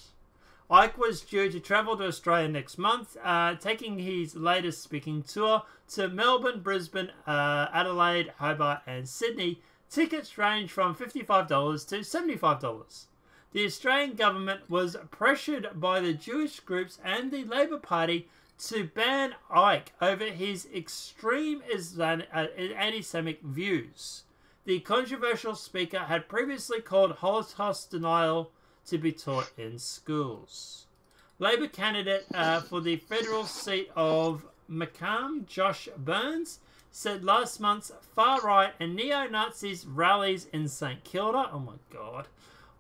Icke was due to travel to Australia next month, taking his latest speaking tour to Melbourne, Brisbane, Adelaide, Hobart and Sydney. Tickets range from $55 to $75. The Australian government was pressured by the Jewish groups and the Labor Party to ban Icke over his extreme anti-Semitic views. The controversial speaker had previously called Holocaust denial to be taught in schools. Labor candidate for the federal seat of Macomb, Josh Burns, said last month's far-right and neo-Nazis rallies in St Kilda, oh my god,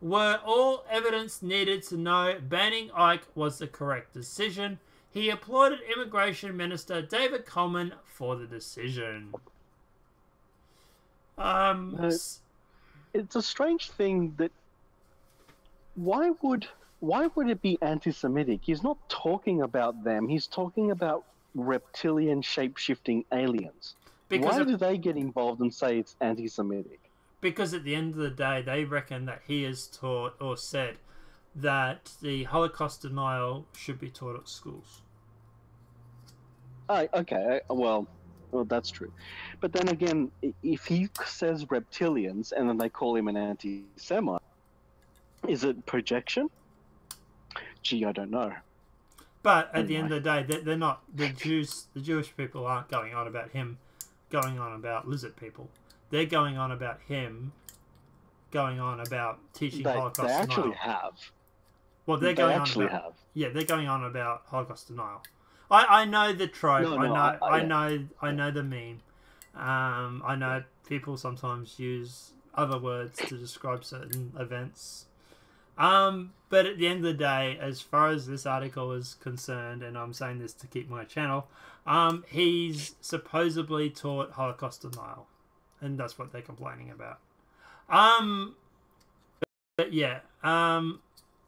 were all evidence needed to know banning Icke was the correct decision. He applauded Immigration Minister David Coleman for the decision. It's a strange thing that why would it be anti-Semitic? He's not talking about them. He's talking about reptilian shape-shifting aliens. Why do they get involved and say it's anti-Semitic? Because at the end of the day, they reckon that he has taught or said that the Holocaust denial should be taught at schools. Okay, well, that's true. But then again, if he says reptilians and then they call him an anti-Semite, is it projection? Gee, I don't know. But at the end of the day, they're not the Jews. The Jewish people aren't going on about him, going on about lizard people. They're going on about him, going on about teaching Holocaust denial. They actually have. Well, they're going on about. Yeah, they're going on about Holocaust denial. I know the trope. I know the meme. I know people sometimes use other words to describe certain events. But at the end of the day, as far as this article is concerned, and I'm saying this to keep my channel, he's supposedly taught Holocaust denial, and that's what they're complaining about. But yeah,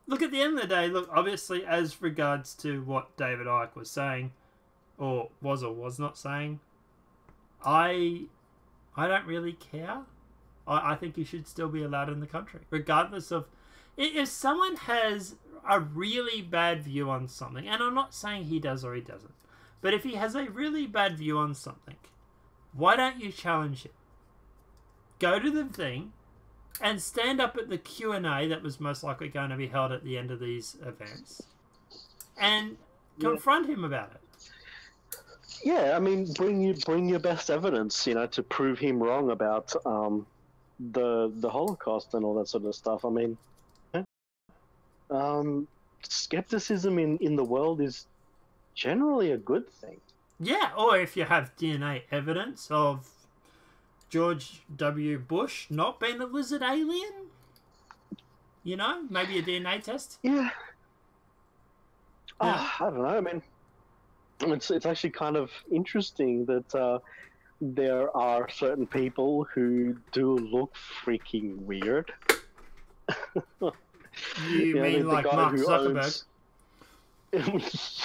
look, at the end of the day, look, obviously, as regards to what David Icke was saying, or was not saying, I don't really care. I think he should still be allowed in the country, regardless of... If someone has a really bad view on something, and I'm not saying he does or he doesn't, but if he has a really bad view on something, why don't you challenge him? Go to the thing and stand up at the Q&A that was most likely going to be held at the end of these events and confront him about it. Yeah, I mean, bring your best evidence, to prove him wrong about the Holocaust and all that sort of stuff. I mean, skepticism in the world is generally a good thing. Yeah, or if you have DNA evidence of George W. Bush not being a lizard alien, maybe a DNA test. Yeah. I don't know. I mean, it's actually kind of interesting that there are certain people who do look freaking weird. You mean like Mark Zuckerberg?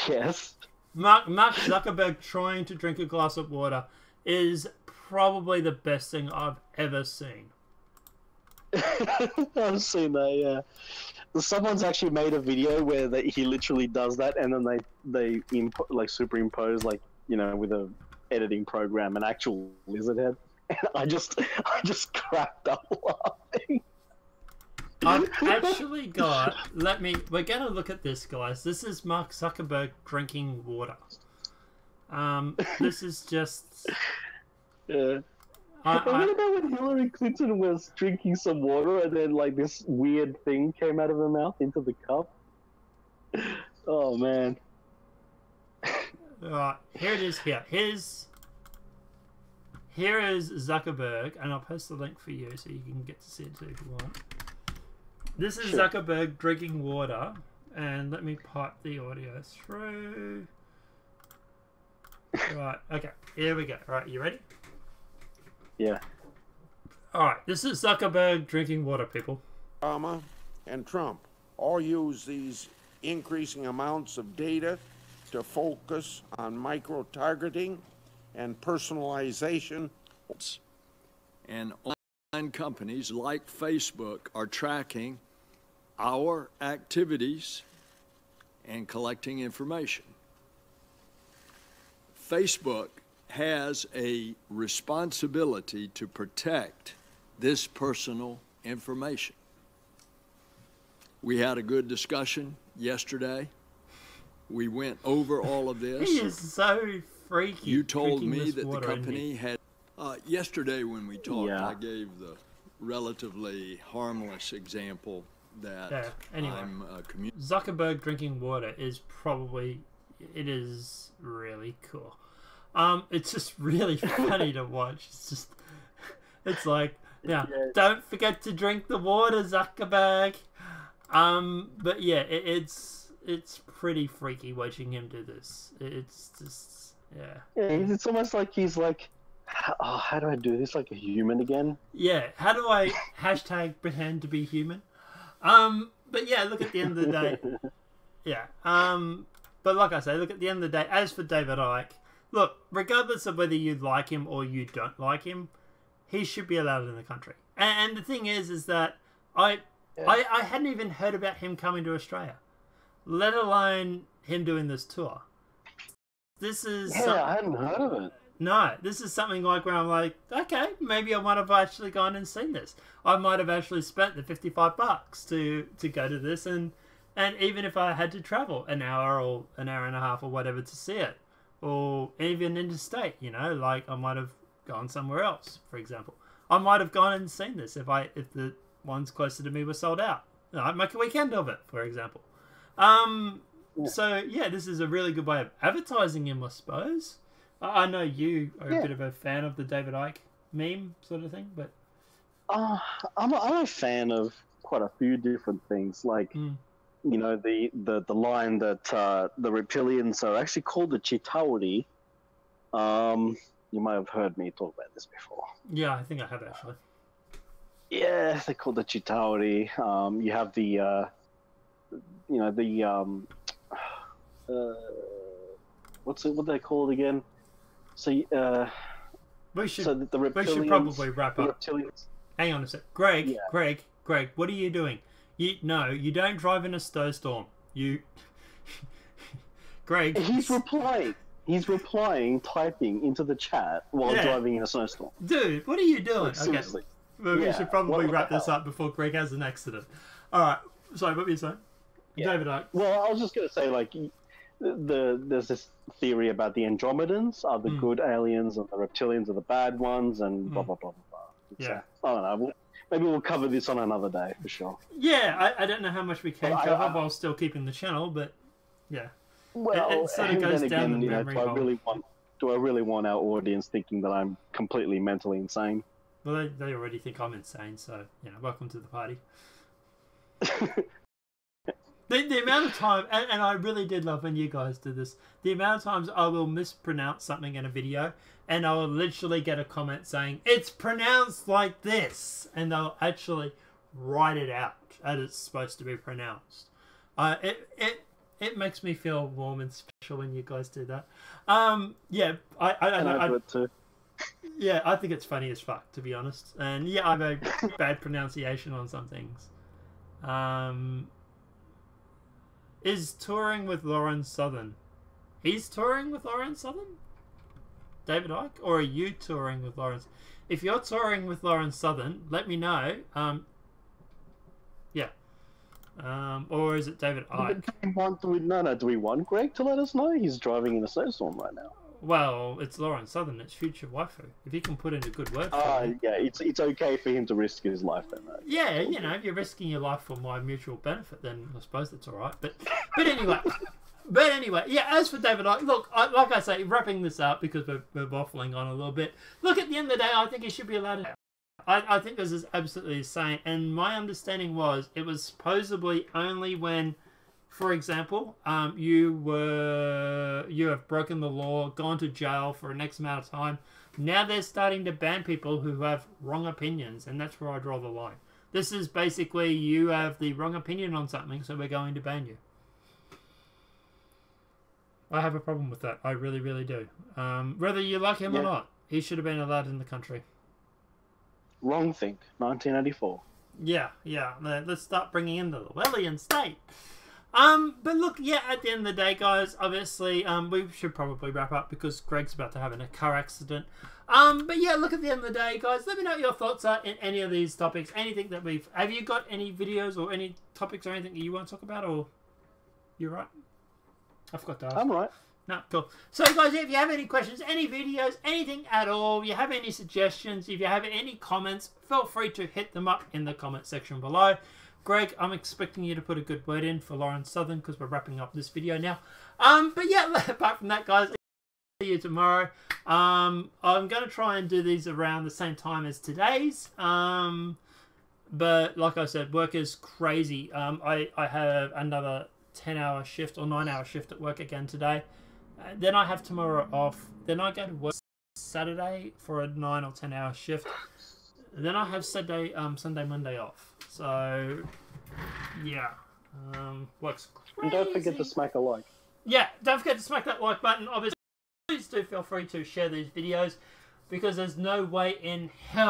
Yes. Mark Zuckerberg trying to drink a glass of water is probably the best thing I've ever seen. I've seen that, yeah. Someone's actually made a video where he literally does that, and then they superimpose with a editing program an actual lizard head. And I just cracked up laughing. I've actually got... we're going to look at this, guys. This is Mark Zuckerberg drinking water. This is just. Yeah. What about when Hillary Clinton was drinking some water and then like this weird thing came out of her mouth into the cup? Oh man. Here it is. Here is Zuckerberg, and I'll post the link for you so you can get to see it too if you want. This is Zuckerberg drinking water, and let me pipe the audio through. Right, okay, here we go. Right, you ready? Yeah. Alright, this is Zuckerberg drinking water, people. Obama and Trump all use these increasing amounts of data to focus on micro-targeting and personalization. And online companies like Facebook are tracking our activities and collecting information. Facebook has a responsibility to protect this personal information. We had a good discussion yesterday. We went over all of this. He is so freaky. You told me that the company had... yesterday when we talked, I gave the relatively harmless example that anyway, I'm Zuckerberg drinking water is probably... It is really cool. It's just really funny to watch. It's just... It's like, don't forget to drink the water, Zuckerberg. But yeah, it's pretty freaky watching him do this. It's just, yeah. It's almost like he's like, how do I do this like a human again? Yeah, how do I hashtag pretend to be human? But yeah, look, at the end of the day, yeah. But like I say, look, at the end of the day, as for David Icke, look, regardless of whether you like him or you don't like him, he should be allowed in the country. And the thing is that I hadn't even heard about him coming to Australia, let alone him doing this tour. This is... I hadn't heard of it. No, this is something like where I'm like, okay, maybe I might have actually gone and seen this. I might have actually spent the $55 to go to this, and even if I had to travel an hour or an hour and a half or whatever to see it, or even interstate, you know, like I might have gone somewhere else, for example. I might have gone and seen this if the ones closer to me were sold out. I'd make a weekend of it, for example. So yeah, this is a really good way of advertising him, I suppose. I know you are a bit of a fan of the David Icke meme sort of thing, but I'm a fan of quite a few different things. Like, you know, the line that the reptilians are actually called the Chitauri. You might have heard me talk about this before. Yeah, I think I have actually. Yeah, they're called the Chitauri. You have the, what are they called again? So, we should the we should probably wrap up. Reptilians. Hang on a sec, Greg. Greg, what are you doing? You don't drive in a snowstorm. Greg. He's replying. He's replying, typing into the chat while driving in a snowstorm. Dude, what are you doing? Like, seriously. Well, we should probably wrap this up before Greg has an accident. All right. Sorry, what were you saying? David Icke. Well, I was just going to say, like, there's this theory about the Andromedans are the good aliens and the reptilians are the bad ones and blah, blah, blah, blah, blah. Yeah. I don't know. Maybe we'll cover this on another day for sure. Yeah, I don't know how much we can cover while still keeping the channel, but yeah. Well, it sort of goes down the memory hole. Do I really want our audience thinking that I'm completely mentally insane? Well, they already think I'm insane, so, welcome to the party. The amount of time, and I really did love when you guys did this, the amount of times I will mispronounce something in a video, and I will literally get a comment saying, it's pronounced like this, and they'll actually write it out as it's supposed to be pronounced. It makes me feel warm and special when you guys do that. I do it too. Yeah, I think it's funny as fuck, to be honest. And yeah, I have a bad pronunciation on some things. Is touring with Lauren Southern? He's touring with Lauren Southern? David Icke? Or are you touring with Lauren? If you're touring with Lauren Southern, let me know. Or is it David Icke? Do we want Greg to let us know? He's driving in a snowstorm right now. Well, it's Lauren Southern, it's future waifu. If he can put in a good word for me. Yeah, it's okay for him to risk his life then, though. Yeah, you know, if you're risking your life for my mutual benefit, then I suppose that's alright. But anyway, yeah, as for David Icke, look, like I say, wrapping this up because we're waffling on a little bit. Look, at the end of the day, I think he should be allowed to. I think this is absolutely insane. And my understanding was it was supposedly only when, for example, you have broken the law, gone to jail for an X amount of time. Now they're starting to ban people who have wrong opinions, and that's where I draw the line. This is basically you have the wrong opinion on something, so we're going to ban you. I have a problem with that. I really, really do. Whether you like him or not, he should have been allowed in the country. Wrong think. 1984. Yeah. Let's start bringing in the Llewellyn state. But look, yeah, at the end of the day, guys, obviously, we should probably wrap up because Greg's about to have a car accident. But yeah, look, at the end of the day, guys, let me know what your thoughts are in any of these topics. Anything that have you got any videos or any topics or anything that you want to talk about, or you're right? I forgot to ask. I'm right. No, cool. So, guys, if you have any questions, any videos, anything at all, if you have any suggestions, if you have any comments, feel free to hit them up in the comment section below. Greg, I'm expecting you to put a good word in for Lauren Southern because we're wrapping up this video now. But yeah, apart from that, guys, I'll see you tomorrow. I'm going to try and do these around the same time as today's. But like I said, work is crazy. I have another 10-hour shift or 9-hour shift at work again today. Then I have tomorrow off. Then I go to work Saturday for a 9 or 10-hour shift. Then I have Sunday, Monday off. So yeah, works crazy. And don't forget to smack a like. Yeah, don't forget to smack that like button. Obviously, please do feel free to share these videos because there's no way in hell